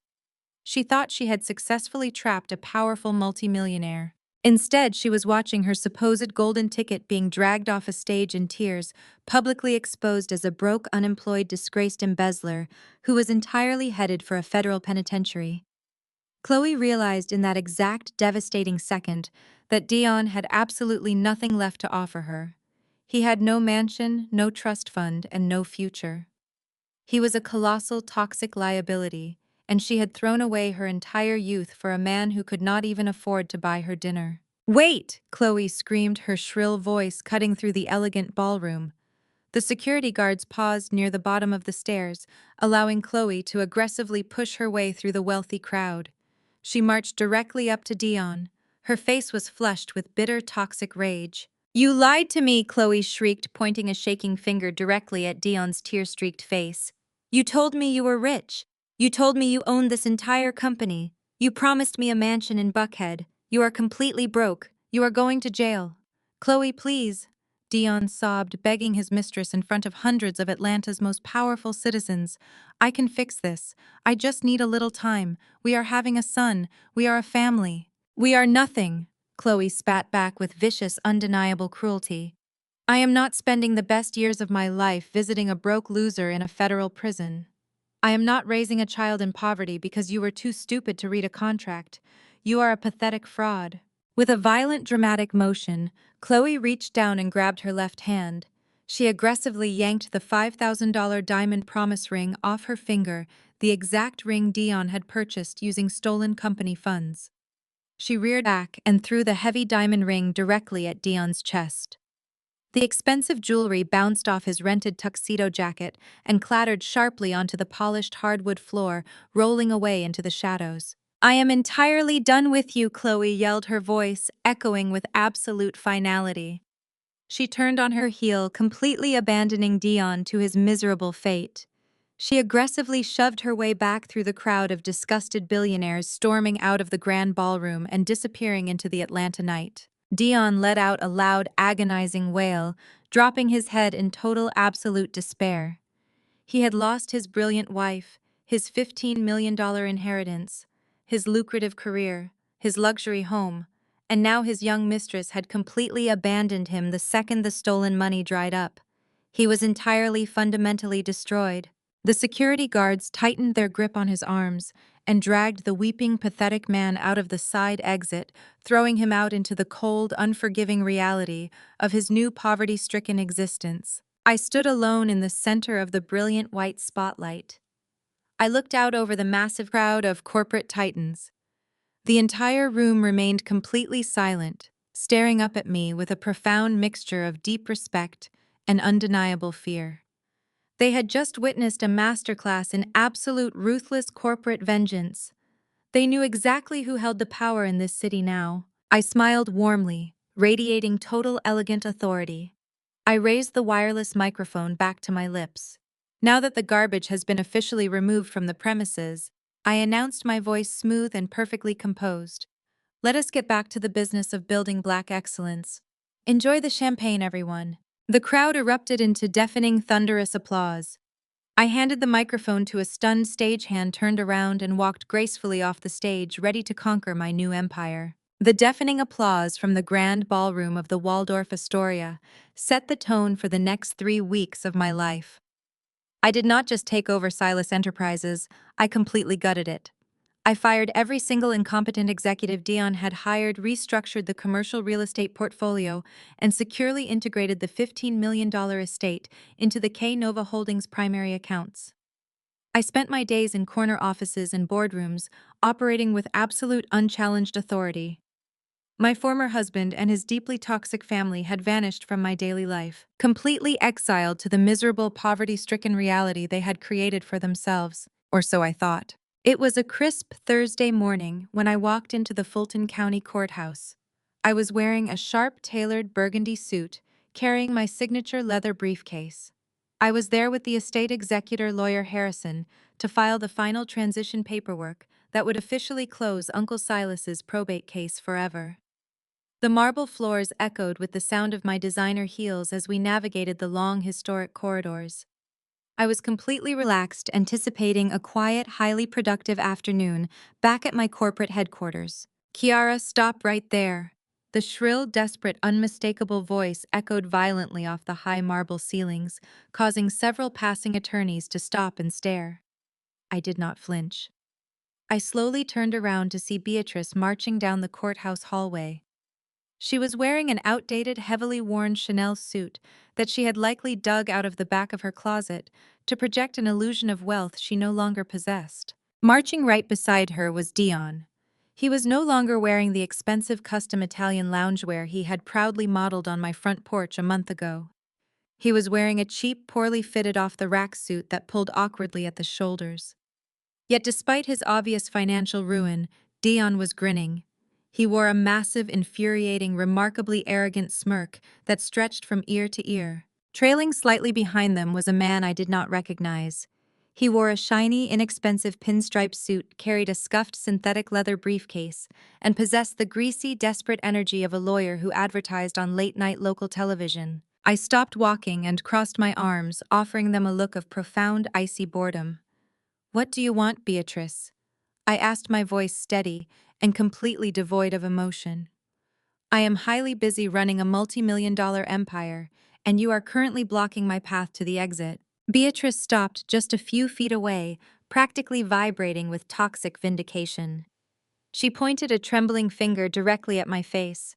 She thought she had successfully trapped a powerful multimillionaire. Instead, she was watching her supposed golden ticket being dragged off a stage in tears, publicly exposed as a broke, unemployed, disgraced embezzler who was entirely headed for a federal penitentiary. Chloe realized in that exact devastating second that Dion had absolutely nothing left to offer her. He had no mansion, no trust fund, and no future. He was a colossal, toxic liability, and she had thrown away her entire youth for a man who could not even afford to buy her dinner. "Wait!" Chloe screamed, her shrill voice cutting through the elegant ballroom. The security guards paused near the bottom of the stairs, allowing Chloe to aggressively push her way through the wealthy crowd. She marched directly up to Dion. Her face was flushed with bitter, toxic rage. "You lied to me!" Chloe shrieked, pointing a shaking finger directly at Dion's tear-streaked face. "You told me you were rich. You told me you owned this entire company. You promised me a mansion in Buckhead. You are completely broke. You are going to jail." "Chloe, please," Dion sobbed, begging his mistress in front of hundreds of Atlanta's most powerful citizens. "I can fix this. I just need a little time. We are having a son. We are a family." "We are nothing," Chloe spat back with vicious, undeniable cruelty. "I am not spending the best years of my life visiting a broke loser in a federal prison. I am not raising a child in poverty because you were too stupid to read a contract. You are a pathetic fraud." With a violent, dramatic motion, Chloe reached down and grabbed her left hand. She aggressively yanked the $5,000 diamond promise ring off her finger, the exact ring Dion had purchased using stolen company funds. She reared back and threw the heavy diamond ring directly at Dion's chest. The expensive jewelry bounced off his rented tuxedo jacket and clattered sharply onto the polished hardwood floor, rolling away into the shadows. "I am entirely done with you," Chloe yelled, her voice echoing with absolute finality. She turned on her heel, completely abandoning Dion to his miserable fate. She aggressively shoved her way back through the crowd of disgusted billionaires storming out of the grand ballroom and disappearing into the Atlanta night. Dion let out a loud, agonizing wail, dropping his head in total, absolute despair. He had lost his brilliant wife, his $15 million inheritance, his lucrative career, his luxury home, and now his young mistress had completely abandoned him the second the stolen money dried up. He was entirely, fundamentally destroyed. The security guards tightened their grip on his arms and dragged the weeping, pathetic man out of the side exit, throwing him out into the cold, unforgiving reality of his new poverty-stricken existence. I stood alone in the center of the brilliant white spotlight. I looked out over the massive crowd of corporate titans. The entire room remained completely silent, staring up at me with a profound mixture of deep respect and undeniable fear. They had just witnessed a masterclass in absolute ruthless corporate vengeance. They knew exactly who held the power in this city now. I smiled warmly, radiating total elegant authority. I raised the wireless microphone back to my lips. Now that the garbage has been officially removed from the premises, I announced, my voice smooth and perfectly composed. Let us get back to the business of building black excellence. Enjoy the champagne, everyone. The crowd erupted into deafening, thunderous applause. I handed the microphone to a stunned stagehand, turned around, and walked gracefully off the stage, ready to conquer my new empire. The deafening applause from the grand ballroom of the Waldorf Astoria set the tone for the next 3 weeks of my life. I did not just take over Silas Enterprises, I completely gutted it. I fired every single incompetent executive Dion had hired, restructured the commercial real estate portfolio, and securely integrated the $15 million estate into the K Nova Holdings primary accounts. I spent my days in corner offices and boardrooms, operating with absolute unchallenged authority. My former husband and his deeply toxic family had vanished from my daily life, completely exiled to the miserable, poverty-stricken reality they had created for themselves, or so I thought. It was a crisp Thursday morning when I walked into the Fulton County Courthouse. I was wearing a sharp, tailored burgundy suit, carrying my signature leather briefcase. I was there with the estate executor, Lawyer Harrison, to file the final transition paperwork that would officially close Uncle Silas's probate case forever. The marble floors echoed with the sound of my designer heels as we navigated the long, historic corridors. I was completely relaxed, anticipating a quiet, highly productive afternoon back at my corporate headquarters. Kiara, stop right there. The shrill, desperate, unmistakable voice echoed violently off the high marble ceilings, causing several passing attorneys to stop and stare. I did not flinch. I slowly turned around to see Beatrice marching down the courthouse hallway. She was wearing an outdated, heavily worn Chanel suit that she had likely dug out of the back of her closet to project an illusion of wealth she no longer possessed. Marching right beside her was Dion. He was no longer wearing the expensive custom Italian loungewear he had proudly modeled on my front porch a month ago. He was wearing a cheap, poorly fitted off-the-rack suit that pulled awkwardly at the shoulders. Yet despite his obvious financial ruin, Dion was grinning. He wore a massive, infuriating, remarkably arrogant smirk that stretched from ear to ear. Trailing slightly behind them was a man I did not recognize. He wore a shiny, inexpensive pinstripe suit, carried a scuffed synthetic leather briefcase, and possessed the greasy, desperate energy of a lawyer who advertised on late-night local television. I stopped walking and crossed my arms, offering them a look of profound, icy boredom. "What do you want, Beatrice?" I asked, my voice steady and completely devoid of emotion. "I am highly busy running a multi-million-dollar empire, and you are currently blocking my path to the exit." Beatrice stopped just a few feet away, practically vibrating with toxic vindication. She pointed a trembling finger directly at my face.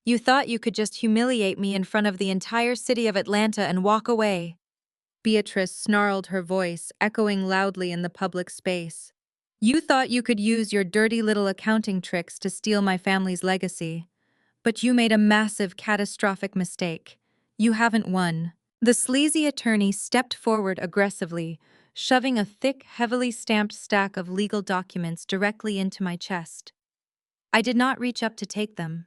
"You thought you could just humiliate me in front of the entire city of Atlanta and walk away." Beatrice snarled, her voice echoing loudly in the public space. "You thought you could use your dirty little accounting tricks to steal my family's legacy. But you made a massive, catastrophic mistake. You haven't won." The sleazy attorney stepped forward aggressively, shoving a thick, heavily stamped stack of legal documents directly into my chest. I did not reach up to take them.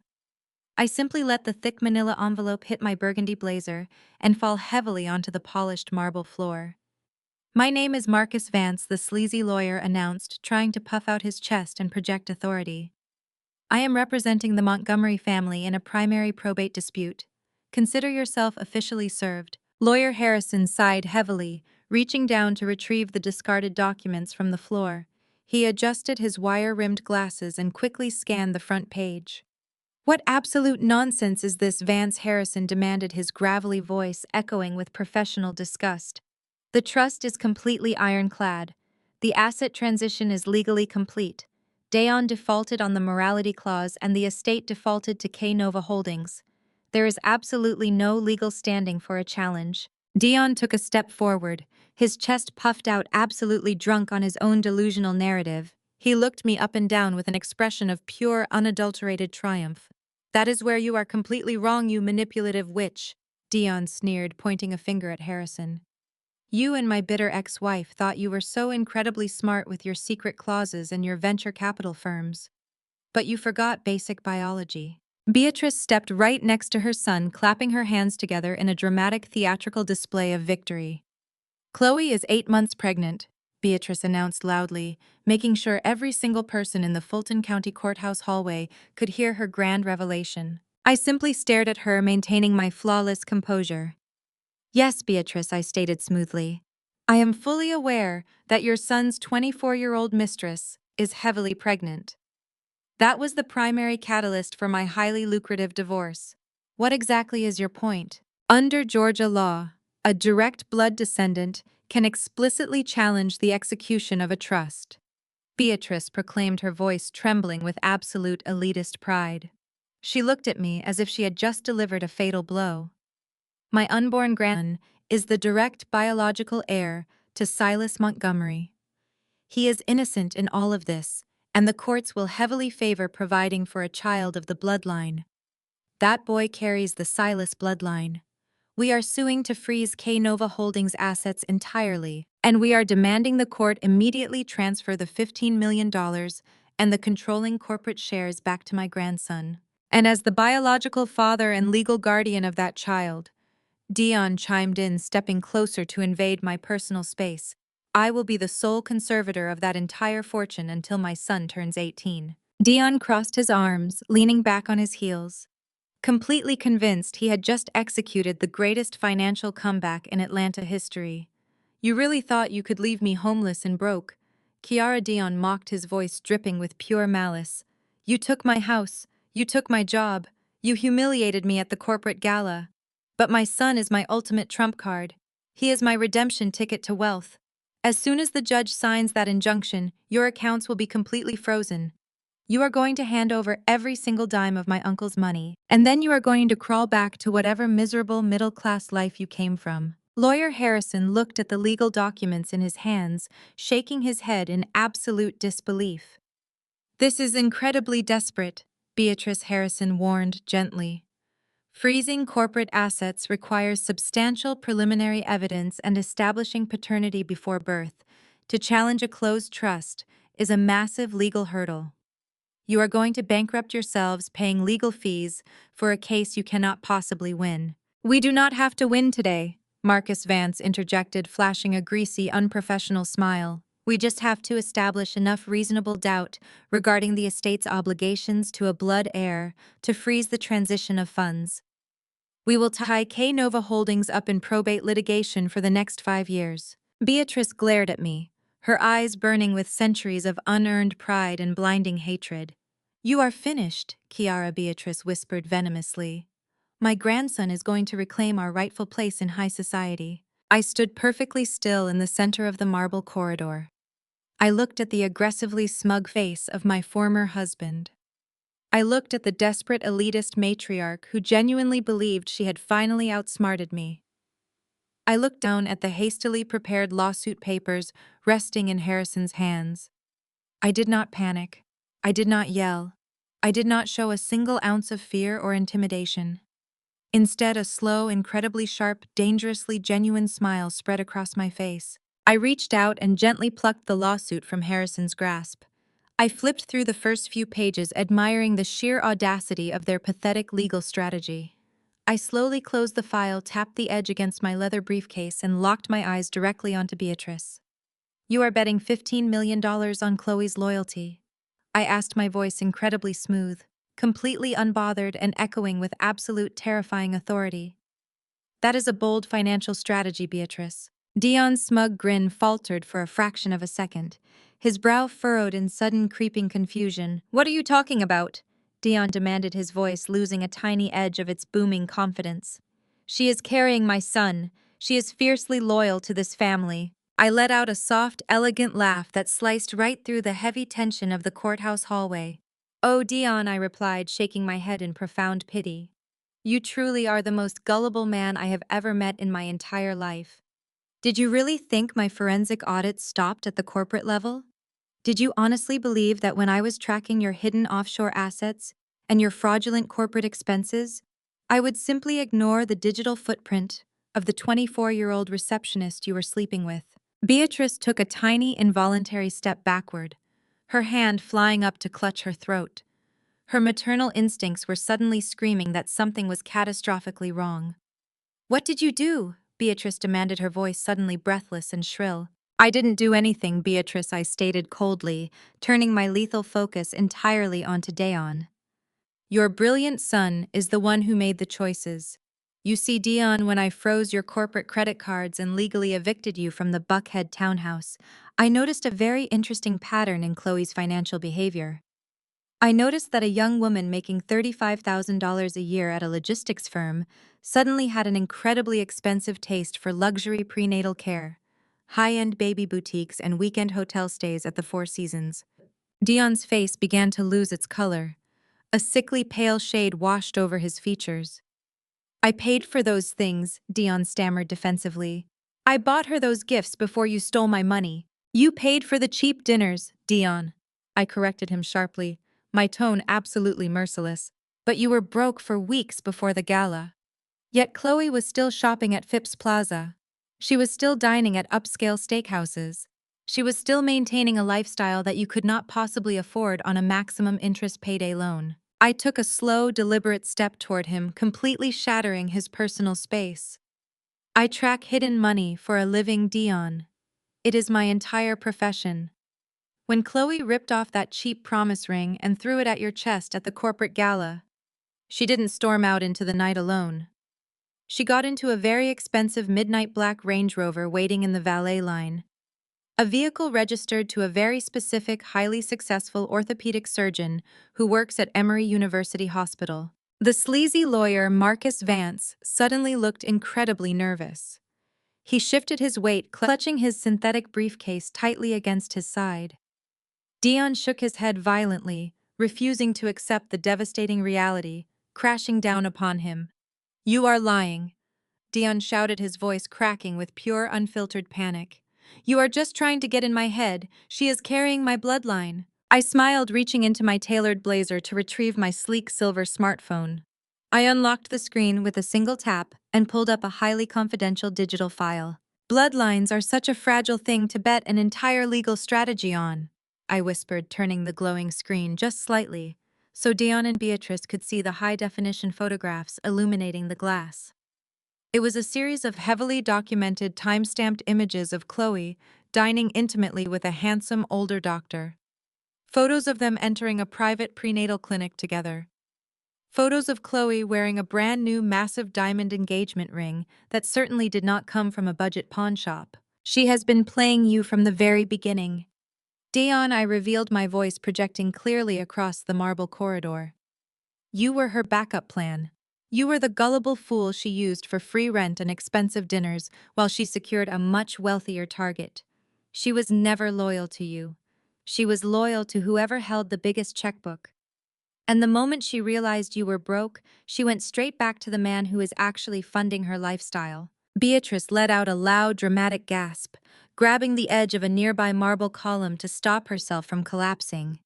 I simply let the thick manila envelope hit my burgundy blazer and fall heavily onto the polished marble floor. "My name is Marcus Vance," the sleazy lawyer announced, trying to puff out his chest and project authority. "I am representing the Montgomery family in a primary probate dispute. Consider yourself officially served." Lawyer Harrison sighed heavily, reaching down to retrieve the discarded documents from the floor. He adjusted his wire-rimmed glasses and quickly scanned the front page. "What absolute nonsense is this?" Vance Harrison demanded, his gravelly voice echoing with professional disgust. "The trust is completely ironclad. The asset transition is legally complete. Dayon defaulted on the morality clause and the estate defaulted to K Nova Holdings. There is absolutely no legal standing for a challenge." Dion took a step forward, his chest puffed out, absolutely drunk on his own delusional narrative. He looked me up and down with an expression of pure, unadulterated triumph. "That is where you are completely wrong, you manipulative witch," Dion sneered, pointing a finger at Harrison. "You and my bitter ex-wife thought you were so incredibly smart with your secret clauses and your venture capital firms. But you forgot basic biology." Beatrice stepped right next to her son, clapping her hands together in a dramatic theatrical display of victory. "Chloe is 8 months pregnant," Beatrice announced loudly, making sure every single person in the Fulton County Courthouse hallway could hear her grand revelation. I simply stared at her, maintaining my flawless composure. "Yes, Beatrice," I stated smoothly. "I am fully aware that your son's 24-year-old mistress is heavily pregnant. That was the primary catalyst for my highly lucrative divorce. What exactly is your point?" "Under Georgia law, a direct blood descendant can explicitly challenge the execution of a trust," Beatrice proclaimed, her voice trembling with absolute elitist pride. She looked at me as if she had just delivered a fatal blow. "My unborn grandson is the direct biological heir to Silas Montgomery. He is innocent in all of this, and the courts will heavily favor providing for a child of the bloodline. That boy carries the Silas bloodline. We are suing to freeze K-Nova Holdings' assets entirely, and we are demanding the court immediately transfer the $15 million and the controlling corporate shares back to my grandson. And as the biological father and legal guardian of that child," Dion chimed in, stepping closer to invade my personal space, "I will be the sole conservator of that entire fortune until my son turns 18. Dion crossed his arms, leaning back on his heels, completely convinced he had just executed the greatest financial comeback in Atlanta history. "You really thought you could leave me homeless and broke?" Kiara, Dion mocked, his voice dripping with pure malice. "You took my house, you took my job, you humiliated me at the corporate gala. But my son is my ultimate trump card. He is my redemption ticket to wealth. As soon as the judge signs that injunction, your accounts will be completely frozen. You are going to hand over every single dime of my uncle's money, and then you are going to crawl back to whatever miserable middle-class life you came from." Lawyer Harrison looked at the legal documents in his hands, shaking his head in absolute disbelief. "This is incredibly desperate," Beatrice Harrison warned gently. "Freezing corporate assets requires substantial preliminary evidence, and establishing paternity before birth to challenge a closed trust is a massive legal hurdle. You are going to bankrupt yourselves paying legal fees for a case you cannot possibly win." "We do not have to win today," Marcus Vance interjected, flashing a greasy, unprofessional smile. "We just have to establish enough reasonable doubt regarding the estate's obligations to a blood heir to freeze the transition of funds. We will tie K-Nova Holdings up in probate litigation for the next 5 years." Beatrice glared at me, her eyes burning with centuries of unearned pride and blinding hatred. "You are finished," Kiara, Beatrice whispered venomously. "My grandson is going to reclaim our rightful place in high society." I stood perfectly still in the center of the marble corridor. I looked at the aggressively smug face of my former husband. I looked at the desperate elitist matriarch who genuinely believed she had finally outsmarted me. I looked down at the hastily prepared lawsuit papers resting in Harrison's hands. I did not panic. I did not yell. I did not show a single ounce of fear or intimidation. Instead, a slow, incredibly sharp, dangerously genuine smile spread across my face. I reached out and gently plucked the lawsuit from Harrison's grasp. I flipped through the first few pages, admiring the sheer audacity of their pathetic legal strategy. I slowly closed the file, tapped the edge against my leather briefcase, and locked my eyes directly onto Beatrice. "You are betting $15 million on Chloe's loyalty?" I asked, my voice incredibly smooth, completely unbothered and echoing with absolute terrifying authority. "That is a bold financial strategy, Beatrice." Dion's smug grin faltered for a fraction of a second, his brow furrowed in sudden creeping confusion. "What are you talking about?" Dion demanded, his voice losing a tiny edge of its booming confidence. "She is carrying my son. She is fiercely loyal to this family." I let out a soft, elegant laugh that sliced right through the heavy tension of the courthouse hallway. "Oh, Dion," I replied, shaking my head in profound pity. "You truly are the most gullible man I have ever met in my entire life. Did you really think my forensic audit stopped at the corporate level? Did you honestly believe that when I was tracking your hidden offshore assets and your fraudulent corporate expenses, I would simply ignore the digital footprint of the 24-year-old receptionist you were sleeping with? Beatrice took a tiny, involuntary step backward, her hand flying up to clutch her throat. Her maternal instincts were suddenly screaming that something was catastrophically wrong. "What did you do?" Beatrice demanded, her voice suddenly breathless and shrill. "I didn't do anything, Beatrice," I stated coldly, turning my lethal focus entirely onto Dion. "Your brilliant son is the one who made the choices. You see, Dion, when I froze your corporate credit cards and legally evicted you from the Buckhead townhouse, I noticed a very interesting pattern in Chloe's financial behavior. I noticed that a young woman making $35,000 a year at a logistics firm suddenly had an incredibly expensive taste for luxury prenatal care, high-end baby boutiques, and weekend hotel stays at the Four Seasons." Dion's face began to lose its color. A sickly pale shade washed over his features. "I paid for those things," Dion stammered defensively. "I bought her those gifts before you stole my money." "You paid for the cheap dinners, Dion," I corrected him sharply, my tone absolutely merciless. "But you were broke for weeks before the gala." Yet Chloe was still shopping at Phipps Plaza. She was still dining at upscale steakhouses. She was still maintaining a lifestyle that you could not possibly afford on a maximum interest payday loan. I took a slow, deliberate step toward him, completely shattering his personal space. "I track hidden money for a living, Dion. It is my entire profession. When Chloe ripped off that cheap promise ring and threw it at your chest at the corporate gala, she didn't storm out into the night alone. She got into a very expensive midnight black Range Rover waiting in the valet line. A vehicle registered to a very specific, highly successful orthopedic surgeon who works at Emory University Hospital." The sleazy lawyer, Marcus Vance, suddenly looked incredibly nervous. He shifted his weight, clutching his synthetic briefcase tightly against his side. Dion shook his head violently, refusing to accept the devastating reality, crashing down upon him. "You are lying," Dion shouted, his voice cracking with pure, unfiltered panic. "You are just trying to get in my head. She is carrying my bloodline." I smiled, reaching into my tailored blazer to retrieve my sleek silver smartphone. I unlocked the screen with a single tap and pulled up a highly confidential digital file. "Bloodlines are such a fragile thing to bet an entire legal strategy on," I whispered, turning the glowing screen just slightly, so Dion and Beatrice could see the high-definition photographs illuminating the glass. It was a series of heavily documented, time-stamped images of Chloe dining intimately with a handsome older doctor. Photos of them entering a private prenatal clinic together. Photos of Chloe wearing a brand new massive diamond engagement ring that certainly did not come from a budget pawn shop. "She has been playing you from the very beginning." "Dion," I revealed, my voice projecting clearly across the marble corridor. "You were her backup plan. You were the gullible fool she used for free rent and expensive dinners while she secured a much wealthier target. She was never loyal to you. She was loyal to whoever held the biggest checkbook. And the moment she realized you were broke, she went straight back to the man who is actually funding her lifestyle." Beatrice let out a loud, dramatic gasp, grabbing the edge of a nearby marble column to stop herself from collapsing.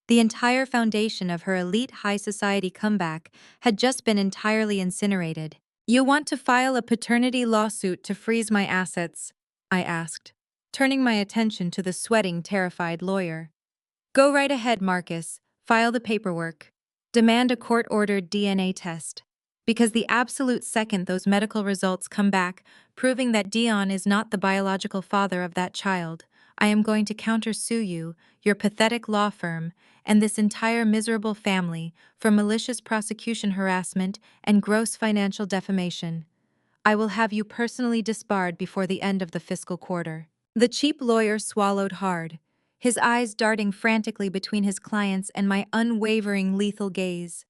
The entire foundation of her elite high society comeback had just been entirely incinerated. "You want to file a paternity lawsuit to freeze my assets?" I asked, turning my attention to the sweating, terrified lawyer. "Go right ahead, Marcus. File the paperwork. Demand a court-ordered DNA test. Because the absolute second those medical results come back, proving that Dion is not the biological father of that child, I am going to countersue you, your pathetic law firm, and this entire miserable family for malicious prosecution, harassment, and gross financial defamation. I will have you personally disbarred before the end of the fiscal quarter." The cheap lawyer swallowed hard, his eyes darting frantically between his clients and my unwavering, lethal gaze.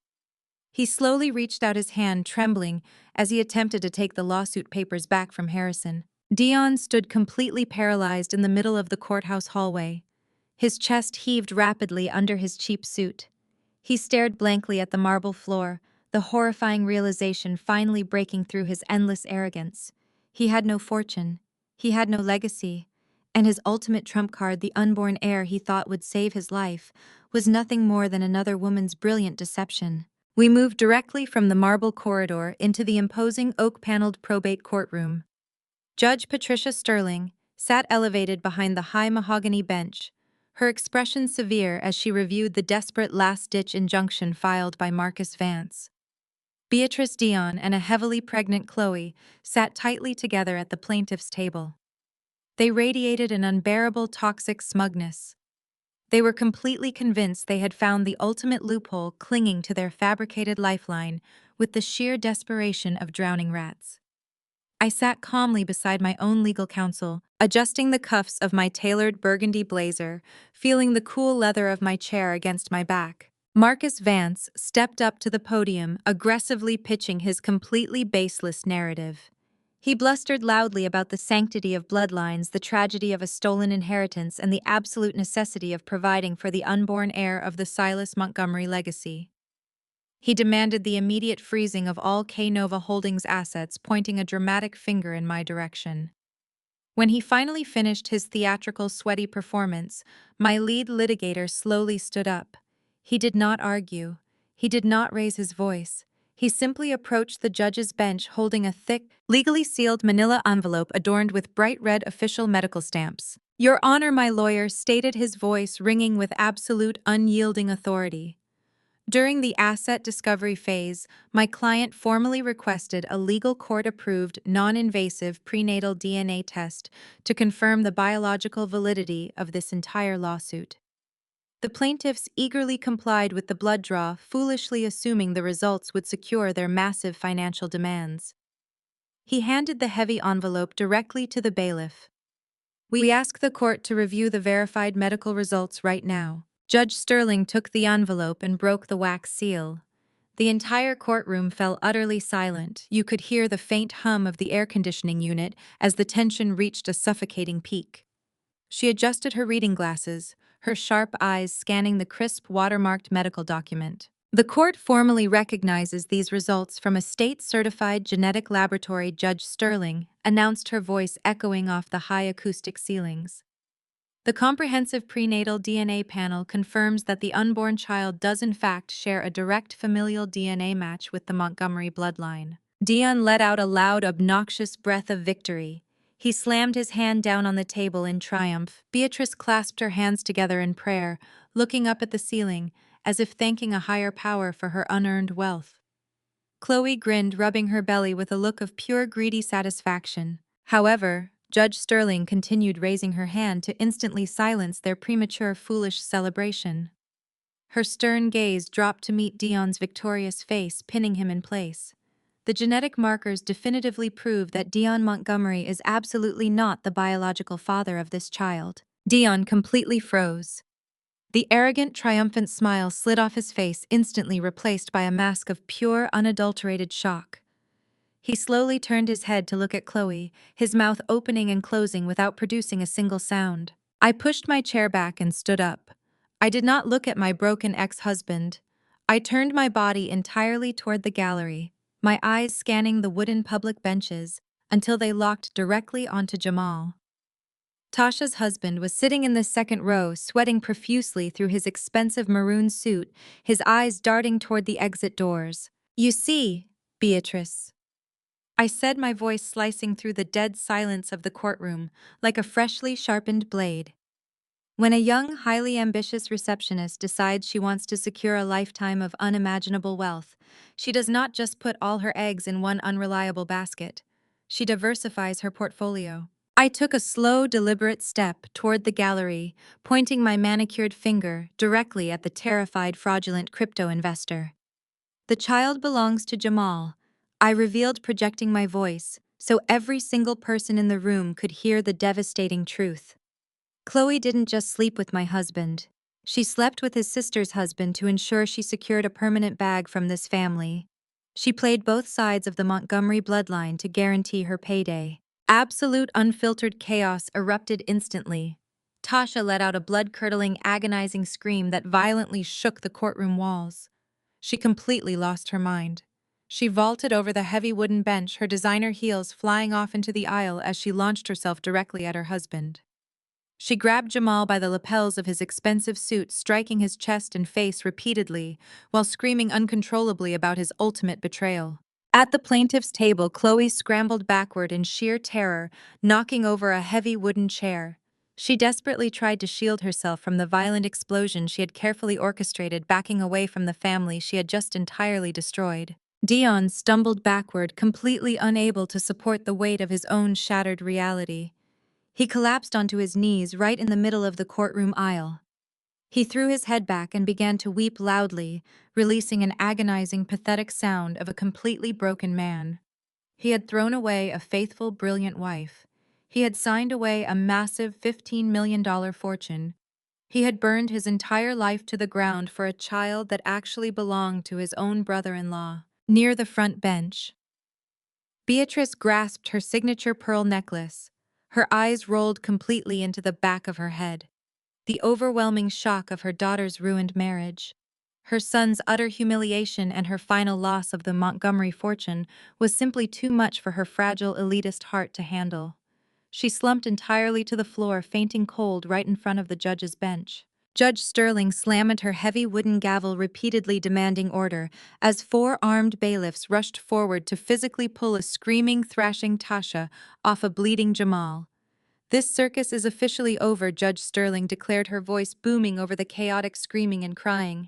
He slowly reached out his hand, trembling, as he attempted to take the lawsuit papers back from Harrison. Dion stood completely paralyzed in the middle of the courthouse hallway. His chest heaved rapidly under his cheap suit. He stared blankly at the marble floor, the horrifying realization finally breaking through his endless arrogance. He had no fortune. He had no legacy, and his ultimate trump card, the unborn heir he thought would save his life, was nothing more than another woman's brilliant deception. We moved directly from the marble corridor into the imposing oak-paneled probate courtroom. Judge Patricia Sterling sat elevated behind the high mahogany bench, her expression severe as she reviewed the desperate last-ditch injunction filed by Marcus Vance. Beatrice Dion and a heavily pregnant Chloe sat tightly together at the plaintiff's table. They radiated an unbearable toxic smugness. They were completely convinced they had found the ultimate loophole, clinging to their fabricated lifeline with the sheer desperation of drowning rats. I sat calmly beside my own legal counsel, adjusting the cuffs of my tailored burgundy blazer, feeling the cool leather of my chair against my back. Marcus Vance stepped up to the podium, aggressively pitching his completely baseless narrative. He blustered loudly about the sanctity of bloodlines, the tragedy of a stolen inheritance, and the absolute necessity of providing for the unborn heir of the Silas Montgomery legacy. He demanded the immediate freezing of all K-Nova Holdings assets, pointing a dramatic finger in my direction. When he finally finished his theatrical, sweaty performance, my lead litigator slowly stood up. He did not argue. He did not raise his voice. He simply approached the judge's bench holding a thick, legally sealed manila envelope adorned with bright red official medical stamps. "Your Honor," my lawyer stated, his voice ringing with absolute, unyielding authority. During the asset discovery phase, my client formally requested a legal court-approved, non-invasive prenatal DNA test to confirm the biological validity of this entire lawsuit. The plaintiffs eagerly complied with the blood draw, foolishly assuming the results would secure their massive financial demands. He handed the heavy envelope directly to the bailiff. "We ask the court to review the verified medical results right now." Judge Sterling took the envelope and broke the wax seal. The entire courtroom fell utterly silent. You could hear the faint hum of the air conditioning unit as the tension reached a suffocating peak. She adjusted her reading glasses, her sharp eyes scanning the crisp, watermarked medical document. "The court formally recognizes these results from a state-certified genetic laboratory," Judge Sterling announced, her voice echoing off the high acoustic ceilings. "The comprehensive prenatal DNA panel confirms that the unborn child does in fact share a direct familial DNA match with the Montgomery bloodline." Dion let out a loud, obnoxious breath of victory. He slammed his hand down on the table in triumph. Beatrice clasped her hands together in prayer, looking up at the ceiling, as if thanking a higher power for her unearned wealth. Chloe grinned, rubbing her belly with a look of pure greedy satisfaction. However, Judge Sterling continued, raising her hand to instantly silence their premature, foolish celebration. Her stern gaze dropped to meet Dion's victorious face, pinning him in place. "The genetic markers definitively prove that Dion Montgomery is absolutely not the biological father of this child." Dion completely froze. The arrogant, triumphant smile slid off his face, instantly replaced by a mask of pure, unadulterated shock. He slowly turned his head to look at Chloe, his mouth opening and closing without producing a single sound. I pushed my chair back and stood up. I did not look at my broken ex-husband. I turned my body entirely toward the gallery, my eyes scanning the wooden public benches until they locked directly onto Jamal. Tasha's husband was sitting in the second row, sweating profusely through his expensive maroon suit, his eyes darting toward the exit doors. "You see, Beatrice," I said, my voice slicing through the dead silence of the courtroom like a freshly sharpened blade. "When a young, highly ambitious receptionist decides she wants to secure a lifetime of unimaginable wealth, she does not just put all her eggs in one unreliable basket. She diversifies her portfolio." I took a slow, deliberate step toward the gallery, pointing my manicured finger directly at the terrified, fraudulent crypto investor. "The child belongs to Jamal," I revealed, projecting my voice so every single person in the room could hear the devastating truth. "Chloe didn't just sleep with my husband. She slept with his sister's husband to ensure she secured a permanent bag from this family. She played both sides of the Montgomery bloodline to guarantee her payday." Absolute, unfiltered chaos erupted instantly. Tasha let out a blood-curdling, agonizing scream that violently shook the courtroom walls. She completely lost her mind. She vaulted over the heavy wooden bench, her designer heels flying off into the aisle as she launched herself directly at her husband. She grabbed Jamal by the lapels of his expensive suit, striking his chest and face repeatedly, while screaming uncontrollably about his ultimate betrayal. At the plaintiff's table, Chloe scrambled backward in sheer terror, knocking over a heavy wooden chair. She desperately tried to shield herself from the violent explosion she had carefully orchestrated, backing away from the family she had just entirely destroyed. Dion stumbled backward, completely unable to support the weight of his own shattered reality. He collapsed onto his knees right in the middle of the courtroom aisle. He threw his head back and began to weep loudly, releasing an agonizing, pathetic sound of a completely broken man. He had thrown away a faithful, brilliant wife. He had signed away a massive $15 million fortune. He had burned his entire life to the ground for a child that actually belonged to his own brother-in-law. Near the front bench, Beatrice grasped her signature pearl necklace. Her eyes rolled completely into the back of her head. The overwhelming shock of her daughter's ruined marriage, her son's utter humiliation, and her final loss of the Montgomery fortune was simply too much for her fragile, elitist heart to handle. She slumped entirely to the floor, fainting cold right in front of the judge's bench. Judge Sterling slammed her heavy wooden gavel, repeatedly demanding order, as four armed bailiffs rushed forward to physically pull a screaming, thrashing Tasha off a bleeding Jamal. "This circus is officially over," Judge Sterling declared, her voice booming over the chaotic screaming and crying.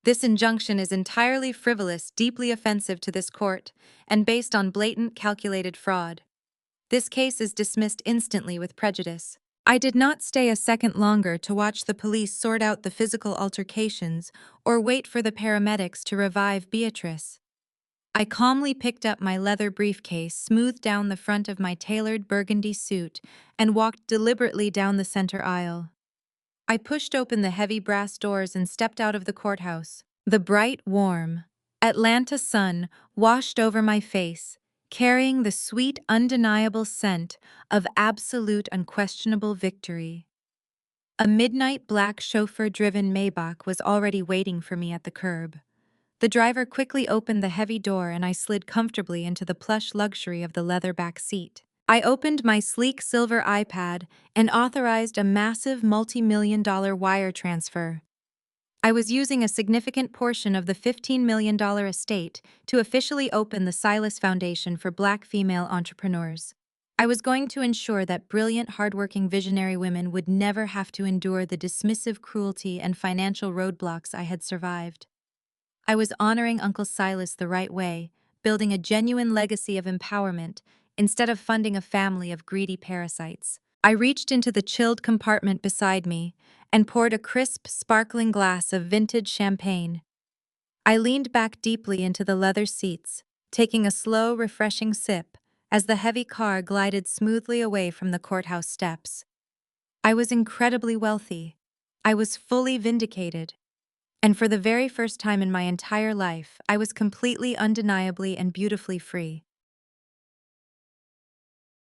"This injunction is entirely frivolous, deeply offensive to this court, and based on blatant, calculated fraud. This case is dismissed instantly with prejudice." I did not stay a second longer to watch the police sort out the physical altercations or wait for the paramedics to revive Beatrice. I calmly picked up my leather briefcase, smoothed down the front of my tailored burgundy suit, and walked deliberately down the center aisle. I pushed open the heavy brass doors and stepped out of the courthouse. The bright, warm Atlanta sun washed over my face, carrying the sweet, undeniable scent of absolute, unquestionable victory. A midnight black chauffeur-driven Maybach was already waiting for me at the curb. The driver quickly opened the heavy door and I slid comfortably into the plush luxury of the leather back seat. I opened my sleek silver iPad and authorized a massive multi-million-dollar wire transfer. I was using a significant portion of the $15 million estate to officially open the Silas Foundation for Black female entrepreneurs. I was going to ensure that brilliant, hardworking visionary women would never have to endure the dismissive cruelty and financial roadblocks I had survived. I was honoring Uncle Silas the right way, building a genuine legacy of empowerment instead of funding a family of greedy parasites. I reached into the chilled compartment beside me and poured a crisp, sparkling glass of vintage champagne. I leaned back deeply into the leather seats, taking a slow, refreshing sip as the heavy car glided smoothly away from the courthouse steps. I was incredibly wealthy. I was fully vindicated. And for the very first time in my entire life, I was completely, undeniably, and beautifully free.